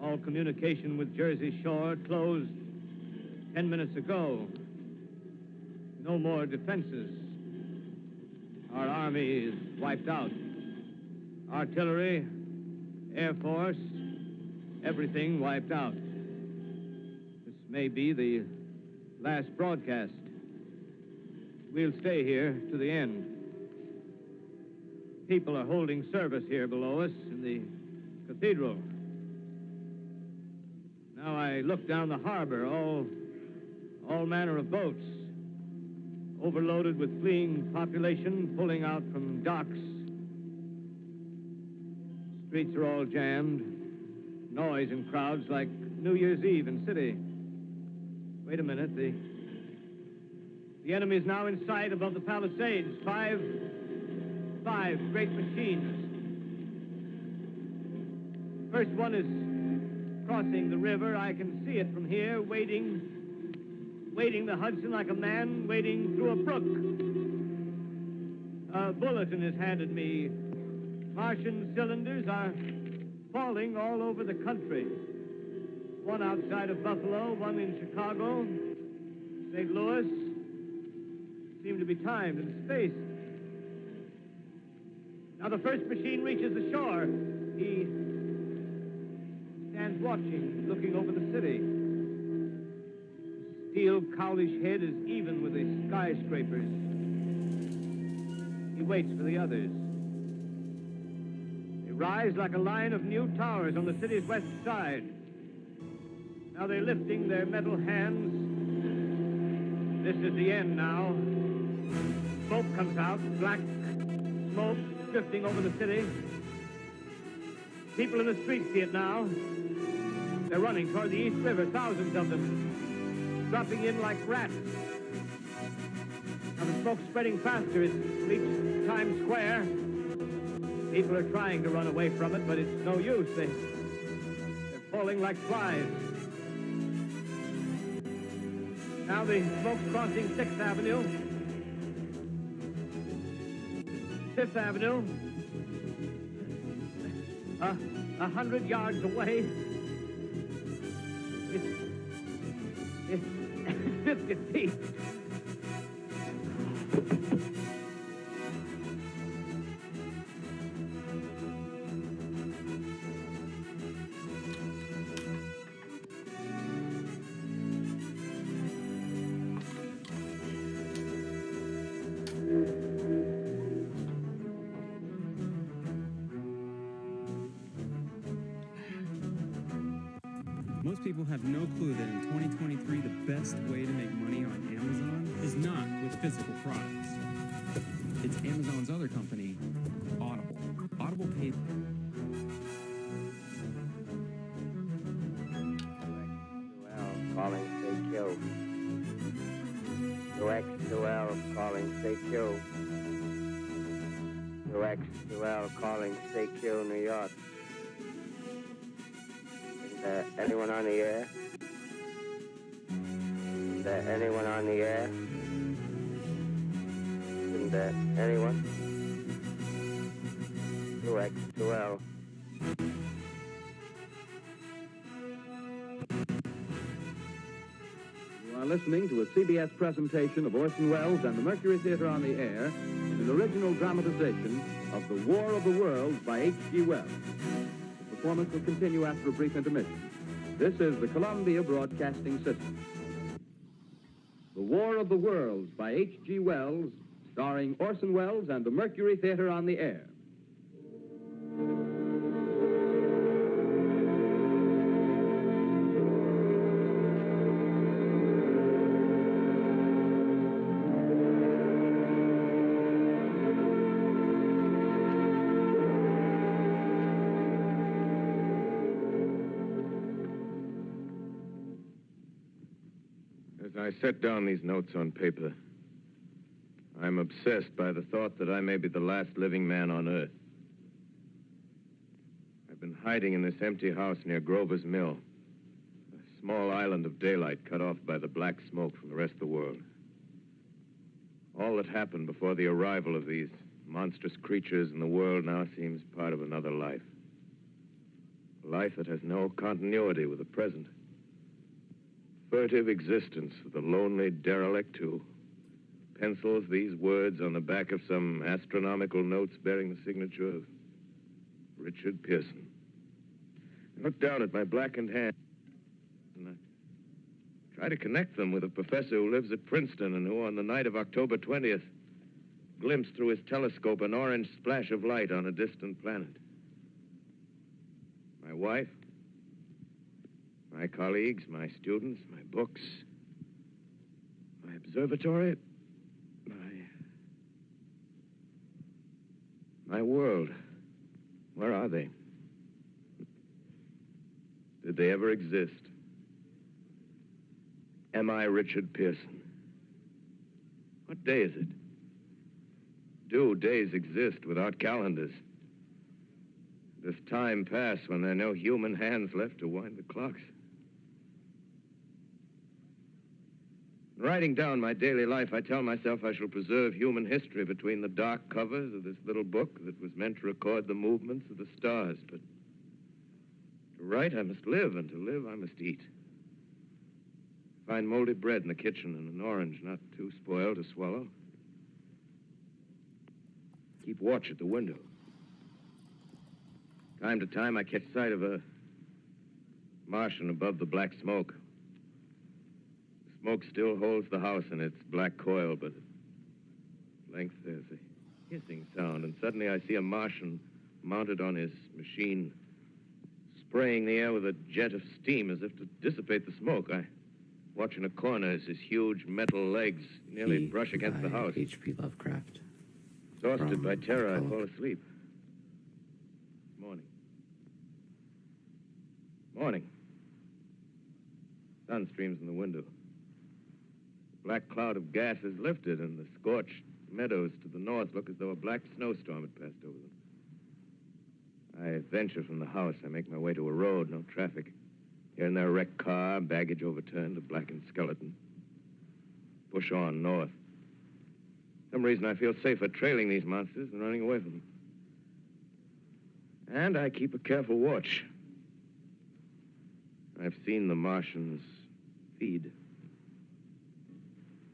All communication with Jersey Shore closed 10 minutes ago. No more defenses. Our army is wiped out. Artillery, Air Force, everything wiped out. This may be the last broadcast. We'll stay here to the end. People are holding service here below us in the cathedral. Now I look down the harbor, all manner of boats, overloaded with fleeing population pulling out from docks. Streets are all jammed. Noise and crowds like New Year's Eve in city. Wait a minute, the enemy is now in sight above the Palisades. Five great machines. First one is crossing the river. I can see it from here, wading the Hudson like a man wading through a brook. A bulletin is handed me. Martian cylinders are falling all over the country. One outside of Buffalo, one in Chicago, St. Louis. Seem to be timed and spaced. Now the first machine reaches the shore. He stands watching, looking over the city. The steel cowlish head is even with the skyscrapers. He waits for the others. They rise like a line of new towers on the city's west side. Now they're lifting their metal hands. This is the end now. Smoke comes out, black smoke drifting over the city. People in the streets see it now. They're running toward the East River, thousands of them, dropping in like rats. Now the smoke's spreading faster. It's reached Times Square. People are trying to run away from it, but it's no use. They're falling like flies. Now the smoke's crossing 6th Avenue. 5th Avenue. 100 yards away. It's 50 feet. Most people have no clue that in 2023, the best way to make money on Amazon is not with physical products. It's Amazon's other company, Audible. Audible paid... Calling CQ. 2X2L calling CQ. 2X2L calling CQ, New York. Is there anyone on the air? Is there anyone on the air? Isn't there anyone? 2X2L You are listening to a CBS presentation of Orson Welles and the Mercury Theater on the Air in an original dramatization of The War of the Worlds by H.G. Wells. The performance will continue after a brief intermission. This is the Columbia Broadcasting System. The War of the Worlds by H.G. Wells, starring Orson Welles and the Mercury Theater on the Air. As I set down these notes on paper, I'm obsessed by the thought that I may be the last living man on Earth. I've been hiding in this empty house near Grover's Mill, a small island of daylight cut off by the black smoke from the rest of the world. All that happened before the arrival of these monstrous creatures in the world now seems part of another life. A life that has no continuity with the present. Furtive existence of the lonely derelict who pencils these words on the back of some astronomical notes bearing the signature of Richard Pearson. I look down at my blackened hand and I try to connect them with a professor who lives at Princeton and who, on the night of October 20th, glimpsed through his telescope an orange splash of light on a distant planet. My wife, my colleagues, my students, my books, my observatory, my world. Where are they? Did they ever exist? Am I Richard Pearson? What day is it? Do days exist without calendars? Does time pass when there are no human hands left to wind the clocks? In writing down my daily life, I tell myself I shall preserve human history between the dark covers of this little book that was meant to record the movements of the stars. But to write, I must live, and to live, I must eat. Find moldy bread in the kitchen and an orange not too spoiled to swallow. Keep watch at the window. Time to time, I catch sight of a Martian above the black smoke. Smoke still holds the house in its black coil, but at length there's a hissing sound, and suddenly I see a Martian mounted on his machine, spraying the air with a jet of steam as if to dissipate the smoke. I watch in a corner as his huge metal legs nearly brush against the house. H.P. Lovecraft. Exhausted by terror, I fall asleep. Morning. Morning. Sun streams in the window. Black cloud of gas is lifted, and the scorched meadows to the north look as though a black snowstorm had passed over them. I venture from the house. I make my way to a road, no traffic. Here and there, a wrecked car, baggage overturned, a blackened skeleton. Push on north. For some reason, I feel safer trailing these monsters than running away from them. And I keep a careful watch. I've seen the Martians feed.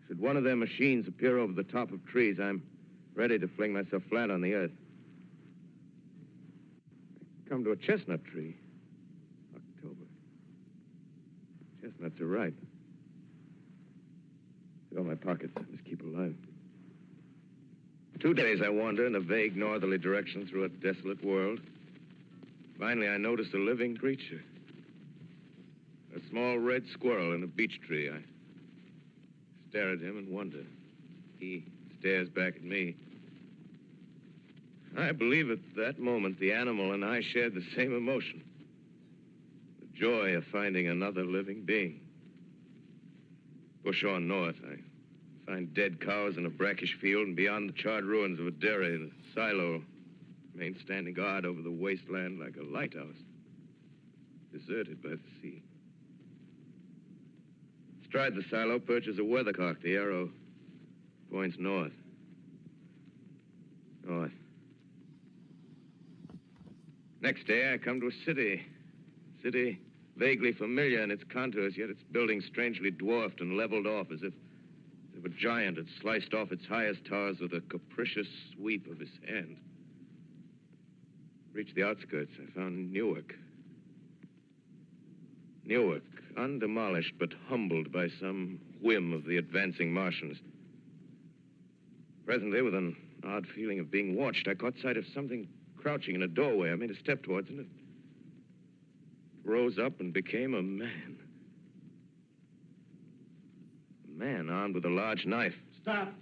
Should one of their machines appear over the top of trees, I'm ready to fling myself flat on the earth. I come to a chestnut tree. October. Chestnuts are ripe. Fill my pockets. Just keep alive. 2 days I wander in a vague northerly direction through a desolate world. Finally, I notice a living creature. A small red squirrel in a beech tree. I stare at him and wonder. He stares back at me. I believe at that moment the animal and I shared the same emotion. The joy of finding another living being. Push on north. I find dead cows in a brackish field, and beyond the charred ruins of a dairy and a silo remain standing guard over the wasteland like a lighthouse, deserted by the sea. Astride the silo perches a weathercock. The arrow points north. North. Next day, I come to a city. City vaguely familiar in its contours, yet its buildings strangely dwarfed and leveled off as if a giant had sliced off its highest towers with a capricious sweep of his hand. Reached the outskirts, I found Newark. Newark, undemolished but humbled by some whim of the advancing Martians. Presently, with an odd feeling of being watched, I caught sight of something crouching in a doorway. I made a step towards it, and it rose up and became a man. A man armed with a large knife. Stop!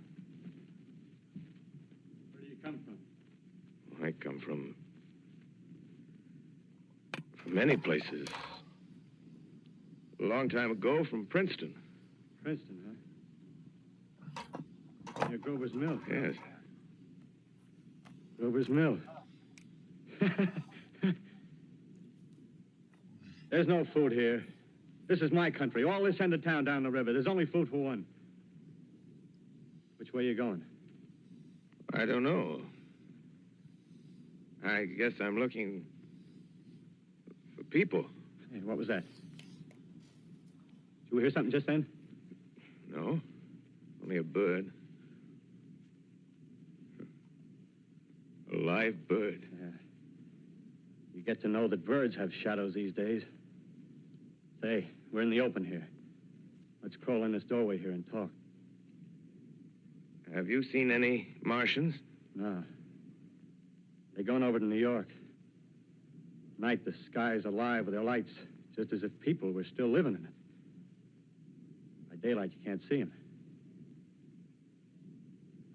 Where do you come from? I come from many places. A long time ago, from Princeton. Princeton, huh? Near Grover's Mill. Yes. Grover's Mill. There's no food here. This is my country. All this end of town down the river. There's only food for one. Which way are you going? I don't know. I guess I'm looking for people. Hey, what was that? Did you hear something just then? No. Only a bird. A live bird. Yeah. You get to know that birds have shadows these days. Say, we're in the open here. Let's crawl in this doorway here and talk. Have you seen any Martians? No. They're going over to New York. Night, the sky's alive with their lights, just as if people were still living in it. By daylight, you can't see them.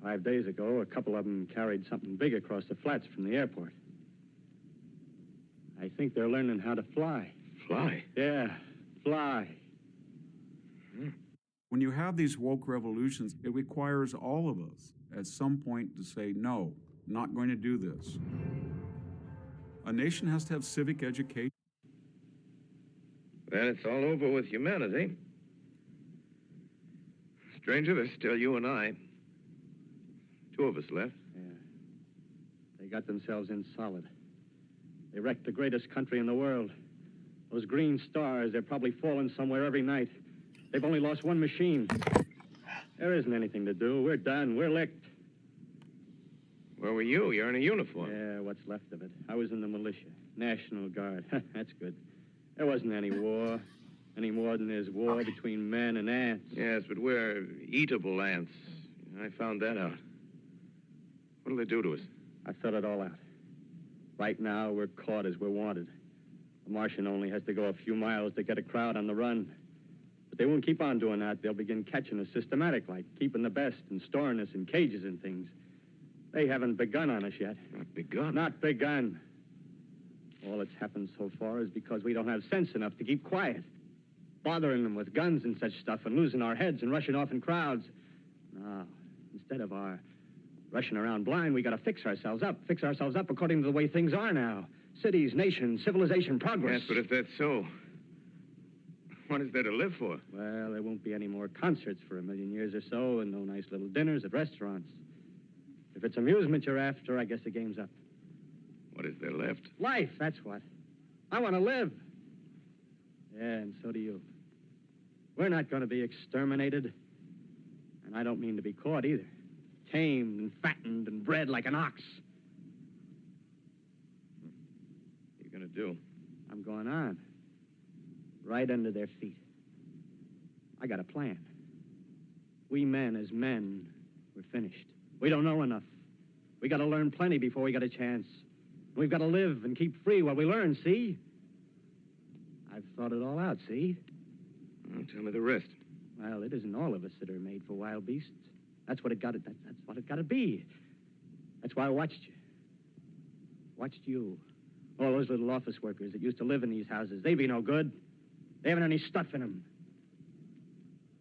5 days ago, a couple of them carried something big across the flats from the airport. I think they're learning how to fly. Fly? Yeah, fly. When you have these woke revolutions, it requires all of us at some point to say, no, not going to do this. A nation has to have civic education. Then it's all over with humanity. Stranger, there's still you and I. 2 of us left. Yeah. They got themselves in solid. They wrecked the greatest country in the world. Those green stars, they're probably falling somewhere every night. They've only lost one machine. There isn't anything to do. We're done. We're licked. Where were you? You're in a uniform. Yeah, what's left of it. I was in the militia. National Guard. That's good. There wasn't any war. Any more than there's war between men and ants. Yes, but we're eatable ants. I found that out. What'll they do to us? I thought it all out. Right now, we're caught as we're wanted. The Martian only has to go a few miles to get a crowd on the run. But they won't keep on doing that. They'll begin catching us systematic, like keeping the best and storing us in cages and things. They haven't begun on us yet. Not begun? Not begun. All that's happened so far is because we don't have sense enough to keep quiet. Bothering them with guns and such stuff and losing our heads and rushing off in crowds. No, instead of our rushing around blind, we got to fix ourselves up according to the way things are now. Cities, nations, civilization, progress. Yes, but if that's so, what is there to live for? Well, there won't be any more concerts for 1 million years or so, and no nice little dinners at restaurants. If it's amusement you're after, I guess the game's up. What is there left? Life, that's what. I want to live. Yeah, and so do you. We're not going to be exterminated. And I don't mean to be caught either. Tamed and fattened and bred like an ox. What are you going to do? I'm going on. Right under their feet. I got a plan. We men, as men, we're finished. We don't know enough. We got to learn plenty before we got a chance. We've got to live and keep free while we learn, see? I've thought it all out, see? Well, tell me the rest. Well, it isn't all of us that are made for wild beasts. That's what it got to. That's what it got to be. That's why I watched you. Watched you. All those little office workers that used to live in these houses. They be no good. They haven't any stuff in them.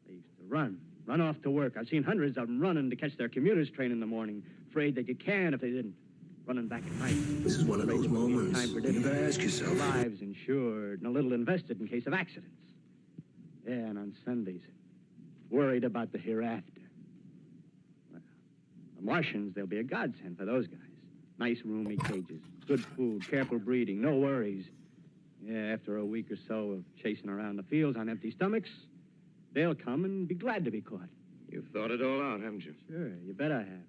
They used to run off to work. I've seen hundreds of them running to catch their commuter's train in the morning, afraid they'd get canned if they didn't. Running back at night. This is one of those moments you gotta ask yourself. Lives insured and a little invested in case of accidents. Yeah, and on Sundays, worried about the hereafter. Well, the Martians, they'll be a godsend for those guys. Nice roomy cages, good food, careful breeding, no worries. Yeah, after a week or so of chasing around the fields on empty stomachs, they'll come and be glad to be caught. You've thought it all out, haven't you? Sure, you bet I have.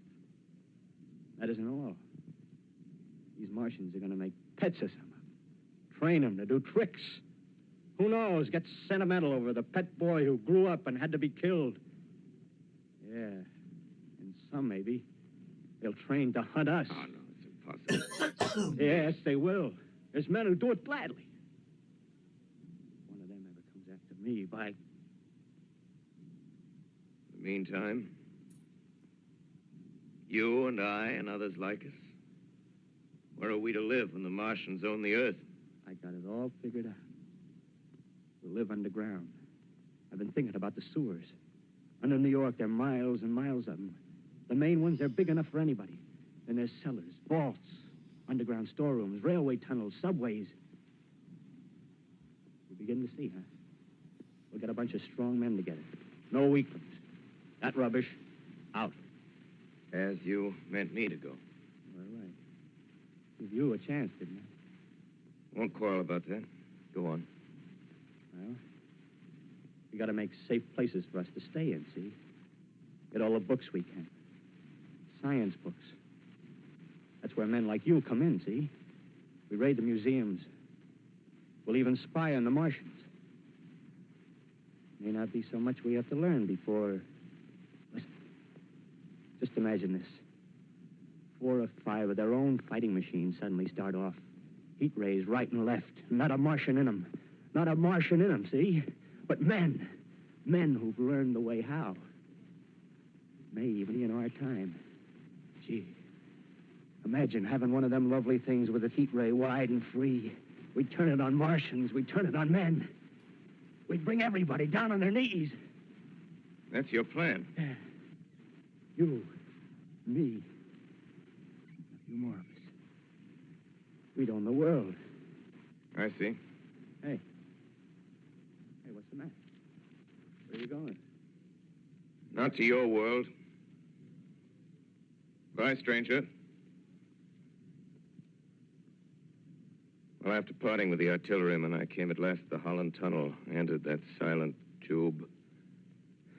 That isn't all. These Martians are going to make pets of some of them. Train them to do tricks. Who knows, get sentimental over the pet boy who grew up and had to be killed. Yeah, and some maybe, they'll train to hunt us. Oh, no, it's impossible. Yes, they will. There's men who do it gladly. If one of them ever comes after me, by... In the meantime, you and I and others like us, where are we to live when the Martians own the Earth? I got it all figured out. We'll live underground. I've been thinking about the sewers. Under New York, there are miles and miles of them. The main ones, they're big enough for anybody. Then there's cellars, vaults, underground storerooms, railway tunnels, subways. You begin to see, huh? We'll get a bunch of strong men together. No weaklings. That rubbish, out. As you meant me to go. All right. Give you a chance, didn't I? Won't quarrel about that. Go on. Well, we got to make safe places for us to stay in, see? Get all the books we can. Science books. That's where men like you come in, see? We raid the museums. We'll even spy on the Martians. May not be so much we have to learn before... Listen. Just imagine this. 4 or 5 of their own fighting machines suddenly start off. Heat rays right and left. Not a Martian in them. Not a Martian in them, see? But men. Men who've learned the way how. May even be in our time. Gee. Imagine having one of them lovely things with a heat ray wide and free. We'd turn it on Martians. We'd turn it on men. We'd bring everybody down on their knees. That's your plan. Yeah. You, me, a few more of us. We'd own the world. I see. Hey. Hey, what's the matter? Where are you going? Not to your world. Bye, stranger. Well, after parting with the artilleryman, I came at last to the Holland Tunnel, entered that silent tube.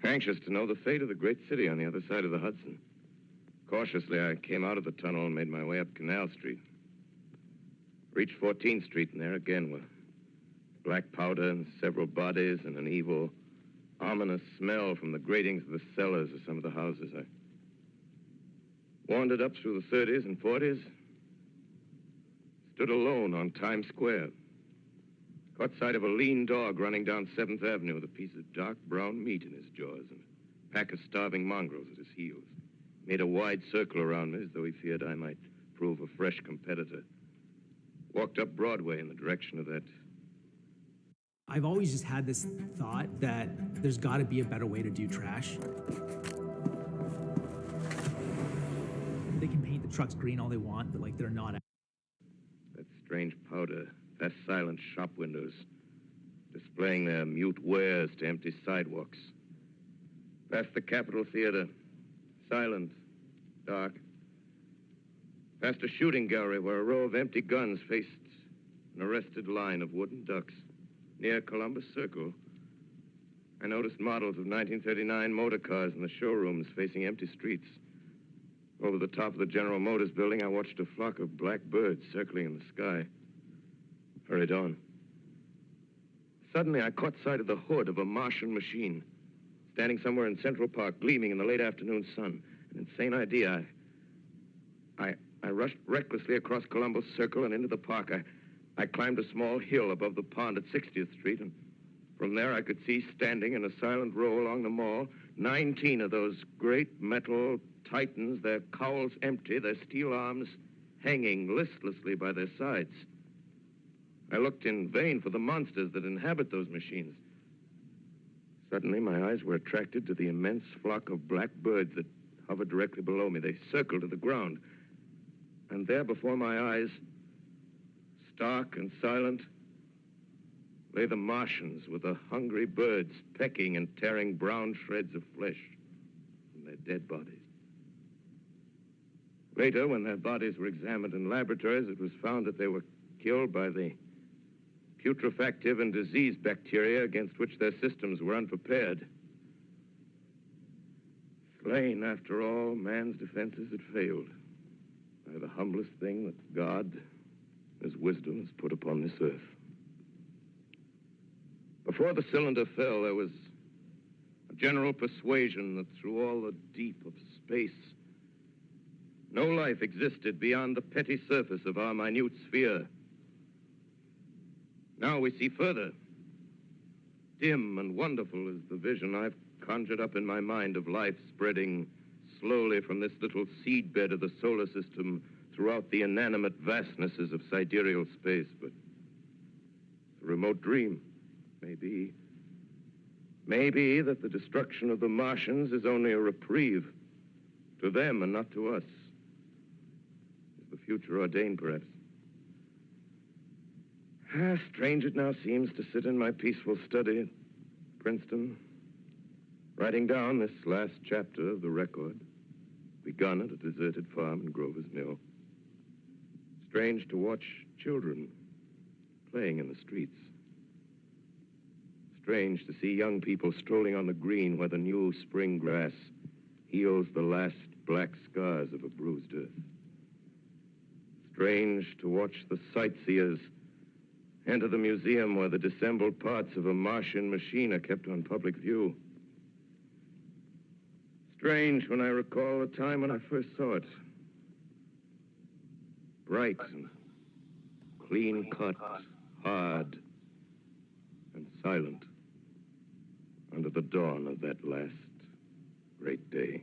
Anxious to know the fate of the great city on the other side of the Hudson. Cautiously, I came out of the tunnel and made my way up Canal Street. Reached 14th Street, and there again were black powder and several bodies and an evil, ominous smell from the gratings of the cellars of some of the houses. I wandered up through the 30s and 40s, stood alone on Times Square. Caught sight of a lean dog running down 7th Avenue with a piece of dark brown meat in his jaws and a pack of starving mongrels at his heels. Made a wide circle around me as though he feared I might prove a fresh competitor. Walked up Broadway in the direction of that. I've always just had this thought that there's got to be a better way to do trash. They can paint the trucks green all they want, but like they're not. That strange powder, past silent shop windows, displaying their mute wares to empty sidewalks. Past the Capitol Theater, silent, dark. Past a shooting gallery where a row of empty guns faced an arrested line of wooden ducks. Near Columbus Circle, I noticed models of 1939 motor cars in the showrooms facing empty streets. Over the top of the General Motors building, I watched a flock of black birds circling in the sky. Hurried on. Suddenly, I caught sight of the hood of a Martian machine, standing somewhere in Central Park, gleaming in the late afternoon sun. An insane idea. I rushed recklessly across Columbus Circle and into the park. I climbed a small hill above the pond at 60th Street, and from there I could see, standing in a silent row along the mall, 19 of those great metal titans, their cowls empty, their steel arms hanging listlessly by their sides. I looked in vain for the monsters that inhabit those machines. Suddenly, my eyes were attracted to the immense flock of black birds that hovered directly below me. They circled to the ground. And there before my eyes, stark and silent, lay the Martians with the hungry birds pecking and tearing brown shreds of flesh from their dead bodies. Later, when their bodies were examined in laboratories, it was found that they were killed by the putrefactive and disease bacteria against which their systems were unprepared. Slain, after all, man's defenses had failed by the humblest thing that God, His wisdom, has put upon this earth. Before the cylinder fell, there was a general persuasion that through all the deep of space, no life existed beyond the petty surface of our minute sphere. Now we see further. Dim and wonderful is the vision I've conjured up in my mind of life spreading slowly from this little seedbed of the solar system throughout the inanimate vastnesses of sidereal space. But it's a remote dream. Maybe that the destruction of the Martians is only a reprieve to them and not to us. Is the future ordained, perhaps? Strange it now seems to sit in my peaceful study at Princeton, writing down this last chapter of the record, begun at a deserted farm in Grover's Mill. Strange to watch children playing in the streets. Strange to see young people strolling on the green where the new spring grass heals the last black scars of a bruised earth. Strange to watch the sightseers enter the museum where the dissembled parts of a Martian machine are kept on public view. Strange when I recall the time when I first saw it. Bright and clean-cut, hard and silent under the dawn of that last great day.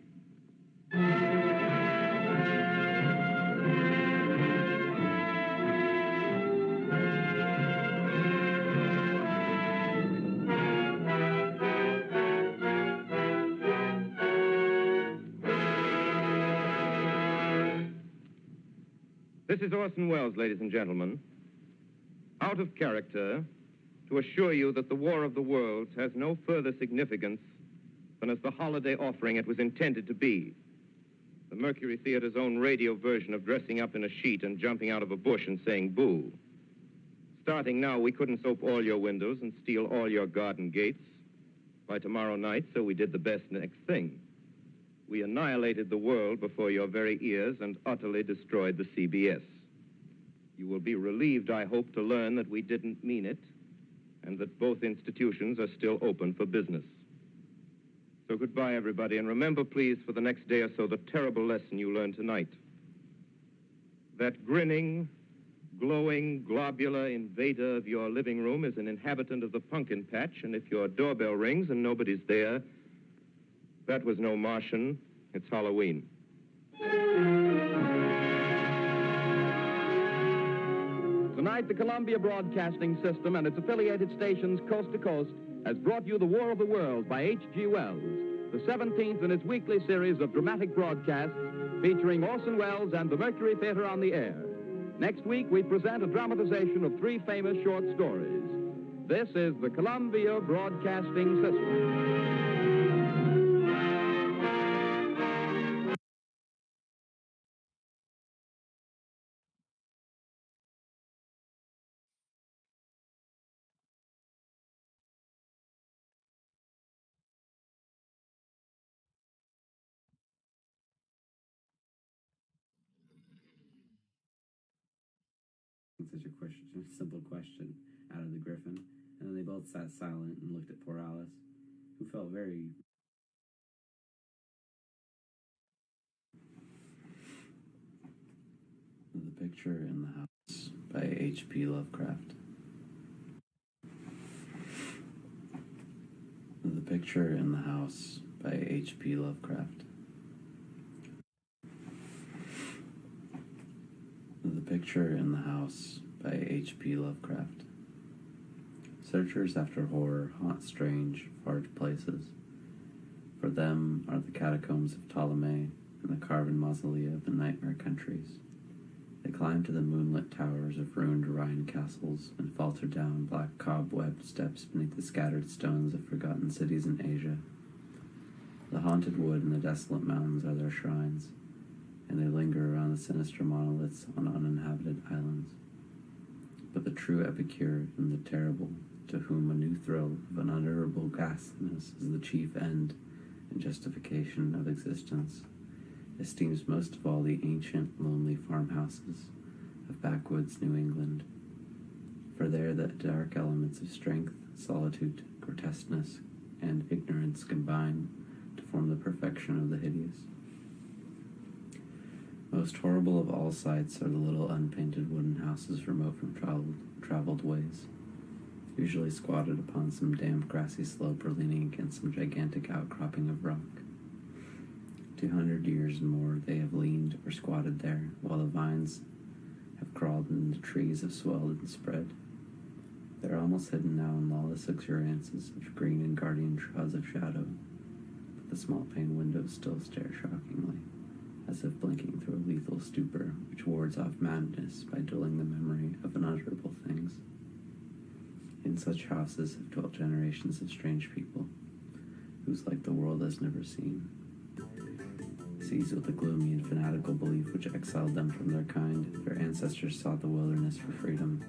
This is Orson Welles, ladies and gentlemen. Out of character, to assure you that the War of the Worlds has no further significance than as the holiday offering it was intended to be. The Mercury Theater's own radio version of dressing up in a sheet and jumping out of a bush and saying boo. Starting now, we couldn't soap all your windows and steal all your garden gates. By tomorrow night, so we did the best next thing. We annihilated the world before your very ears and utterly destroyed the CBS. You will be relieved, I hope, to learn that we didn't mean it and that both institutions are still open for business. So goodbye, everybody, and remember, please, for the next day or so, the terrible lesson you learned tonight. That grinning, glowing, globular invader of your living room is an inhabitant of the pumpkin patch, and if your doorbell rings and nobody's there, that was no Martian, it's Halloween. Tonight, the Columbia Broadcasting System and its affiliated stations coast to coast has brought you The War of the Worlds by H.G. Wells, the 17th in its weekly series of dramatic broadcasts featuring Orson Welles and the Mercury Theater on the air. Next week, we present a dramatization of 3 famous short stories. This is the Columbia Broadcasting System. Such a question, simple question out of the Griffin, and then they both sat silent and looked at poor Alice, who felt very... The Picture in the House by H.P. Lovecraft. The Picture in the House by H.P. Lovecraft. The Picture in the House by H.P. Lovecraft. Searchers after horror haunt strange, far places. For them are the catacombs of Ptolemy and the carven mausolea of the nightmare countries. They climb to the moonlit towers of ruined Orion castles and falter down black cobwebbed steps beneath the scattered stones of forgotten cities in Asia. The haunted wood and the desolate mountains are their shrines, and they linger around the sinister monoliths on uninhabited islands. But the true epicure and the terrible, to whom a new thrill of unutterable ghastliness is the chief end and justification of existence, esteems most of all the ancient, lonely farmhouses of backwoods New England. For there the dark elements of strength, solitude, grotesqueness, and ignorance combine to form the perfection of the hideous. Most horrible of all sights are the little unpainted wooden houses remote from traveled ways, usually squatted upon some damp grassy slope or leaning against some gigantic outcropping of rock. 200 years and more they have leaned or squatted there, while the vines have crawled and the trees have swelled and spread. They are almost hidden now in lawless luxuriances of green and guardian troughs of shadow, but the small pane windows still stare shockingly, as if blinking through a lethal stupor which wards off madness by dulling the memory of unutterable things. In such houses have dwelt generations of strange people, whose like the world has never seen. Seized with a gloomy and fanatical belief which exiled them from their kind, their ancestors sought the wilderness for freedom.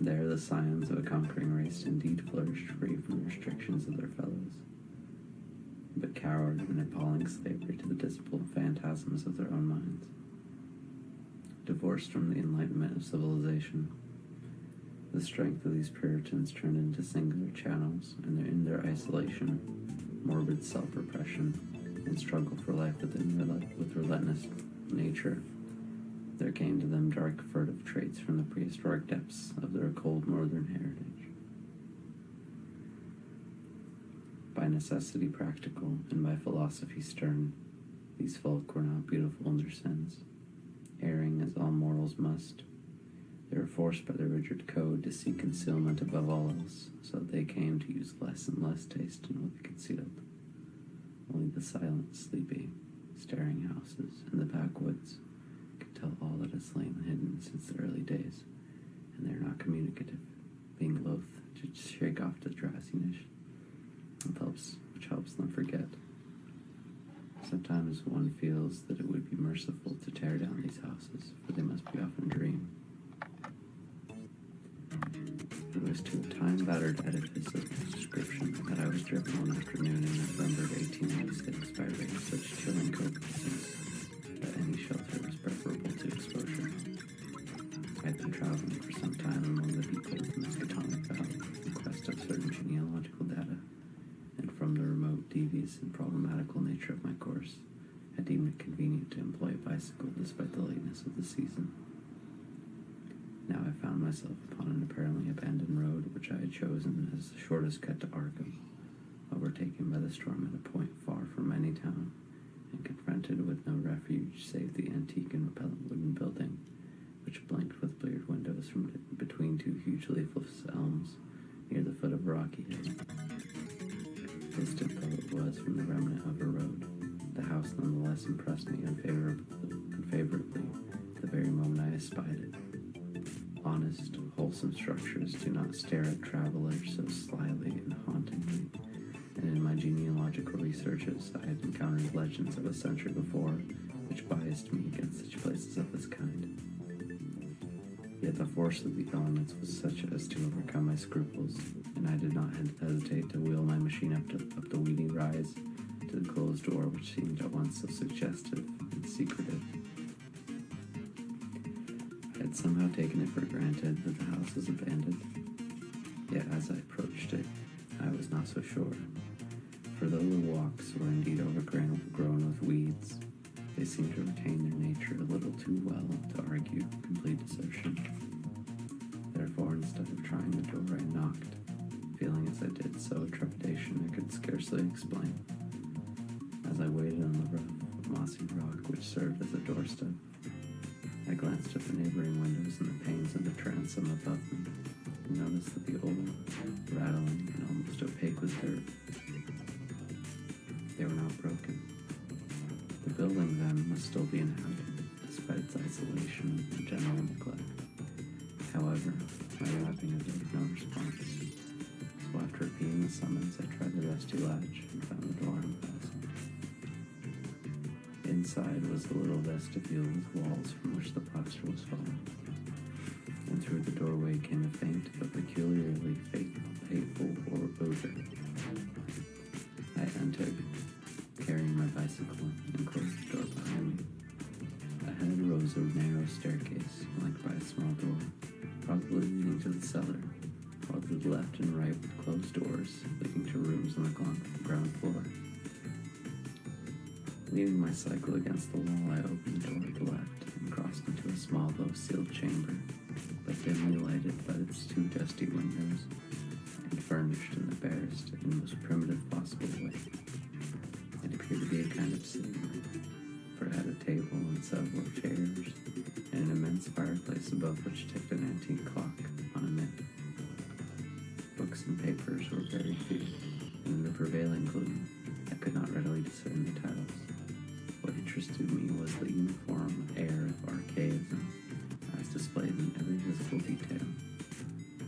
There the scions of a conquering race indeed flourished free from the restrictions of their fellows, but cowered in appalling slavery to the dismal phantasms of their own minds. Divorced from the enlightenment of civilization, the strength of these Puritans turned into singular channels, and in their isolation, morbid self-repression, and struggle for life with relentless nature, there came to them dark, furtive traits from the prehistoric depths of their cold northern heritage. By necessity practical, and by philosophy stern, these folk were not beautiful in their sins. Erring as all mortals must, they were forced by the rigid code to seek concealment above all else, so that they came to use less and less taste in what they concealed. Only the silent, sleepy, staring houses in the backwoods could tell all that has lain hidden since the early days, and they are not communicative, being loath to shake off the drowsiness which helps them forget. Sometimes one feels that it would be merciful to tear down these houses, for they must be often dreamed. It was to a time-battered edifice of this description that I was driven one afternoon in November 1896 by rays such chilling copiousness that any shelter was preferable to exposure. I had been traveling for some time among the people of the Miskatonic Valley in quest of certain genealogical data, and from the remote, devious, and problematical nature of my course, I deemed it convenient to employ a bicycle despite the lateness of the season. Now I found myself upon an apparently abandoned road which I had chosen as the shortest cut to Arkham, overtaken by the storm at a point far from any town, and confronted with no refuge save the antique and repellent wooden building, which blinked with bleared windows from between two huge leafless elms near the foot of a rocky hill. Distant though it was from the remnant of a road, the house nonetheless impressed me unfavorably the very moment I espied it. Honest, wholesome structures do not stare at travelers so slyly and hauntingly, and in my genealogical researches I had encountered legends of a century before which biased me against such places of this kind. Yet the force of the elements was such as to overcome my scruples, and I did not hesitate to wheel my machine up the weedy rise to the closed door which seemed at once so suggestive and secretive. I had somehow taken it for granted that the house was abandoned, yet as I approached it, I was not so sure, for though the walks were indeed overgrown with weeds, they seemed to retain their nature a little too well to argue complete desertion. Therefore, instead of trying the door, I knocked, feeling as I did so a trepidation I could scarcely explain. As I waited on the rough, mossy rock which served as a doorstep, I glanced at the neighboring windows and the panes of the transom above me, and noticed that the old, rattling, and almost opaque with dirt. They were not broken. The building, then, must still be inhabited, despite its isolation and general neglect. However, my rapping evaded no response, so after repeating the summons, I tried the rusty latch and found the door unfastened. Inside was a little vestibule with walls from which the plaster was falling. And through the doorway came a faint but peculiarly hateful odor. I entered, carrying my bicycle, and closed the door behind me. Ahead rose a narrow staircase, flanked by a small door, probably leading to the cellar, while to the left and right were closed doors, leading to rooms on the ground floor. Leaning my cycle against the wall, I opened the door to the left and crossed into a small, low-ceiled chamber, but dimly lighted by its two dusty windows, and furnished in the barest and most primitive possible way. It appeared to be a kind of sitting room, for it had a table and several chairs, and an immense fireplace above which ticked an antique clock on a mint. Books and papers were very few, and in the prevailing gloom, I could not readily discern the titles. What interested me was the uniform air of archaism as displayed in every visible detail.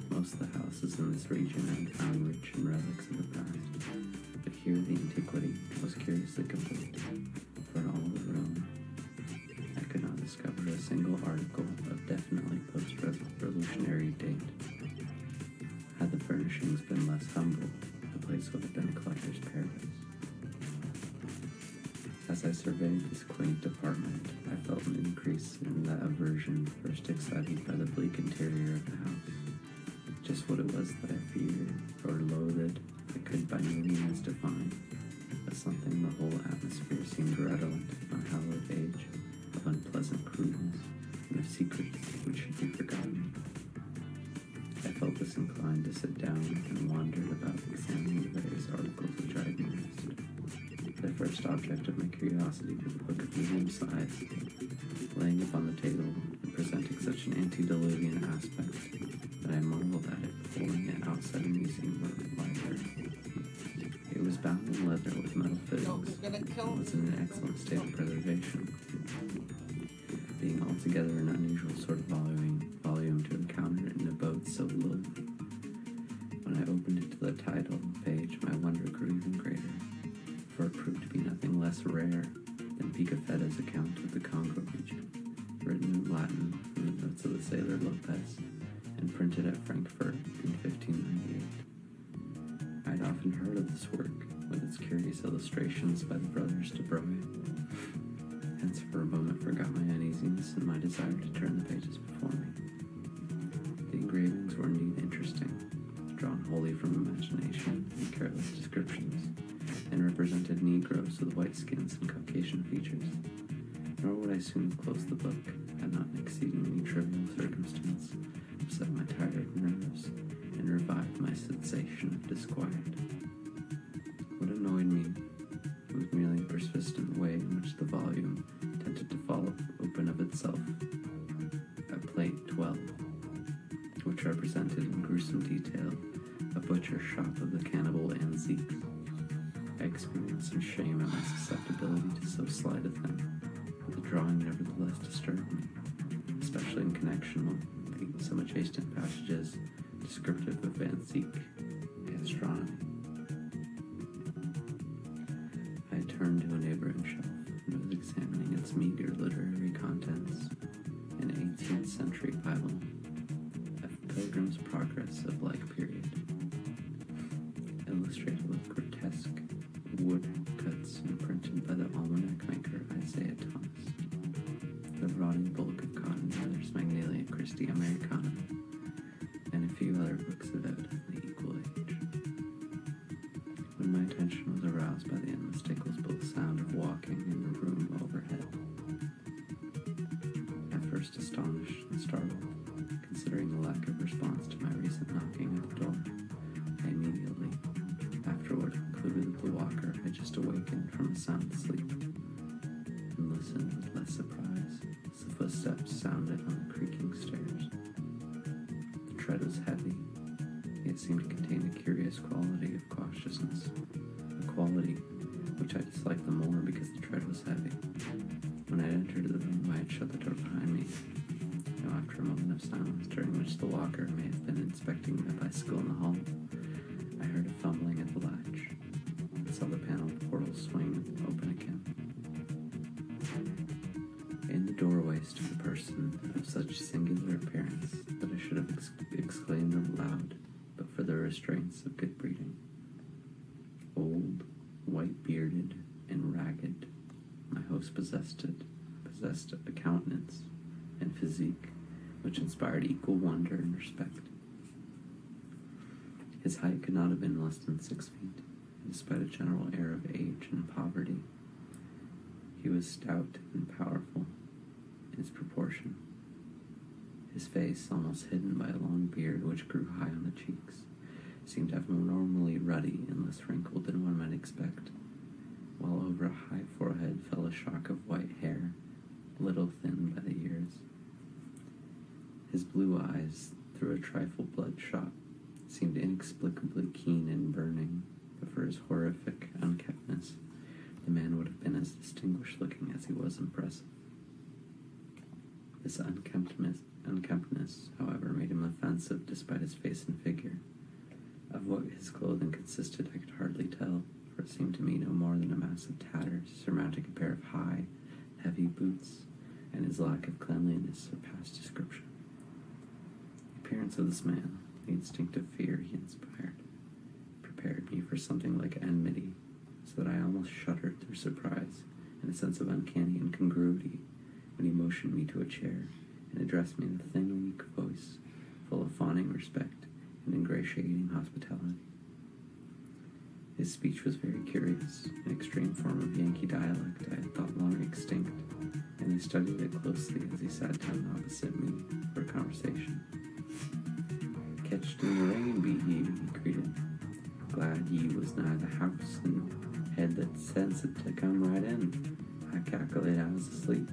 Most of the houses in this region had found rich in relics of the past, but here the antiquity was curiously complete, for in all the room I could not discover a single article of definitely post-revolutionary date. Had the furnishings been less humble, the place would have been a collector's paradise. As I surveyed this quaint apartment, I felt an increase in that aversion first excited by the bleak interior of the house. Just what it was that I feared or loathed, I could by no means define, but something the whole atmosphere seemed redolent of a hallowed age, of unpleasant crudeness, and of secrets which should be forgotten. I felt disinclined to sit down and wandered about examining the various articles which I had noticed. The first object of my curiosity was a book of medium size, laying upon the table and presenting such an antediluvian aspect that I marveled at it holding it outside a museum or library. It was bound in leather with metal fittings and was in an excellent state of preservation, being altogether an unusual sort of volume to encounter in an abode so low. When I opened it to the title page, my wonder grew even greater, for it proved to be nothing less rare than Picafetta's account of the Congo region, written in Latin from the notes of the sailor Lopez, and printed at Frankfurt in 1598. I had often heard of this work, with its curious illustrations by the brothers de Broye, hence for a moment forgot my uneasiness and my desire to turn the pages before me. The engravings were indeed interesting, drawn wholly from imagination and careless descriptions, and represented Negroes with white skins and Caucasian features. Nor would I soon have closed the book had not an exceedingly trivial circumstance upset my tired nerves and revived my sensation of disquiet. What annoyed me was merely the persistent way in which the volume tended to fall open of itself at plate 12, which represented in gruesome detail a butcher's shop of the cannibal Anziques. I experienced some shame at my susceptibility to so slight a thing, but the drawing nevertheless disturbed me, especially in connection with some adjacent passages descriptive of antique gastronomy. I turned to a neighboring shelf and was examining its meager literary contents, an 18th century Bible, a Pilgrim's Progress of like period, illustrated with grotesque wood cuts and printed by the almanac maker Isaiah Thomas. The rotting bulk of cotton leather's Magnalia Christi Americana, and a few other books of evidently equal age. When my attention was aroused by the unmistakable sound of walking in the room overhead, at first astonished and startled, considering the lack of response to my recent knocking at the door, I immediately afterward concluded that the walker had just awakened from a sound sleep, and listened with less surprise as the footsteps sounded on the creaking stairs. The tread was heavy, yet seemed to contain a curious quality of cautiousness, a quality which I disliked the more because the tread was heavy. When I entered the room, I had shut the door behind me. Now, after a moment of silence, during which the walker may have been inspecting my bicycle in the hall, I heard a fumbling at the latch and saw the paneled portal swing open again. voice to a person of such singular appearance that I should have exclaimed aloud, but for the restraints of good breeding. Old, white-bearded, and ragged, my host possessed a countenance and physique which inspired equal wonder and respect. His height could not have been less than 6 feet, and despite a general air of age and poverty, he was stout and powerful in his proportion. His face, almost hidden by a long beard which grew high on the cheeks, seemed to have more normally ruddy and less wrinkled than one might expect, while over a high forehead fell a shock of white hair, a little thinned by the years. His blue eyes, through a trifle bloodshot, seemed inexplicably keen and burning, but for his horrific unkemptness, the man would have been as distinguished-looking as he was impressive. This unkemptness, however, made him offensive despite his face and figure. Of what his clothing consisted I could hardly tell, for it seemed to me no more than a mass of tatters surmounting a pair of high, heavy boots, and his lack of cleanliness surpassed description. The appearance of this man, the instinctive fear he inspired, prepared me for something like enmity, so that I almost shuddered through surprise and a sense of uncanny incongruity when he motioned me to a chair and addressed me in a thin, weak voice, full of fawning respect and ingratiating hospitality. His speech was very curious, an extreme form of Yankee dialect I had thought long extinct, and I studied it closely as he sat down opposite me for a conversation. "Catched in the rain, be ye," he greeted. "Glad ye was nigh the house, and had that sense to come right in. I calculate I was asleep,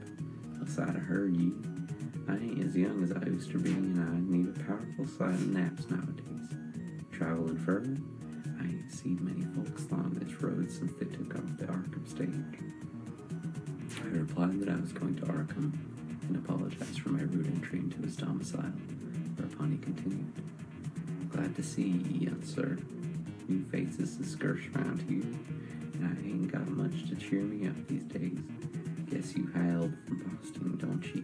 else I'd have heard ye. I ain't as young as I used to be, and I need a powerful sight of naps nowadays. Traveling further? I ain't seen many folks along this road since they took off the Arkham stage." I replied that I was going to Arkham, and apologized for my rude entry into his domicile, whereupon he continued, "Glad to see ye, young sir. New faces is scarce round here, and I ain't got much to cheer me up these days. Guess you hailed from Boston, don't ye?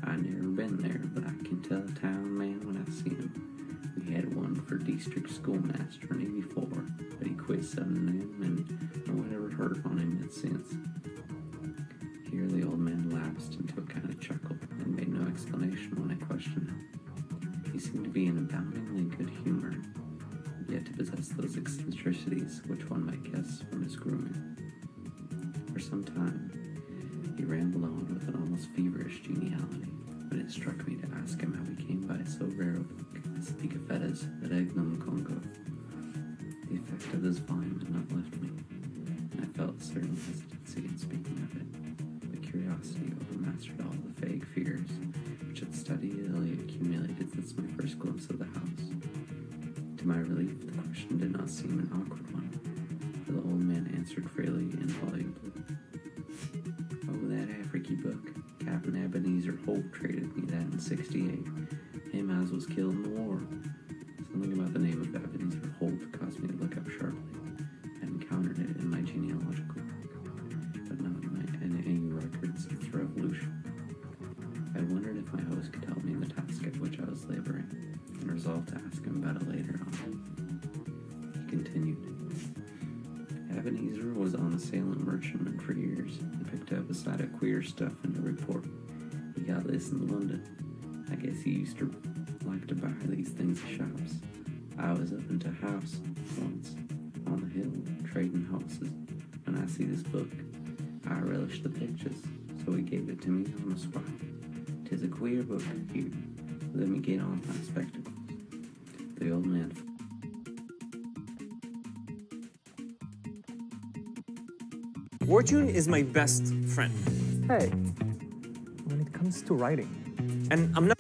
I never been there, but I can tell a town man when I see him. We had one for district schoolmaster in '84, but he quit sudden then, and no one ever heard on him since." Here the old man lapsed into a kind of chuckle and made no explanation when I questioned him. He seemed to be in aboundingly good humor, yet to possess those eccentricities which one might guess from his grooming. For some time, he rambled on with an almost feverish geniality, but it struck me to ask him how he came by so rare a book as Picafetta's Regnum Congo. The effect of this volume had not left me, and I felt a certain hesitancy in speaking of it, but curiosity overmastered all the vague fears which had steadily accumulated since my first glimpse of the house. To my relief, the question did not seem an awkward one, for the old man answered freely and volubly. "Oh, that African book. Captain Ebenezer Holt traded me that in '68. Him as was killed in the war." Something about the name of Ebenezer Holt caused me to look up sharply. I encountered it in my genealogical book, but not in any records of its revolution. I wondered if my host could help me in the task at which I was laboring, and resolved to ask him about it later on. He continued, "Ebenezer was on the Salem merchantman for years, and picked up a sight of queer stuff in the report. He got this in London. I guess he used to like to buy these things at shops. I was up into a house once, on the hill, trading horses, and I see this book. I relished the pictures, so he gave it to me on the spot. 'Tis a queer book, here. Let me get on my spectacles." The old man. Fortune is my best friend. Hey, when it comes to writing, And I'm not.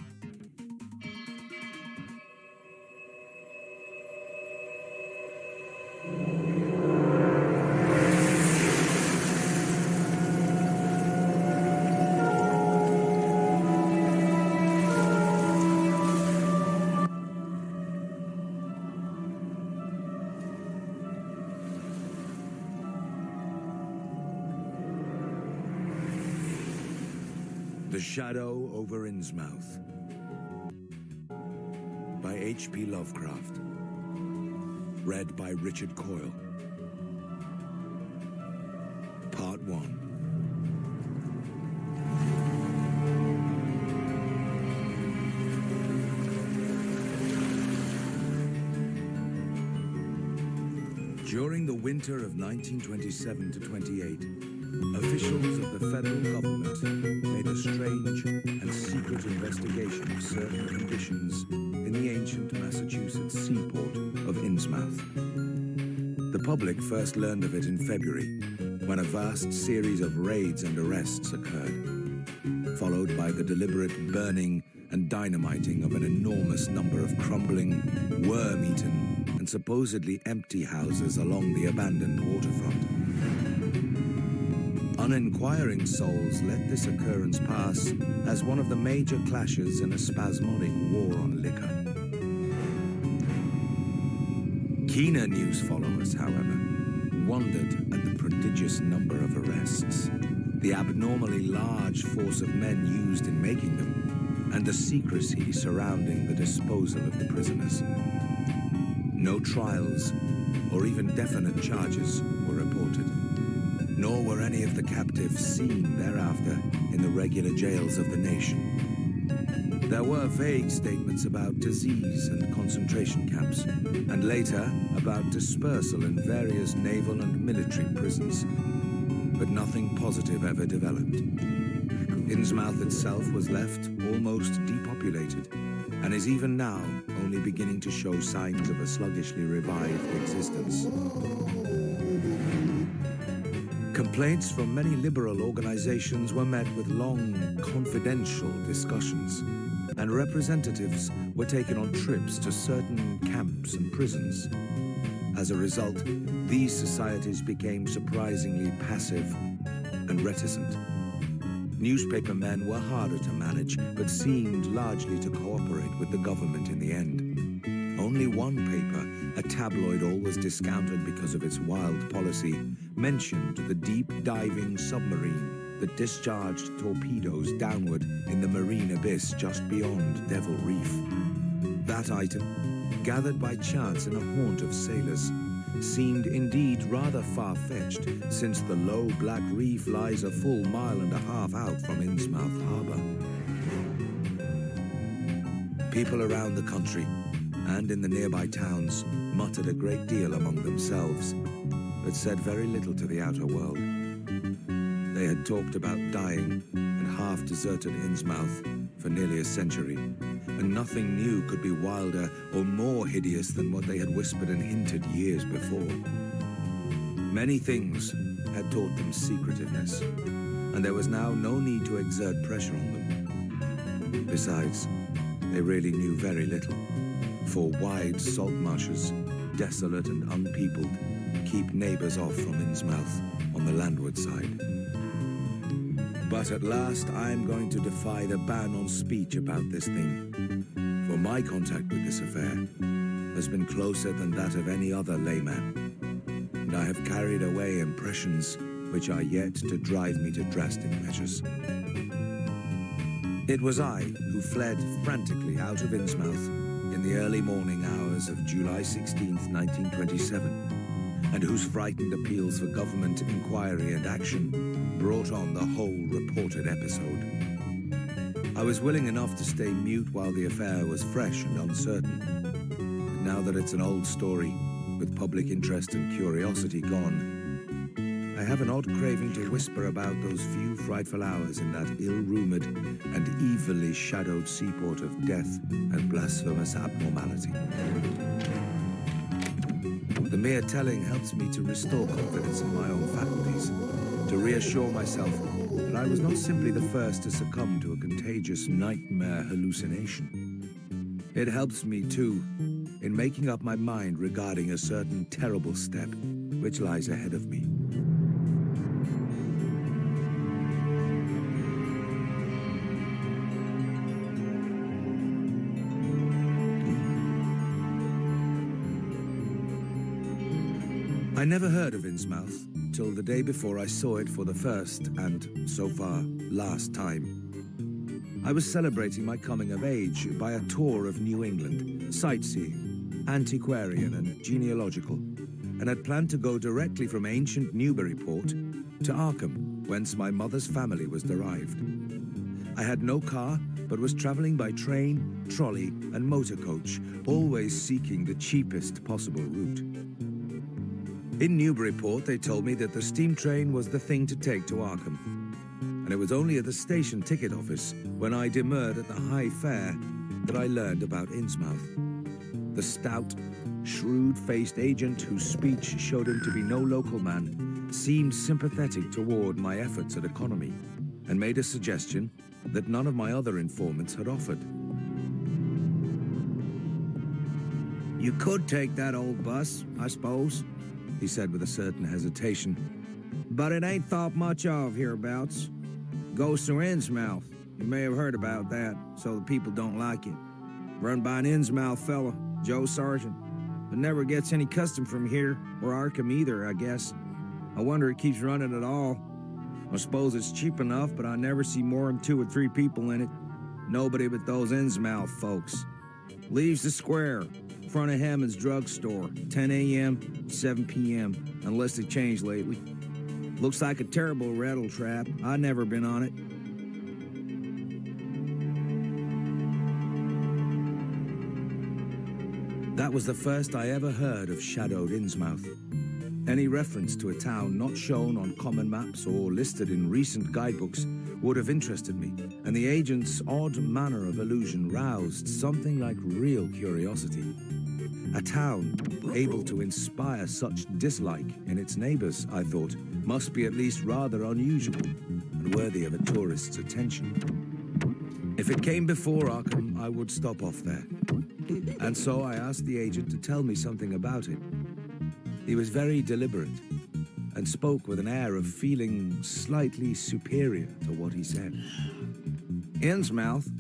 The Shadow over Innsmouth by H.P. Lovecraft. Read by Richard Coyle. Part 1. During the winter of 1927 to 28, officials of the federal government made a strange and secret investigation of certain conditions in the ancient Massachusetts seaport of Innsmouth. The public first learned of it in February, when a vast series of raids and arrests occurred, followed by the deliberate burning and dynamiting of an enormous number of crumbling, worm-eaten, and supposedly empty houses along the abandoned waterfront. Uninquiring souls let this occurrence pass as one of the major clashes in a spasmodic war on liquor. Keener news followers, however, wondered at the prodigious number of arrests, the abnormally large force of men used in making them, and the secrecy surrounding the disposal of the prisoners. No trials or even definite charges were reported, nor were any of the captives seen thereafter in the regular jails of the nation. There were vague statements about disease and concentration camps, and later about dispersal in various naval and military prisons, but nothing positive ever developed. Innsmouth itself was left almost depopulated, and is even now only beginning to show signs of a sluggishly revived existence. Complaints from many liberal organizations were met with long, confidential discussions, and representatives were taken on trips to certain camps and prisons. As a result, these societies became surprisingly passive and reticent. Newspaper men were harder to manage, but seemed largely to cooperate with the government in the end. Only one paper, a tabloid always discounted because of its wild policy, mentioned the deep-diving submarine that discharged torpedoes downward in the marine abyss just beyond Devil Reef. That item, gathered by chance in a haunt of sailors, seemed indeed rather far-fetched, since the low Black Reef lies a full mile and a half out from Innsmouth Harbor. People around the country and in the nearby towns muttered a great deal among themselves, but said very little to the outer world. They had talked about dying and half-deserted Innsmouth for nearly a century, and nothing new could be wilder or more hideous than what they had whispered and hinted years before. Many things had taught them secretiveness, and there was now no need to exert pressure on them. Besides, they really knew very little, for wide salt marshes, desolate and unpeopled, keep neighbors off from Innsmouth on the landward side. But at last I'm going to defy the ban on speech about this thing, for my contact with this affair has been closer than that of any other layman, and I have carried away impressions which are yet to drive me to drastic measures. It was I who fled frantically out of Innsmouth in the early morning hours of July 16th, 1927, and whose frightened appeals for government inquiry and action brought on the whole reported episode. I was willing enough to stay mute while the affair was fresh and uncertain, but now that it's an old story, with public interest and curiosity gone, I have an odd craving to whisper about those few frightful hours in that ill-rumored and evilly shadowed seaport of death and blasphemous abnormality. The mere telling helps me to restore confidence in my own faculties, to reassure myself that I was not simply the first to succumb to a contagious nightmare hallucination. It helps me, too, in making up my mind regarding a certain terrible step which lies ahead of me. I never heard of Innsmouth till the day before I saw it for the first and, so far, last time. I was celebrating my coming of age by a tour of New England, sightseeing, antiquarian and genealogical, and had planned to go directly from ancient Newburyport to Arkham, whence my mother's family was derived. I had no car, but was traveling by train, trolley, and motor coach, always seeking the cheapest possible route. In Newburyport, they told me that the steam train was the thing to take to Arkham, and it was only at the station ticket office, when I demurred at the high fare, that I learned about Innsmouth. The stout, shrewd-faced agent whose speech showed him to be no local man seemed sympathetic toward my efforts at economy, and made a suggestion that none of my other informants had offered. You could take that old bus, I suppose, he said with a certain hesitation. But it ain't thought much of hereabouts. Goes through Innsmouth. You may have heard about that, so the people don't like it. Run by an Innsmouth fella, Joe Sargent. But never gets any custom from here, or Arkham either, I guess. I wonder it keeps running at all. I suppose it's cheap enough, but I never see more than 2 or 3 people in it. Nobody but those Innsmouth folks. Leaves the square, in front of Hammond's drugstore, 10 a.m., 7 p.m., unless they changed lately. Looks like a terrible rattle trap. I've never been on it. That was the first I ever heard of shadowed Innsmouth. Any reference to a town not shown on common maps or listed in recent guidebooks would have interested me, and the agent's odd manner of allusion roused something like real curiosity. A town able to inspire such dislike in its neighbors, I thought, must be at least rather unusual and worthy of a tourist's attention. If it came before Arkham, I would stop off there. And so I asked the agent to tell me something about it. He was very deliberate and spoke with an air of feeling slightly superior to what he said. Innsmouth?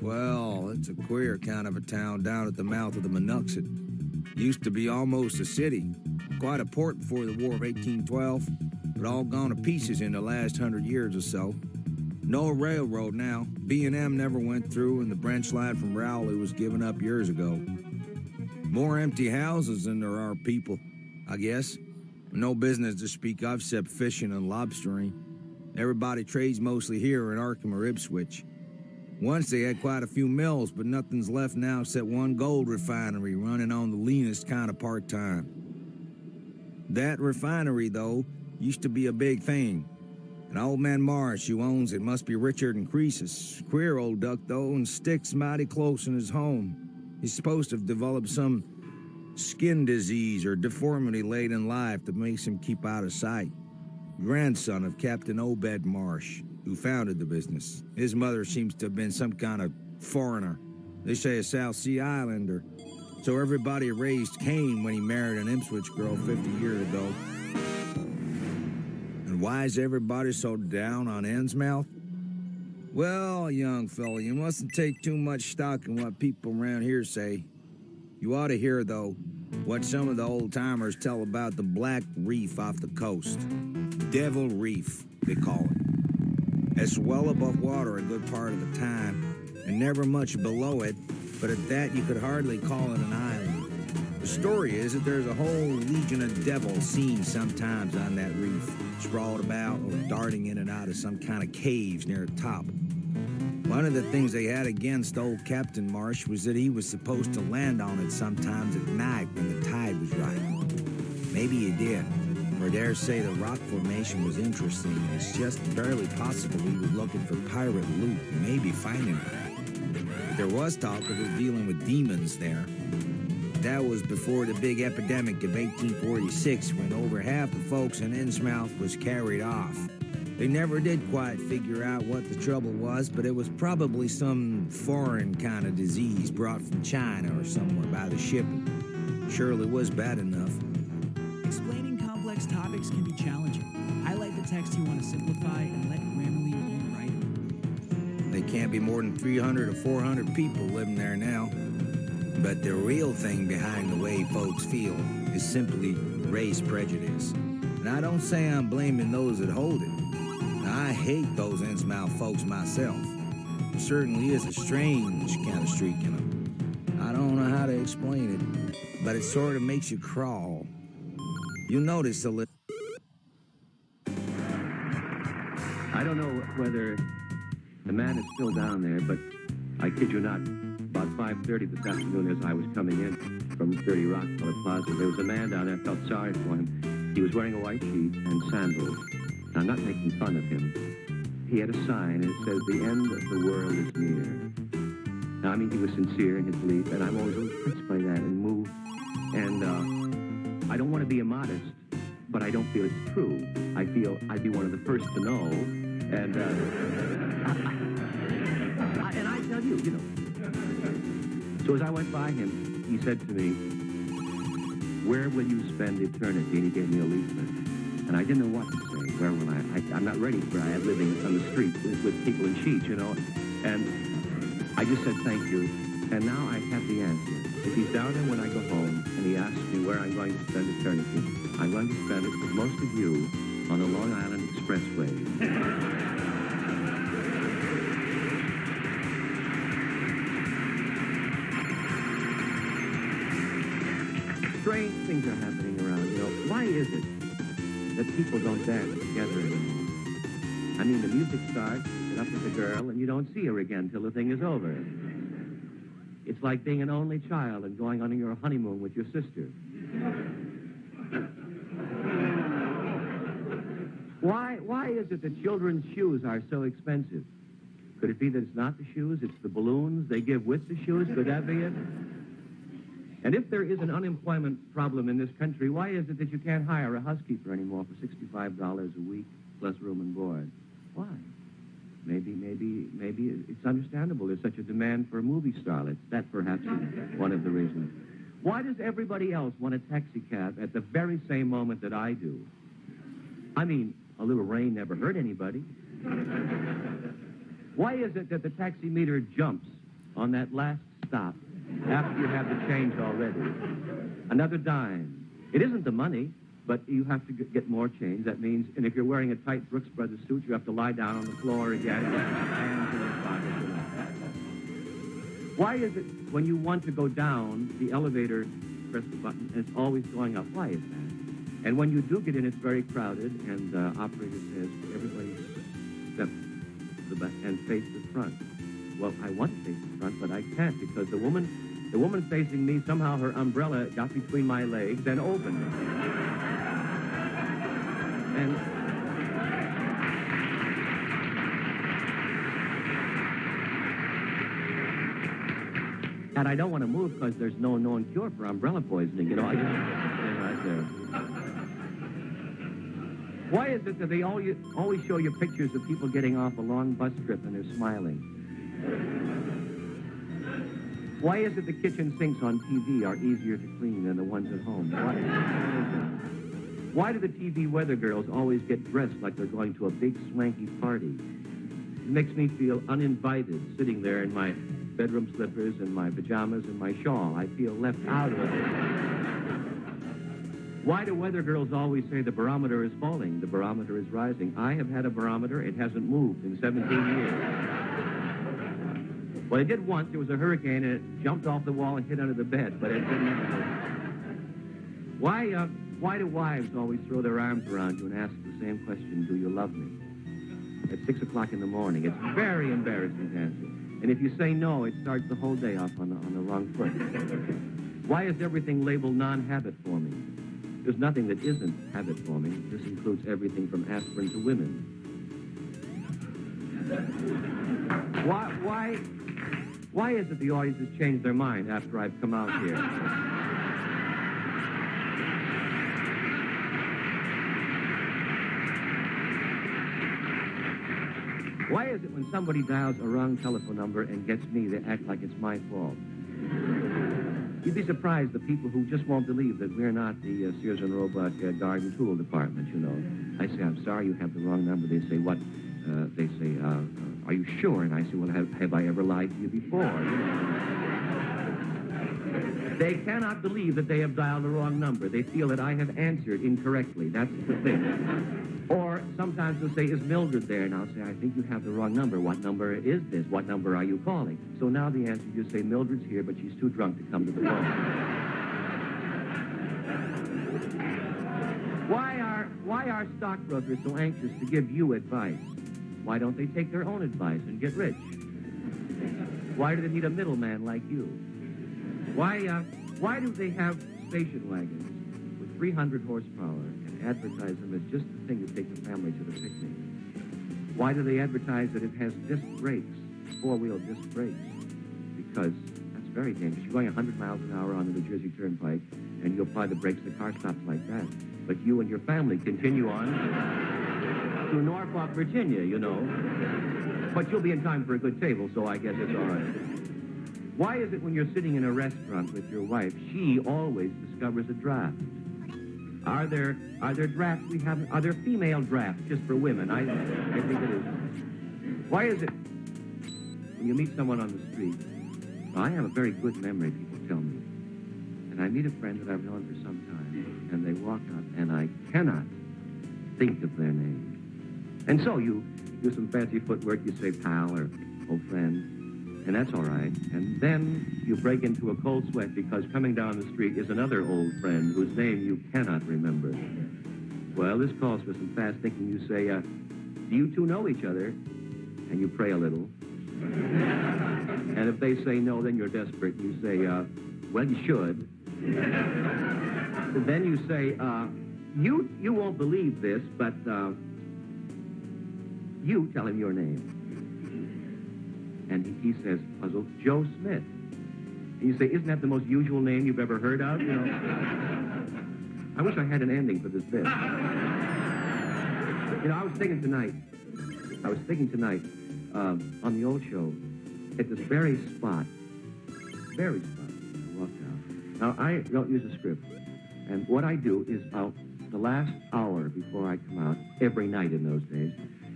Well, it's a queer kind of a town down at the mouth of the Monuxet. Used to be almost a city. Quite a port before the War of 1812, but all gone to pieces in the last 100 years or so. No railroad now. B&M never went through, and the branch line from Rowley was given up years ago. More empty houses than there are people, I guess. No business to speak of except fishing and lobstering. Everybody trades mostly here in Arkham or Ipswich. Once they had quite a few mills, but nothing's left now except one gold refinery running on the leanest kind of part-time. That refinery, though, used to be a big thing. And old man Marsh, who owns it, must be Richard and Croesus. Queer old duck, though, and sticks mighty close in his home. He's supposed to have developed some skin disease or deformity late in life that makes him keep out of sight. Grandson of Captain Obed Marsh, who founded the business. His mother seems to have been some kind of foreigner. They say a South Sea Islander. So everybody raised Cain when he married an Ipswich girl 50 years ago. And why is everybody so down on Innsmouth? Well, young fella, you mustn't take too much stock in what people around here say. You ought to hear, though, what some of the old-timers tell about the Black Reef off the coast. Devil Reef, they call it. It's well above water a good part of the time, and never much below it, but at that you could hardly call it an island. The story is that there's a whole legion of devils seen sometimes on that reef, sprawled about or darting in and out of some kind of caves near the top. One of the things they had against old Captain Marsh was that he was supposed to land on it sometimes at night when the tide was right. Maybe he did, for I dare say the rock formation was interesting, and it's just barely possible he was looking for pirate loot and maybe finding it. But there was talk of his dealing with demons there. That was before the big epidemic of 1846, when over half the folks in Innsmouth was carried off. They never did quite figure out what the trouble was, but it was probably some foreign kind of disease brought from China or somewhere by the shipping. Surely was bad enough. Explaining complex topics can be challenging. Highlight the text you want to simplify and let Grammarly rewrite it. They can't be more than 300 or 400 people living there now. But the real thing behind the way folks feel is simply race prejudice. And I don't say I'm blaming those that hold it. I hate those Innsmouth folks myself. certainly is a strange kind of streak in him. I don't know how to explain it, but it sort of makes you crawl. You notice a little. I don't know whether the man is still down there, but I kid you not, about 5:30 this afternoon as I was coming in from 30 Rockefeller Plaza, there was a man down there. I felt sorry for him. He was wearing a white sheet and sandals. Now, I'm not making fun of him. He had a sign, and it says, "The end of the world is near." Now, I mean, he was sincere in his belief, and I'm always a little touched by that and moved. And I don't want to be immodest, but I don't feel it's true. I feel I'd be one of the first to know, and I tell you, you know. So as I went by him, he said to me, "Where will you spend eternity?" And he gave me a leaflet. And I didn't know what to say. Where will I'm not ready for living on the street with people in sheets, you know. And I just said thank you. And now I have the answer. If he's down there when I go home and he asks me where I'm going to spend eternity, I'm going to spend it with most of you on the Long Island Expressway. Strange things are happening around, you know. Why is it that people don't dance together anymore? I mean, the music starts, you get up with a girl, and you don't see her again till the thing is over. It's like being an only child and going on your honeymoon with your sister. Why is it that children's shoes are so expensive? Could it be that it's not the shoes, it's the balloons they give with the shoes? Could that be it? And if there is an unemployment problem in this country, why is it that you can't hire a housekeeper anymore for $65 a week, plus room and board? Why? Maybe it's understandable. There's such a demand for movie starlets. That perhaps is one of the reasons. Why does everybody else want a taxi cab at the very same moment that I do? I mean, a little rain never hurt anybody. Why is it that the taxi meter jumps on that last stop after you have the change already? Another dime. It isn't the money, but you have to get more change. That means, and if you're wearing a tight Brooks Brothers suit, you have to lie down on the floor again. Hands in your pockets. Why is it when you want to go down, the elevator, press the button, and it's always going up? Why is that? And when you do get in, it's very crowded, and the operator says, everybody step to the back and face the front. Well, I want to face the front, but I can't because the woman facing me, somehow her umbrella got between my legs and opened. And I don't want to move because there's no known cure for umbrella poisoning, you know. I just stay right there. Why is it that they always show you pictures of people getting off a long bus trip and they're smiling? Why is it the kitchen sinks on TV are easier to clean than the ones at home? Why do the TV weather girls always get dressed like they're going to a big swanky party? It makes me feel uninvited, sitting there in my bedroom slippers and my pajamas and my shawl. I feel left out of it. Why do weather girls always say the barometer is falling, the barometer is rising? I have had a barometer, it hasn't moved in 17 years. Well, it did once. There was a hurricane, and it jumped off the wall and hit under the bed, but it didn't move. Why do wives always throw their arms around you and ask the same question, do you love me? At 6 o'clock in the morning. It's very embarrassing to answer. And if you say no, it starts the whole day off on the wrong foot. Why is everything labeled non-habit forming? There's nothing that isn't habit forming. This includes everything from aspirin to women. Why is it the audiences change their mind after I've come out here? Why is it when somebody dials a wrong telephone number and gets me, they act like it's my fault? You'd be surprised the people who just won't believe that we're not the Sears and Roebuck garden tool department, you know. I say, I'm sorry, you have the wrong number. They say, what? They say, are you sure? And I say, well, have I ever lied to you before? You know? They cannot believe that they have dialed the wrong number. They feel that I have answered incorrectly. That's the thing. Or sometimes they'll say, is Mildred there? And I'll say, I think you have the wrong number. What number is this? What number are you calling? So now the answer, you say, Mildred's here, but she's too drunk to come to the phone. Why are stockbrokers so anxious to give you advice? Why don't they take their own advice and get rich? Why do they need a middleman like you? Why do they have station wagons with 300 horsepower and advertise them as just the thing to take the family to the picnic? Why do they advertise that it has disc brakes, four-wheel disc brakes? Because that's very dangerous. You're going 100 miles an hour on the New Jersey Turnpike, and you apply the brakes, the car stops like that. But you and your family continue on to Norfolk, Virginia, you know. But you'll be in time for a good table, so I guess it's all right. Why is it when you're sitting in a restaurant with your wife, she always discovers a draft? Are there drafts we haven't? Are there female drafts just for women? I think it is. Why is it when you meet someone on the street? Well, I have a very good memory, people tell me. And I meet a friend that I've known for some time, and they walk up, and I cannot think of their name. And so you do some fancy footwork, you say pal or old friend, and that's all right. And then you break into a cold sweat because coming down the street is another old friend whose name you cannot remember. Well, this calls for some fast thinking. You say, do you two know each other? And you pray a little. And if they say no, then you're desperate. You say, well, you should. Then you say, you won't believe this, but you tell him your name. And he says, puzzled, Joe Smith. And you say, isn't that the most usual name you've ever heard of? You know, I wish I had an ending for this bit. You know, I was thinking tonight on the old show, at this very spot, I walked out. Now, I don't use a script. And what I do is the last hour before I come out, every night in those days,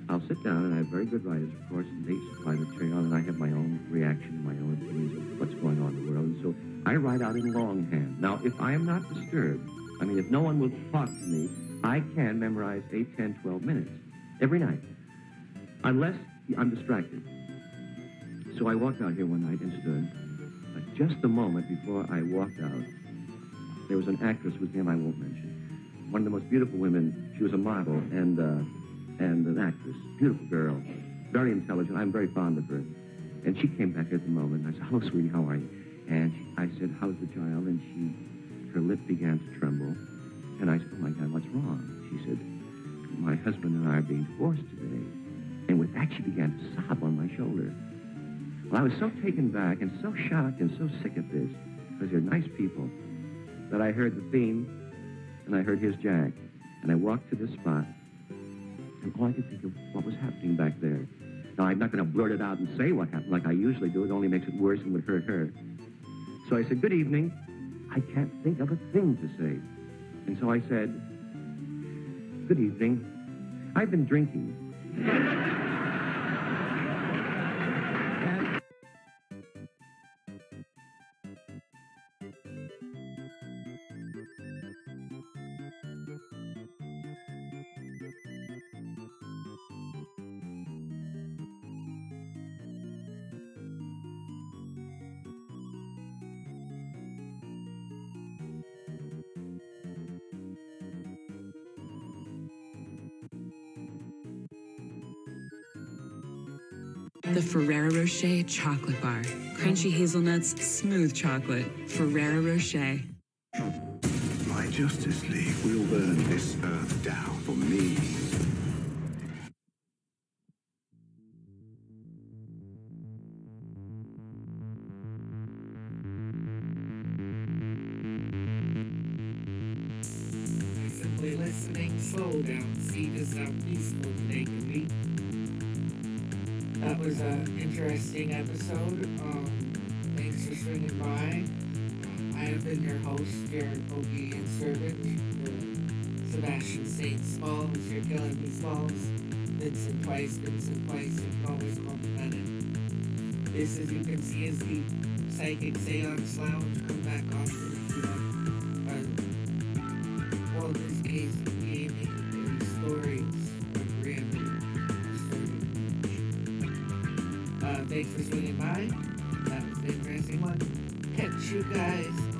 I'll sit down, and I have very good writers, of course, and they supply material, and I have my own reaction, my own opinions of what's going on in the world. And so I write out in longhand. Now, if I am not disturbed, I mean, if no one will talk to me, I can memorize 8, 10, 12 minutes every night, unless I'm distracted. So I walked out here one night and stood. But just the moment before I walked out, there was an actress whose name I won't mention. One of the most beautiful women. She was a model and an actress. Beautiful girl. Very intelligent. I'm very fond of her. And she came back at the moment. And I said, hello, sweetie, how are you? And I said, how's the child? And her lip began to tremble. And I said, oh, my God, what's wrong? She said, my husband and I are being divorced today. And with that, she began to sob on my shoulder. Well, I was so taken back and so shocked and so sick at this, because they're nice people, that I heard the theme, and I heard his jack. And I walked to this spot, and all I could think of what was happening back there. Now, I'm not going to blurt it out and say what happened like I usually do. It only makes it worse and would hurt her. So I said, good evening. I can't think of a thing to say. And so I said, good evening. I've been drinking. The Ferrero Rocher chocolate bar. Crunchy hazelnuts, smooth chocolate. Ferrero Rocher. My Justice League will burn this earth down for me. Simply listening, slow down, see just how peaceful they can be. That was an interesting episode. Thanks for swinging by. I have been your host, your obedient servant, Sebastian St. Small, Mr. Killing Me Smalls, Vincent Weiss, you can always call me Bennett. This, as you can see, is the Psychic Seance Lounge. Come back often if you want. Well, in this case, gaming and stories of random stories. Thanks for swinging by. That was an interesting one. Catch you guys